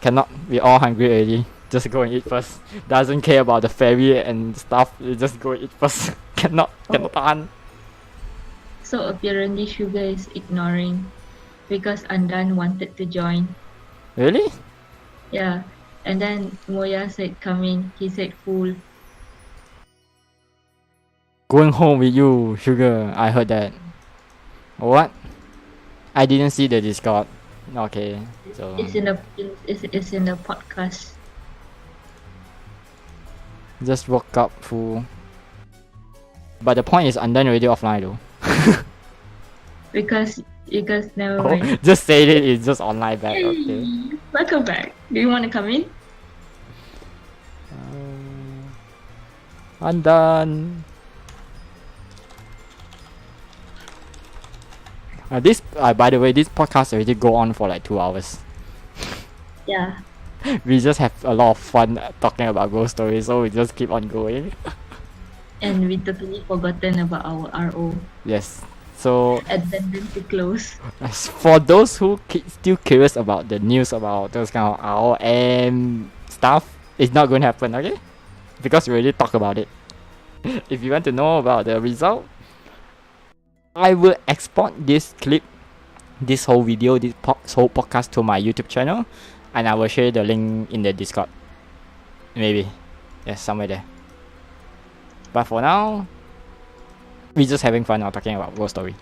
Speaker 1: cannot, we all hungry already. Just go and eat first. Doesn't care about the ferry and stuff. We just go eat first. cannot tahan.
Speaker 2: So apparently Sugar is ignoring because Undone wanted to join.
Speaker 1: Really?
Speaker 2: Yeah. And then Moya said coming. He said full.
Speaker 1: Going home with you, Sugar. I heard that. What? I didn't see the Discord. Okay, so
Speaker 2: It's in the podcast.
Speaker 1: just woke up full. But the point is, Undone already offline though.
Speaker 2: Because never mind.
Speaker 1: Just say it. It's just online back. Okay.
Speaker 2: Hey, welcome back. Do you want to come in?
Speaker 1: Undone. This by the way, this podcast already go on for like 2 hours.
Speaker 2: Yeah.
Speaker 1: We just have a lot of fun talking about ghost stories, so we just keep on going.
Speaker 2: And we totally forgotten about our RO.
Speaker 1: Yes. So
Speaker 2: Abandoned to close.
Speaker 1: as for those who still curious about the news about those kind of ROM stuff, it's not going to happen, okay? Because we already talked about it. If you want to know about the result, I will export this clip, this whole video, this whole podcast to my YouTube channel, and I will share the link in the Discord. Maybe. Yes, somewhere there. But for now, we're just having fun now talking about ghost story.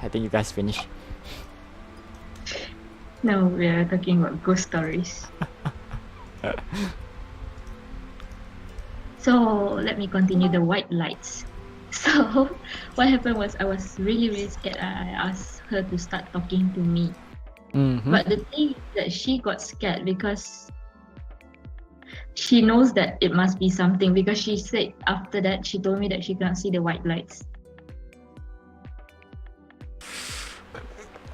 Speaker 1: I think you guys finished.
Speaker 2: No, we are talking about ghost stories. So let me continue the white lights. So what happened was I was really scared. I asked her to start talking to me.
Speaker 1: Mm-hmm.
Speaker 2: But the thing is that she got scared because she knows that it must be something, because she said after that she told me that she cannot see the white lights.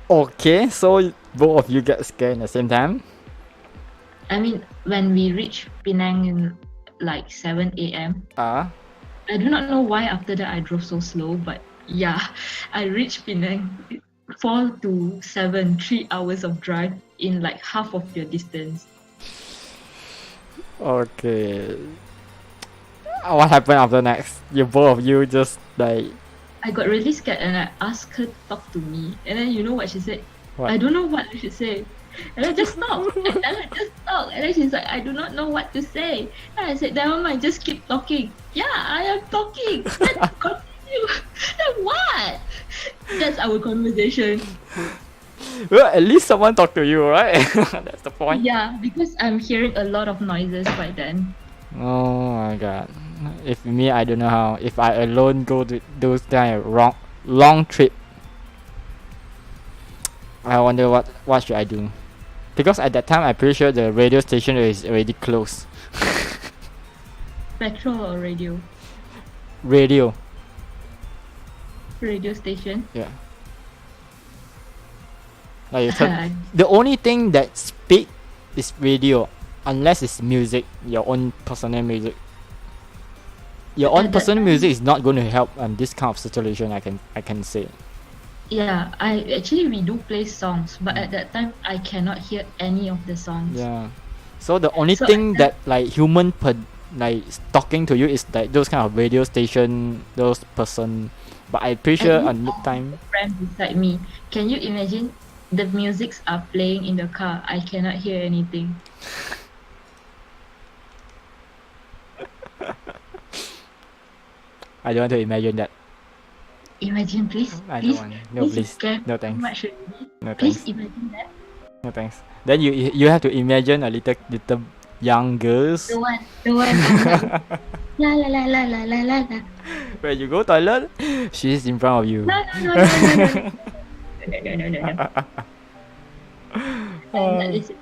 Speaker 1: Okay, so both of you get scared at the same time?
Speaker 2: I mean, when we reached Penang in like 7 a.m. I do not know why after that I drove so slow, but yeah, I reached Penang 4 to 7, 3 hours of drive in like half of your distance.
Speaker 1: Okay. What happened after next? Both of you just like...
Speaker 2: I got really scared and I asked her to talk to me. And then you know what she said?
Speaker 1: What?
Speaker 2: I don't know what I should say. And I just talk. I tell her, just talk. And then she's like, I do not know what to say. And I said, never mind, just keep talking. Yeah, I am talking. Let's continue. Then what? That's our conversation.
Speaker 1: Well, at least someone talked to you, right? That's the point.
Speaker 2: Yeah, because I'm hearing a lot of noises by then.
Speaker 1: Oh my god. If me, I don't know how. If I alone go to those kind of long trip, I wonder what should I do. Because at that time, I'm pretty sure the radio station is already closed.
Speaker 2: Petrol or radio?
Speaker 1: Radio.
Speaker 2: Radio station.
Speaker 1: Yeah. Like you turn, the only thing that speak is radio, unless it's music, your own personal music. Your own
Speaker 2: At that
Speaker 1: personal
Speaker 2: time-
Speaker 1: music is not going to help this kind of situation. I can say.
Speaker 2: Yeah, we do play songs, but at that time I cannot hear any of the songs.
Speaker 1: Yeah. So the only
Speaker 2: So
Speaker 1: thing that like human like talking to you is like those kind of radio station, those person. But I'm pretty sure
Speaker 2: And
Speaker 1: on mid time.
Speaker 2: Friend beside me. Can you imagine the musics are playing in the car? I cannot hear anything.
Speaker 1: I don't want to imagine that.
Speaker 2: Imagine, please.
Speaker 1: I
Speaker 2: Please.
Speaker 1: don't want. No, please.
Speaker 2: Scared
Speaker 1: No
Speaker 2: too
Speaker 1: thanks.
Speaker 2: much already.
Speaker 1: No
Speaker 2: Please
Speaker 1: thanks.
Speaker 2: imagine that.
Speaker 1: No thanks. Then you have to imagine a little young girls.
Speaker 2: The one. La la la la la la la la.
Speaker 1: When you go toilet, she's in front of you.
Speaker 2: No. No. And that is it.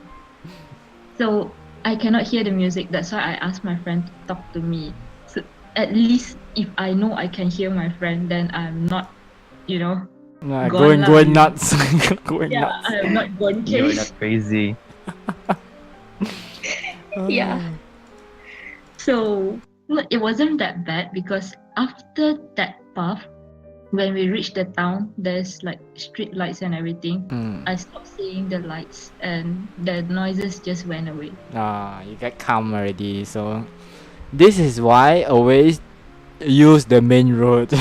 Speaker 2: So I cannot hear the music. That's why I asked my friend to talk to me. So at least if I know I can hear my friend, then I'm not,
Speaker 1: Nah,
Speaker 2: Gone lah,
Speaker 1: going
Speaker 2: you.
Speaker 1: nuts. Going
Speaker 2: yeah,
Speaker 1: nuts.
Speaker 2: I'm not gone
Speaker 4: You're
Speaker 2: case.
Speaker 4: not crazy.
Speaker 2: Yeah. So it wasn't that bad because after that path, when we reached the town, there's like street lights and everything.
Speaker 1: Mm.
Speaker 2: I stopped seeing the lights and the noises just went away.
Speaker 1: You get calm already. So this is why always use the main road.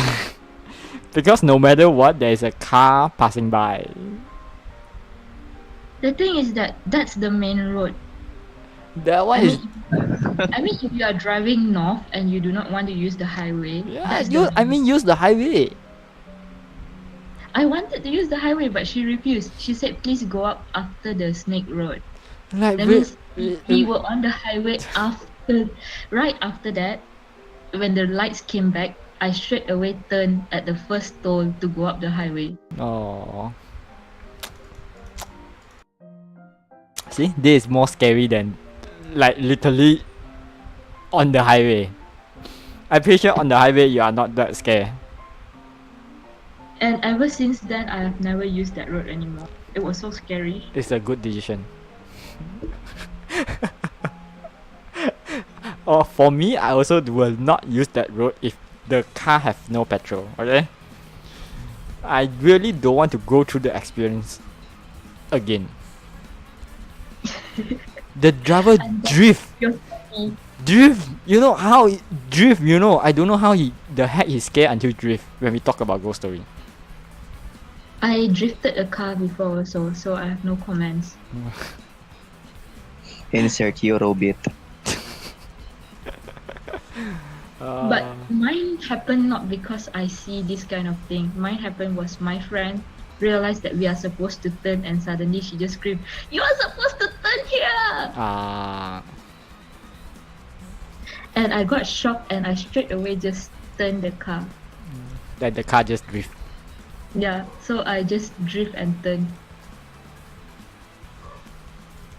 Speaker 1: Because no matter what, there is a car passing by.
Speaker 2: The thing is that that's the main road.
Speaker 1: That one is
Speaker 2: I mean, if you are driving north and you do not want to use the highway, that's
Speaker 1: use the highway.
Speaker 2: I wanted to use the highway, but she refused. She said, "Please go up after the snake road."
Speaker 1: Like
Speaker 2: That means we were on the highway right after that. When the lights came back, I straight away turned at the first toll to go up the highway.
Speaker 1: Oh. See, this is more scary than like literally on the highway. I'm pretty sure on the highway you are not that scared.
Speaker 2: And ever since then, I have never used that road anymore. It was so scary.
Speaker 1: It's a good decision. Or for me, I also will not use that road if the car have no petrol. Okay. I really don't want to go through the experience again. The driver drift.
Speaker 2: You're funny.
Speaker 1: Drift, you know how he drift, I don't know how the heck he scared until drift when we talk about ghost story.
Speaker 2: I drifted a car before also, so I have no comments.
Speaker 5: Insert Eurobit.
Speaker 2: But mine happened not because I see this kind of thing. Mine happened was my friend realized that we are supposed to turn and suddenly she just screamed, "You are supposed to turn here!" And I got shocked and I straight away just turned the car.
Speaker 1: Then the car just drift.
Speaker 2: Yeah, so I just drift and turn.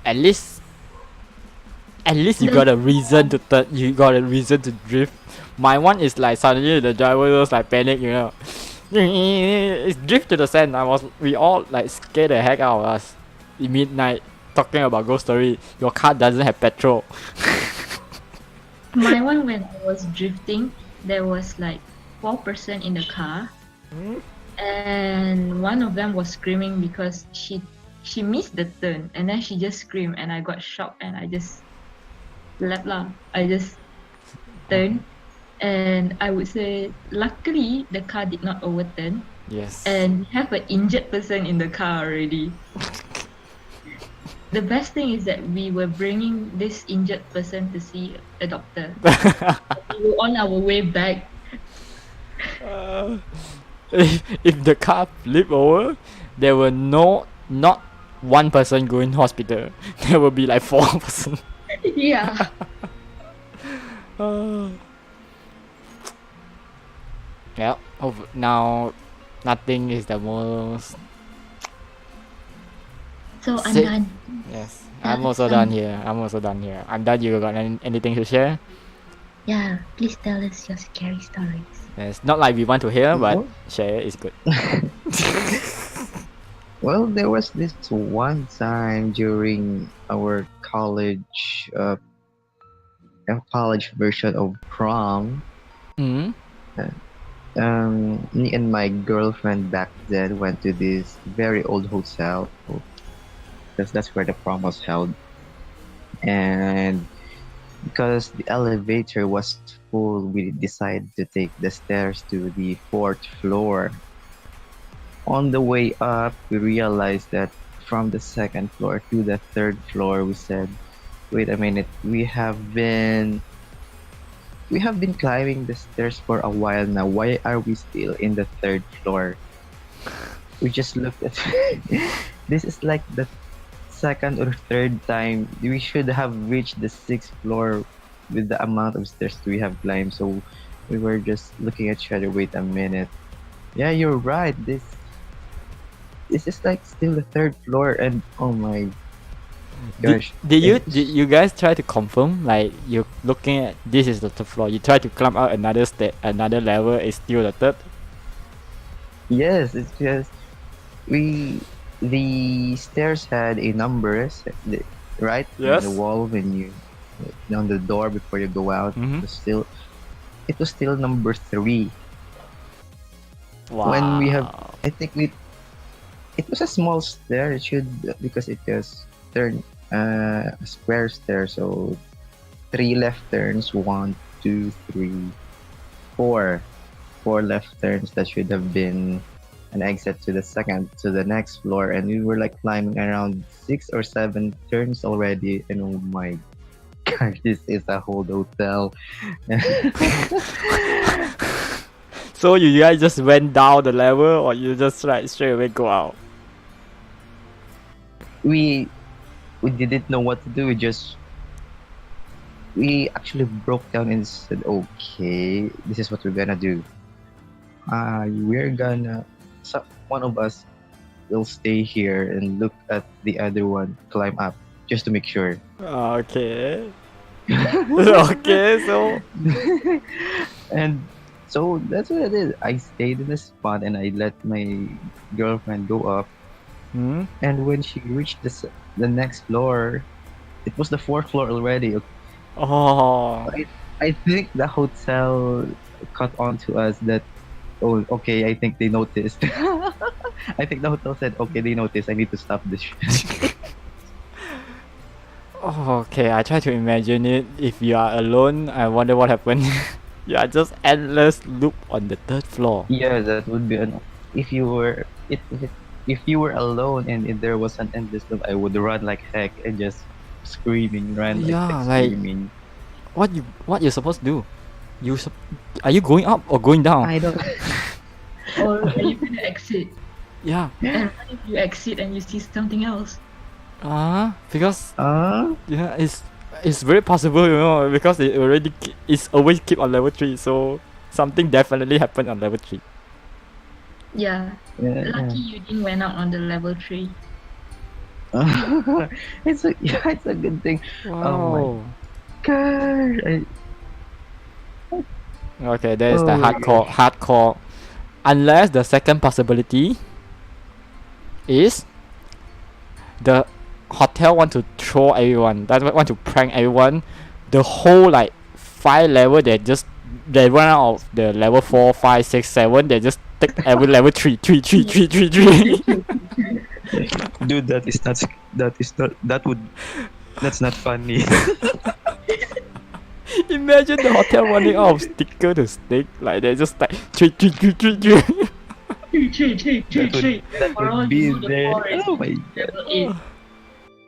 Speaker 1: At least you got a reason to turn. You got a reason to drift. My one is like suddenly the driver was like panic, It's drift to the sand. We all like scared the heck out of us. In midnight, talking about ghost story. Your car doesn't have petrol.
Speaker 2: My one, when I was drifting, there was like 4% in the car. And one of them was screaming because she missed the turn and then she just screamed and I got shocked and I just left lah. I just turned and I would say luckily the car did not overturn.
Speaker 1: Yes.
Speaker 2: And we have an injured person in the car already. The best thing is that we were bringing this injured person to see a doctor. We were on our way back.
Speaker 1: If the car flip over, there will not one person going hospital. There will be like 4 person.
Speaker 2: Yeah.
Speaker 1: Yeah. Now, nothing is the most.
Speaker 2: So I'm
Speaker 1: Sit.
Speaker 2: done.
Speaker 1: Yes. I'm also done here. I'm done. You got anything to share?
Speaker 2: Yeah, please tell us your scary stories.
Speaker 1: Yes. Not like we want to hear, but share is good.
Speaker 4: Well, there was this one time during our college version of prom.
Speaker 1: Hmm.
Speaker 4: Me and my girlfriend back then went to this very old hotel because that's where the prom was held. And because the elevator was full, we decided to take the stairs to the fourth floor. On the way up, we realized that from the second floor to the third floor, we said, "Wait a minute, we have been climbing the stairs for a while now. Why are we still in the third floor?" We just looked at this is like the second or third time. We should have reached the sixth floor with the amount of stairs we have climbed. So we were just looking at each other. Wait a minute. Yeah, you're right. This is like still the third floor, and oh my
Speaker 1: Did,
Speaker 4: gosh.
Speaker 1: did you guys try to confirm? Like you're looking at this is the third floor. You try to climb out another level. It's still the third.
Speaker 4: Yes, it's just we the stairs had a numbers, right in
Speaker 1: Yes.
Speaker 4: the wall when you on the door before you go out.
Speaker 1: Mhm.
Speaker 4: It was still number 3.
Speaker 1: Wow.
Speaker 4: When we have, I think it was a small stair. It should because it was a square stair, so 3 left turns, 1, 2, 3, 4 left turns. That should have been an exit to the next floor, and we were like climbing around 6 or 7 turns already, and oh my gosh, this is a whole hotel.
Speaker 1: So you guys just went down the level, or you just like straight away go out?
Speaker 4: we we didn't know what to do. We actually broke down and said, okay, this is what we're gonna do. We're gonna one of us will stay here and look at the other one climb up just to make sure.
Speaker 1: Okay. Okay. So.
Speaker 4: And so that's what I did. I stayed in the spot and I let my girlfriend go up.
Speaker 1: Hmm.
Speaker 4: And when she reached the next floor, it was the fourth floor already.
Speaker 1: Oh.
Speaker 4: I think the hotel caught on to us that, oh, okay, I think they noticed. I think the hotel said, okay, they noticed. I need to stop this.
Speaker 1: Oh, okay, I try to imagine it. If you are alone, I wonder what happened. You are just endless loop on the third floor.
Speaker 4: Yeah, that would be an. If you were if you were alone and if there was an endless loop, I would run like heck and just run like
Speaker 1: Yeah,
Speaker 4: heck,
Speaker 1: like-
Speaker 4: screaming.
Speaker 1: What you're supposed to do? Are you going up or going down?
Speaker 4: I don't.
Speaker 2: Or are you gonna exit?
Speaker 1: Yeah.
Speaker 2: And what if you exit and you see something else?
Speaker 1: Because
Speaker 4: Yeah,
Speaker 1: it's very possible, because it's always keep on level 3, so something definitely happened on level 3.
Speaker 2: Yeah. Lucky you didn't went out on the level 3.
Speaker 4: it's a good thing.
Speaker 1: Wow.
Speaker 4: God,
Speaker 1: Okay, there is the
Speaker 4: Oh my
Speaker 1: hardcore. Unless the second possibility is the hotel want to throw everyone, want to prank everyone. The whole like 5 level, they run out of the level 4, 5, 6, 7. They just take every level 3.
Speaker 4: dude, that's not funny.
Speaker 1: Imagine the hotel running out of sticker to stick. Like they just like 3.
Speaker 4: That
Speaker 2: For all
Speaker 4: would be
Speaker 2: you know, the
Speaker 4: there.
Speaker 2: forest
Speaker 4: Oh my
Speaker 2: is
Speaker 4: god.
Speaker 2: level 8.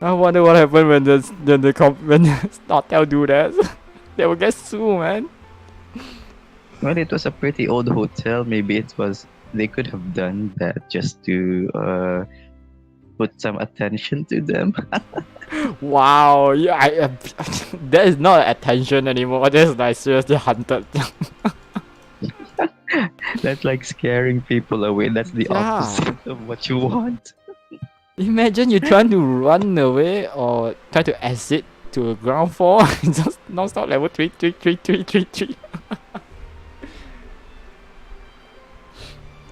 Speaker 1: I wonder what happened when the hotel do that. They will get sued, man.
Speaker 4: Well, it was a pretty old hotel. Maybe they could have done that just to put some attention to them.
Speaker 1: Wow, yeah, that is not attention anymore. That is like seriously hunted.
Speaker 4: That's like scaring people away. That's the
Speaker 1: Yeah.
Speaker 4: opposite of what you want.
Speaker 1: Imagine you trying to run away or try to exit to ground floor, just non-stop level 3.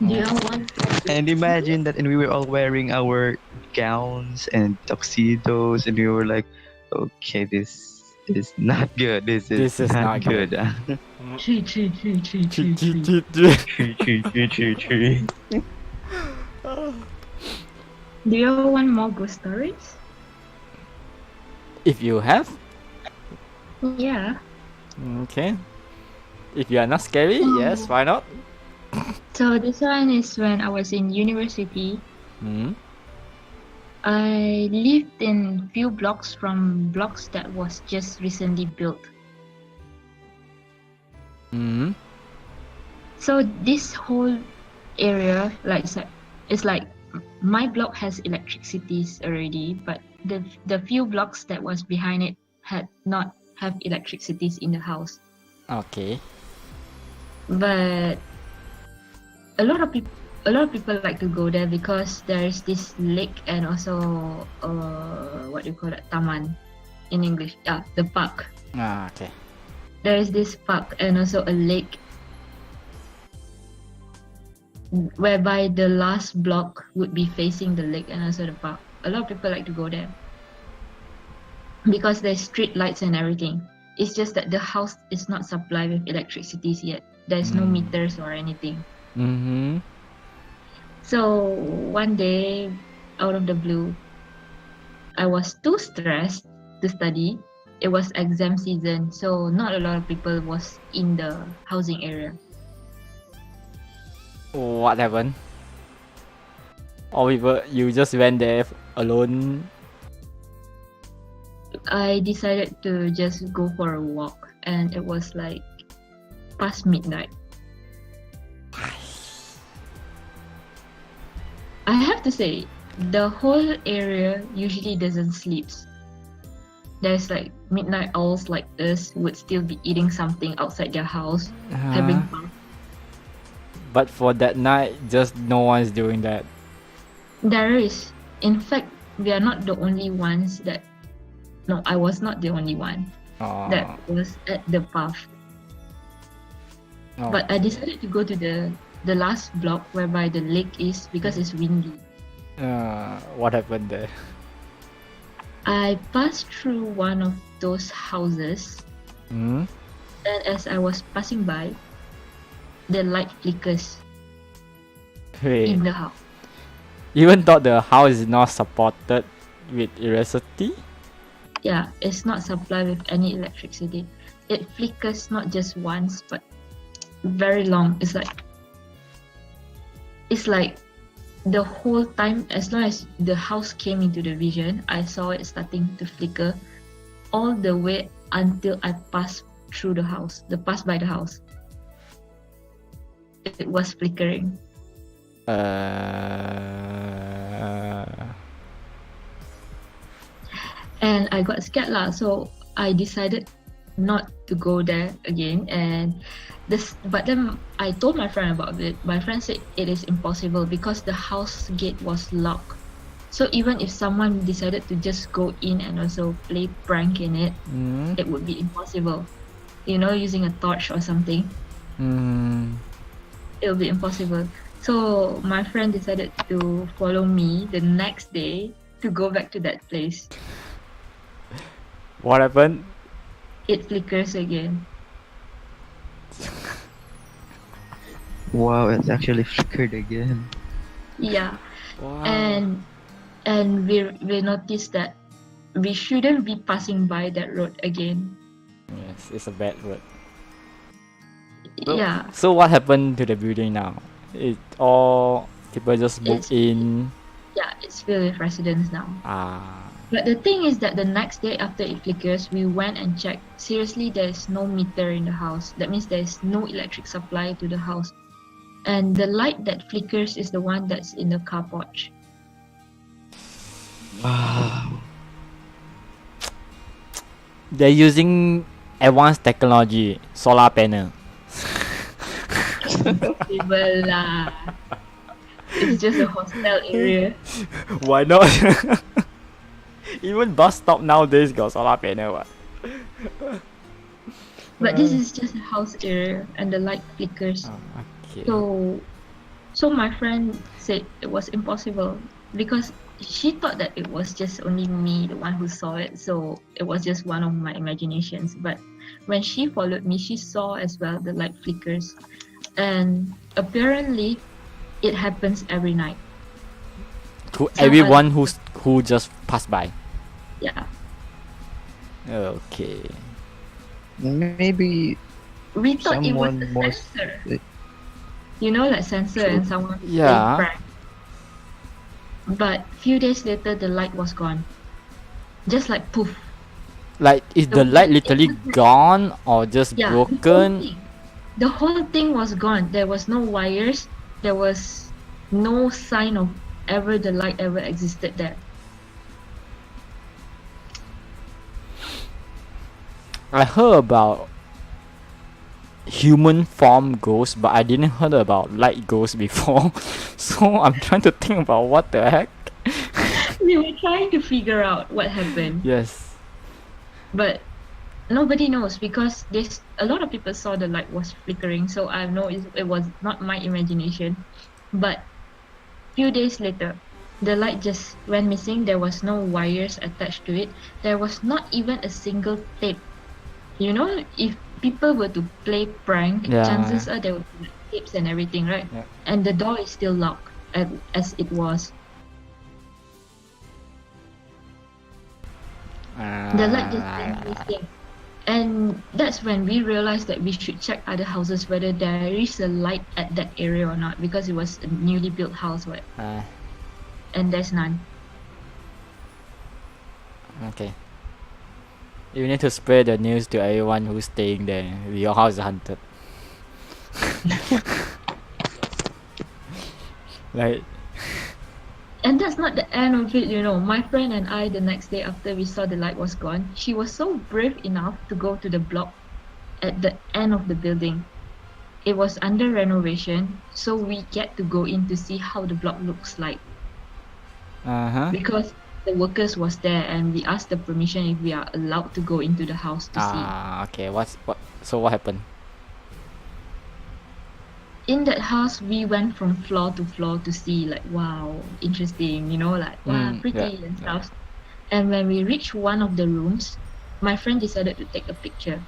Speaker 2: Do you want?
Speaker 4: And imagine that, and we were all wearing our gowns and tuxedos, and we were like, okay, this is not good. This is not good.
Speaker 2: Tree, tree, tree, tree, tree,
Speaker 1: Chee,
Speaker 2: tree.
Speaker 1: chee, chee.
Speaker 4: Tree, tree, tree, tree, tree.
Speaker 2: Do you want more ghost stories?
Speaker 1: If you have,
Speaker 2: Yeah.
Speaker 1: okay. If you are not scary, yes, why not?
Speaker 2: So this one is when I was in university.
Speaker 1: Hmm.
Speaker 2: I lived in few blocks from blocks that was just recently built.
Speaker 1: Hmm.
Speaker 2: So this whole area, like it's like my block has electricities already, but the few blocks that was behind it had not have electricities in the house.
Speaker 1: Okay.
Speaker 2: But a lot of people like to go there because there is this lake and also what do you call it, taman in English, the park.
Speaker 1: Okay.
Speaker 2: There is this park and also a lake whereby the last block would be facing the lake and also the park. A lot of people like to go there because there's street lights and everything. It's just that the house is not supplied with electricity yet. There's no meters or anything.
Speaker 1: Mm-hmm.
Speaker 2: So one day, out of the blue, I was too stressed to study. It was exam season, so not a lot of people was in the housing area.
Speaker 1: What happened? Or you just went there alone?
Speaker 2: I decided to just go for a walk, and it was like past midnight. I have to say, the whole area usually doesn't sleep. There's like midnight owls like us would still be eating something outside their house, having fun.
Speaker 1: But for that night, just no one's doing that.
Speaker 2: There is. In fact, we are not the only ones that. No, I was not the only one that was at the path.
Speaker 1: Oh.
Speaker 2: But I decided to go to the last block whereby the lake is because it's windy.
Speaker 1: What happened there?
Speaker 2: I passed through one of those houses,
Speaker 1: Hmm?
Speaker 2: and as I was passing by, the light flickers
Speaker 1: Wait.
Speaker 2: in the house.
Speaker 1: Even though the house is not supported with electricity?
Speaker 2: Yeah, it's not supplied with any electricity. It flickers not just once, but very long. It's like the whole time, as long as the house came into the vision, I saw it starting to flicker all the way until I passed through the house, passed by the house. It was flickering. And I got scared lah, so I decided not to go there again. But then I told my friend about it. My friend said it is impossible because the house gate was locked. So even if someone decided to just go in and also play prank in it, it would be impossible. You know, using a torch or something, it would be impossible. So my friend decided to follow me the next day to go back to that place.
Speaker 1: What happened?
Speaker 2: It flickers again.
Speaker 4: Wow, it's actually flickered again.
Speaker 2: Yeah.
Speaker 1: Wow.
Speaker 2: And we noticed that we shouldn't be passing by that road again.
Speaker 1: Yes, it's a bad word.
Speaker 2: Yeah.
Speaker 1: So what happened to the building now? It all people just move in.
Speaker 2: Yeah, it's filled with residents now.
Speaker 1: Ah.
Speaker 2: But the thing is that the next day after it flickers, we went and checked. Seriously, there's no meter in the house. That means there's no electric supply to the house. And the light that flickers is the one that's in the car porch.
Speaker 4: Wow.
Speaker 1: They're using advanced technology, solar panel.
Speaker 2: Possible lah. It's just a hostel area.
Speaker 1: Why not? Even bus stop nowadays got solar panel. What?
Speaker 2: But this is just a house area and the light flickers.
Speaker 1: Okay.
Speaker 2: So So my friend said it was impossible because she thought that it was just only me, the one who saw it. So it was just one of my imaginations. But when she followed me, she saw as well the light flickers. And apparently, it happens every night.
Speaker 1: To
Speaker 2: So
Speaker 1: everyone who just passed by.
Speaker 2: Yeah.
Speaker 1: Okay.
Speaker 4: Maybe
Speaker 2: We thought it was
Speaker 4: someone
Speaker 2: a
Speaker 4: was.
Speaker 2: sensor. You know, like sensor
Speaker 4: True.
Speaker 2: and someone
Speaker 1: Yeah.
Speaker 2: playing prank. But few days later, the light was gone. Just like poof.
Speaker 1: Like, is the light literally gone or just
Speaker 2: Yeah,
Speaker 1: broken?
Speaker 2: The whole thing was gone. There was no wires. There was no sign of ever the light ever existed there.
Speaker 1: I heard about human form ghosts, but I didn't heard about light ghosts before. So I'm trying to think about what the heck.
Speaker 2: We were trying to figure out what happened,
Speaker 1: Yes.
Speaker 2: but nobody knows because a lot of people saw the light was flickering. So I know it was not my imagination. But few days later, the light just went missing. There was no wires attached to it. There was not even a single tape. You know, if people were to play prank,
Speaker 1: Yeah.
Speaker 2: chances are there would be like tapes and everything, right?
Speaker 1: Yeah.
Speaker 2: And the door is still locked as it was. The light just went missing. And that's when we realized that we should check other houses whether there is a light at that area or not, because it was a newly built house, right? And there's none.
Speaker 1: Okay. You need to spread the news to everyone who's staying there. Your house is haunted. Like,
Speaker 2: And that's not the end of it, you know. My friend and I, the next day after we saw the light was gone, she was so brave enough to go to the block at the end of the building. It was under renovation, so we get to go in to see how the block looks like. Because the workers was there and we asked the permission if we are allowed to go into the house to see.
Speaker 1: Okay. So what happened?
Speaker 2: In that house, we went from floor to floor to see, like, wow, interesting, you know, like, wow, pretty
Speaker 1: yeah,
Speaker 2: and stuff. And when we reached one of the rooms, my friend decided to take a picture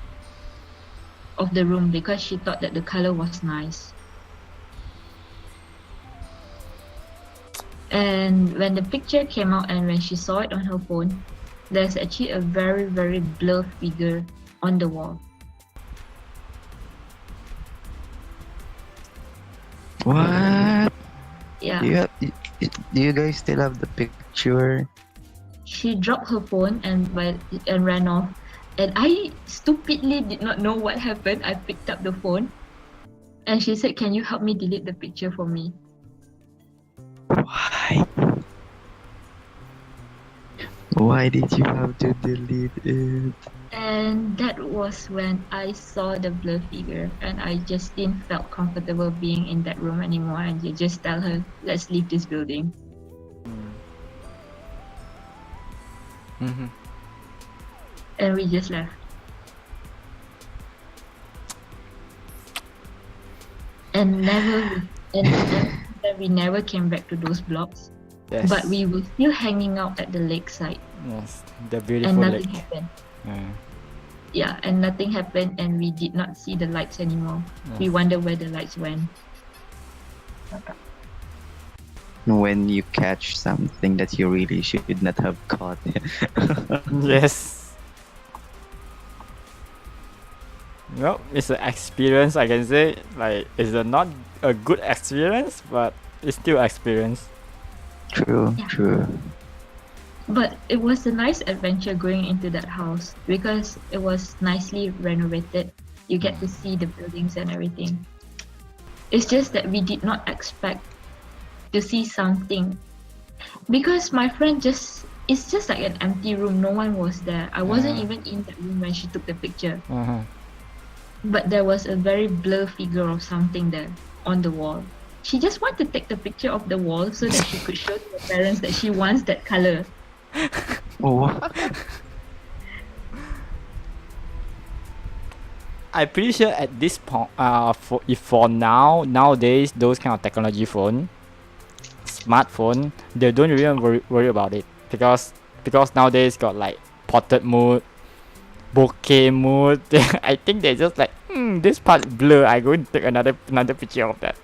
Speaker 2: of the room because she thought that the color was nice. And when the picture came out and when she saw it on her phone, there's actually a very, very blurred figure on the wall.
Speaker 4: What?
Speaker 2: Yeah.
Speaker 4: Do you guys still have the picture?
Speaker 2: She dropped her phone and ran off. And I stupidly did not know what happened. I picked up the phone and she said, "Can you help me delete the picture for me?"
Speaker 4: Why? Why did you have to delete it?
Speaker 2: And that was when I saw the blur figure and I just didn't felt comfortable being in that room anymore, and you just tell her, "Let's leave this building."
Speaker 1: Mm-hmm.
Speaker 2: And we just left. And we never came back to those blocks.
Speaker 1: Yes.
Speaker 2: But we were still hanging out at the lakeside.
Speaker 1: Yes. The
Speaker 2: And
Speaker 1: beautiful
Speaker 2: nothing
Speaker 1: lake.
Speaker 2: happened.
Speaker 1: Yeah.
Speaker 2: Yeah, and nothing happened and we did not see the lights anymore.
Speaker 1: Yes.
Speaker 2: We wonder where the lights went.
Speaker 4: When you catch something that you really should not have caught.
Speaker 1: Yes. Well, it's an experience, I can say. Like, it's not a good experience, but it's still experience.
Speaker 4: True,
Speaker 2: Yeah.
Speaker 4: true.
Speaker 2: But it was a nice adventure going into that house because it was nicely renovated. You get to see the buildings and everything. It's just that we did not expect to see something. Because my friend it's just like an empty room, no one was there. I wasn't even in that room when she took the picture. But there was a very blur figure of something there on the wall. She just wanted to take the picture of the wall so that she could show to her parents that she wants that color.
Speaker 4: Oh,
Speaker 1: I'm pretty sure at this point, for nowadays, those kind of technology phone, smartphone, they don't really worry about it because nowadays got like portrait mode, bokeh mode. I think they just like, this part blur. I going to take another picture of that.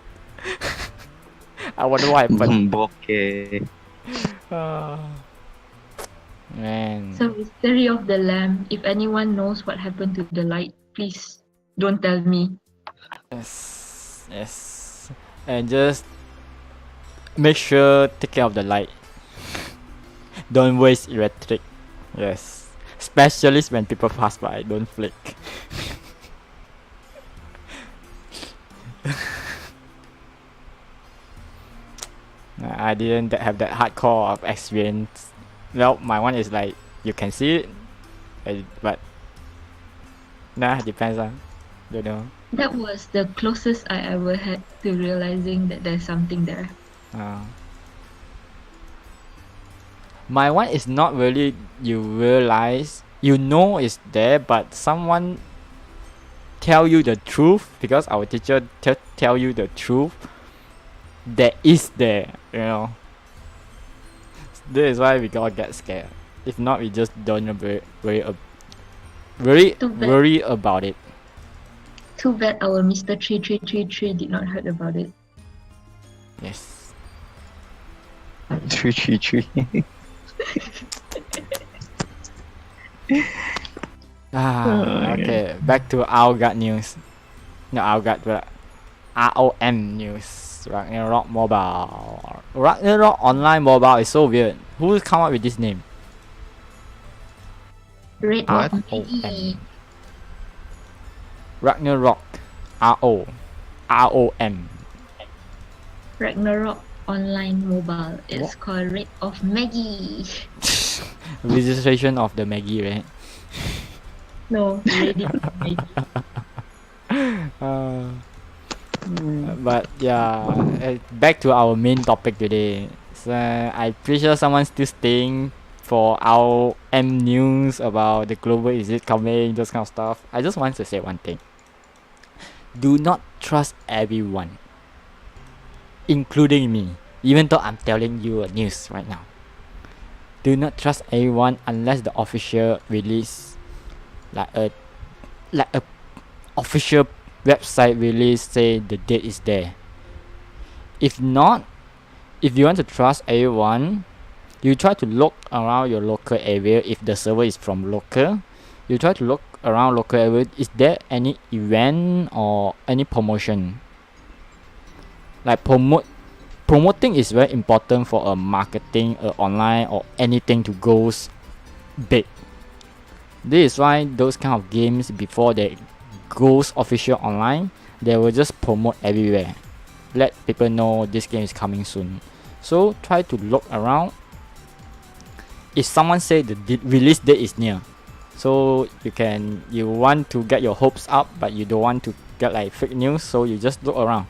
Speaker 1: I wonder what happened.
Speaker 4: Bokeh.
Speaker 1: Man.
Speaker 2: So mystery of the lamp. If anyone knows what happened to the light, please don't tell me.
Speaker 1: Yes. And just make sure take care of the light. Don't waste electric. Yes. Especially when people pass by, don't flick. I didn't have that hardcore of experience. Well, my one is like you can see it, but depends on. Don't know.
Speaker 2: That was the closest I ever had to realizing that there's something there.
Speaker 1: My one is not really you realize, you know it's there, but someone tell you the truth because our teacher tell you the truth that is there, you know. This is why we gotta get scared. If not, we just don't worry about it.
Speaker 2: Too bad our Mr. 3333 did not heard about it.
Speaker 1: Yes.
Speaker 4: 333.
Speaker 1: Okay. Back to our gut news. No, our gut, but ROM news. Ragnarok Mobile. Ragnarok Online Mobile is so weird. Who come up with this name?
Speaker 2: Red
Speaker 4: What?
Speaker 2: Maggie.
Speaker 1: Ragnarok. ROM.
Speaker 2: Ragnarok Online Mobile. It's called Red of Maggie.
Speaker 1: Registration of the Maggie, right?
Speaker 2: No, Ready of Maggie.
Speaker 1: But yeah, back to our main topic today. So I'm pretty sure someone's still staying for our M news about the global is it coming, those kind of stuff. I just want to say one thing. Do not trust everyone, including me, even though I'm telling you a news right now. Do not trust everyone unless the official release, like a official website release say the date is there. If not, if you want to trust everyone, you try to look around your local area. If the server is from local, you try to look around local area. Is there any event or any promotion? Like promoting is very important for a marketing, online or anything to goes big. This is why those kind of games, before they goes official online, they will just promote everywhere, let people know this game is coming soon. So try to look around. If someone say the release date is near, so you want to get your hopes up, but you don't want to get like fake news, so you just look around.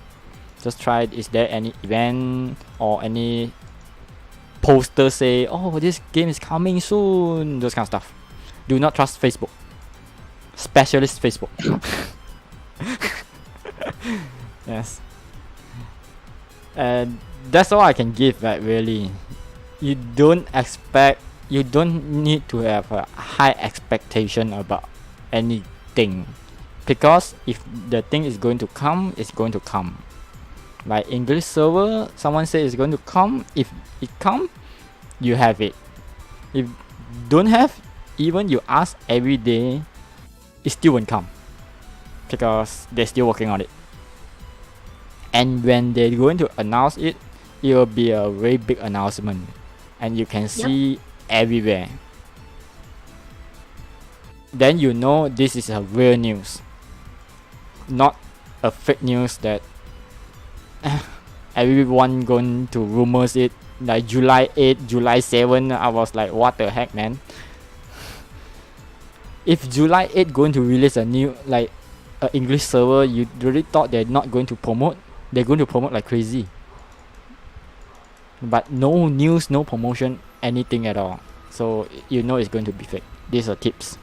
Speaker 1: Just try, is there any event or any poster say, oh, this game is coming soon, those kind of stuff. Do not trust Facebook, specialist Facebook. Yes. And that's all I can give, like, really. You don't need to have a high expectation about anything, because if the thing is going to come, it's going to come. Like English server, someone say it's going to come. If it come, you have it. If don't have, even you ask every day, it still won't come, because they're still working on it. And when they're going to announce it, it will be a very big announcement, and you can see everywhere. Then you know this is a real news, not a fake news that everyone going to rumors it, like July 8, July 7. I was like, what the heck, man? If July 8 going to release a new, like, English server, you really thought they're not going to promote? They're going to promote like crazy. But no news, no promotion, anything at all. So you know it's going to be fake. These are tips.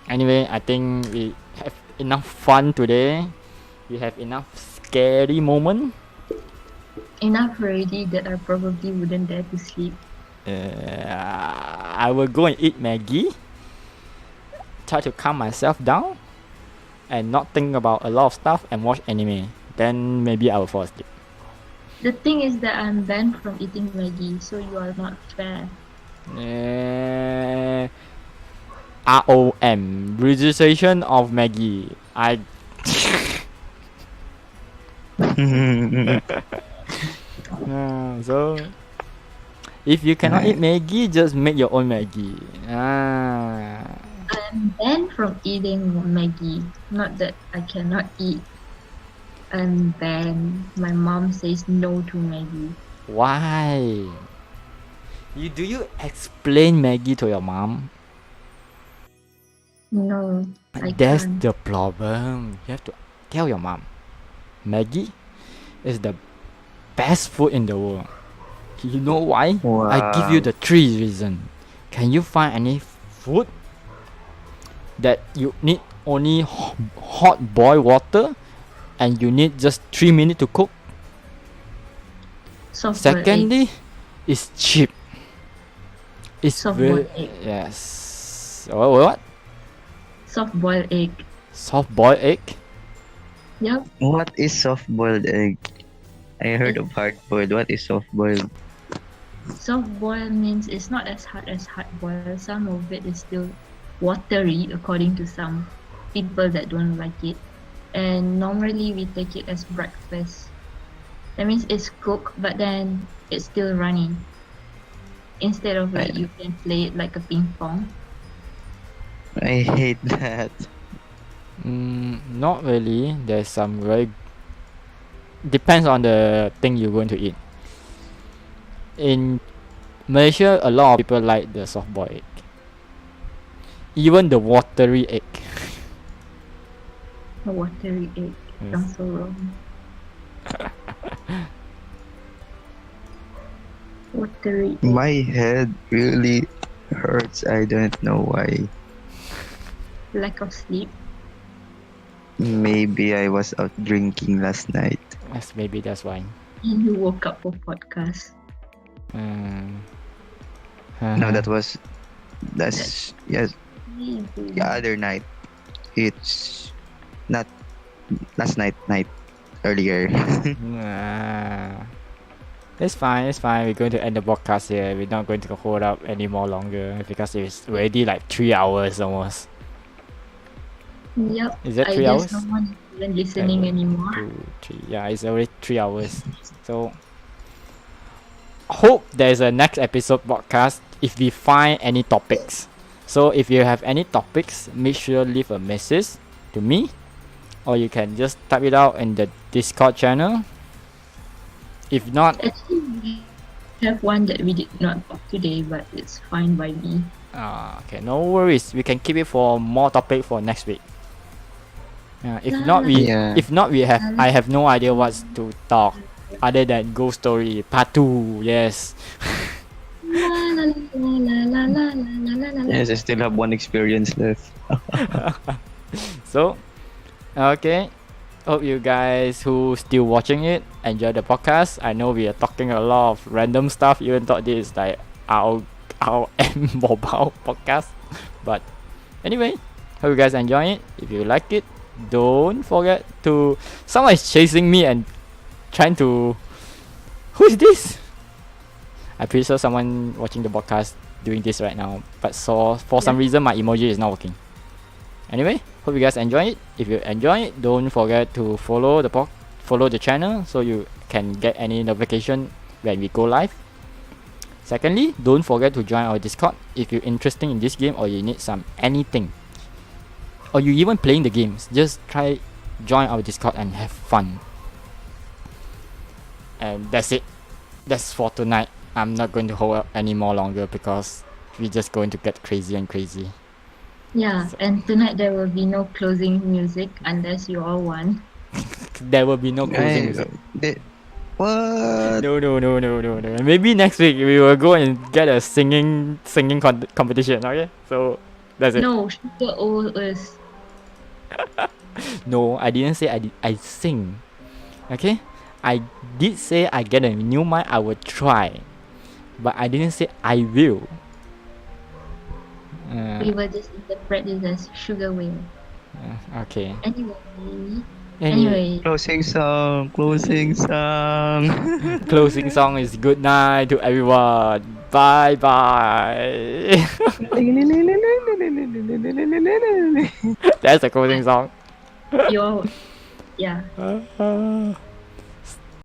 Speaker 1: Anyway, I think we have enough fun today. We have enough scary moment.
Speaker 2: Enough already that I probably wouldn't dare to sleep.
Speaker 1: I will go and eat Maggie. Try to calm myself down and not think about a lot of stuff and watch anime. Then maybe I will fall asleep.
Speaker 2: The thing is that I'm banned from eating Maggie, so you are not fair.
Speaker 1: ROM, registration of Maggie. So if you cannot eat Maggie, just make your own Maggie.
Speaker 2: I'm banned from eating Maggie. Not that I cannot eat. I'm banned. My mom says no to Maggie.
Speaker 1: Why? Do you explain Maggie to your mom?
Speaker 2: No, I
Speaker 1: That's
Speaker 2: can't.
Speaker 1: the problem. You have to tell your mom. Maggie is the best food in the world. You know why? I give you the 3 reasons. Can you find any food that you need only hot boiled water and you need just 3 minutes to cook?
Speaker 2: Soft-boiled egg.
Speaker 1: Secondly, it's cheap. It's
Speaker 2: Soft-boiled
Speaker 1: very
Speaker 2: egg.
Speaker 1: yes. What?
Speaker 2: Soft-boiled egg.
Speaker 1: Soft boiled egg?
Speaker 2: Yep.
Speaker 4: What is soft-boiled egg? I heard of hard-boiled. What is soft-boiled?
Speaker 2: Soft-boiled means it's not as hard-boiled. Some of it is still watery, according to some people that don't like it. And normally we take it as breakfast. That means it's cooked, but then it's still running. Instead of like you can play it like a ping pong.
Speaker 4: I hate that.
Speaker 1: Not really. There's some very depends on the thing you're going to eat. In Malaysia, a lot of people like the soft boiled egg. Even the watery egg.
Speaker 2: A watery egg.
Speaker 1: Yes.
Speaker 2: Sounds so wrong. Watery egg.
Speaker 4: My head really hurts. I don't know why.
Speaker 2: Lack of sleep.
Speaker 4: Maybe I was out drinking last night.
Speaker 1: Yes, maybe that's why.
Speaker 2: And you woke up for podcast.
Speaker 4: No, that's yes, the other night. It's not last night earlier.
Speaker 1: It's fine. We're going to end the podcast here. We're not going to hold up any more longer because it's already like 3 hours almost.
Speaker 2: Yep.
Speaker 1: Is that
Speaker 2: I
Speaker 1: 3
Speaker 2: guess
Speaker 1: hours?
Speaker 2: no one is even listening anymore.
Speaker 1: 2, 3. Yeah, it's already 3 hours. So hope there's a next episode podcast if we find any topics. So if you have any topics, make sure leave a message to me, or you can just type it out in the Discord channel. If not,
Speaker 2: Actually, we have one that we did not talk today, but it's fine by me.
Speaker 1: okay, no worries. We can keep it for more topic for next week. If not, we have. I have no idea what to talk other than Ghost Story Part 2. Yes.
Speaker 2: La, la, la, la, la, la, la, la, la.
Speaker 4: Yes, I still have one experience left.
Speaker 1: So, okay. Hope you guys who still watching it enjoy the podcast. I know we are talking a lot of random stuff. Even thought this is like our mobile podcast. But anyway, hope you guys enjoy it. If you like it, don't forget to. Someone is chasing me and trying to. Who is this? I'm pretty sure someone watching the podcast doing this right now. But so for some reason my emoji is not working. Anyway, hope you guys enjoy it. If you enjoy it, don't forget to follow the channel so you can get any notification when we go live. Secondly, don't forget to join our Discord if you're interested in this game or you need some anything. Or you even playing the games. Just join our Discord and have fun. And that's it. That's for tonight. I'm not going to hold up any more longer because we're just going to get crazy and crazy.
Speaker 2: Yeah, and tonight there will be no closing music unless you all want.
Speaker 1: There will be no closing music.
Speaker 4: What?
Speaker 1: No. Maybe next week we will go and get a singing competition. Okay, so That's it.
Speaker 2: No, Sugar OS.
Speaker 1: No, I didn't say I sing. Okay? I did say I get a new mic, I will try. But I didn't say I will.
Speaker 2: We will just interpret this as Sugar Whale.
Speaker 1: Okay.
Speaker 2: Anyway.
Speaker 4: Closing song. Closing song.
Speaker 1: Closing song is good night to everyone. Bye bye. That's the closing song.
Speaker 2: Yeah.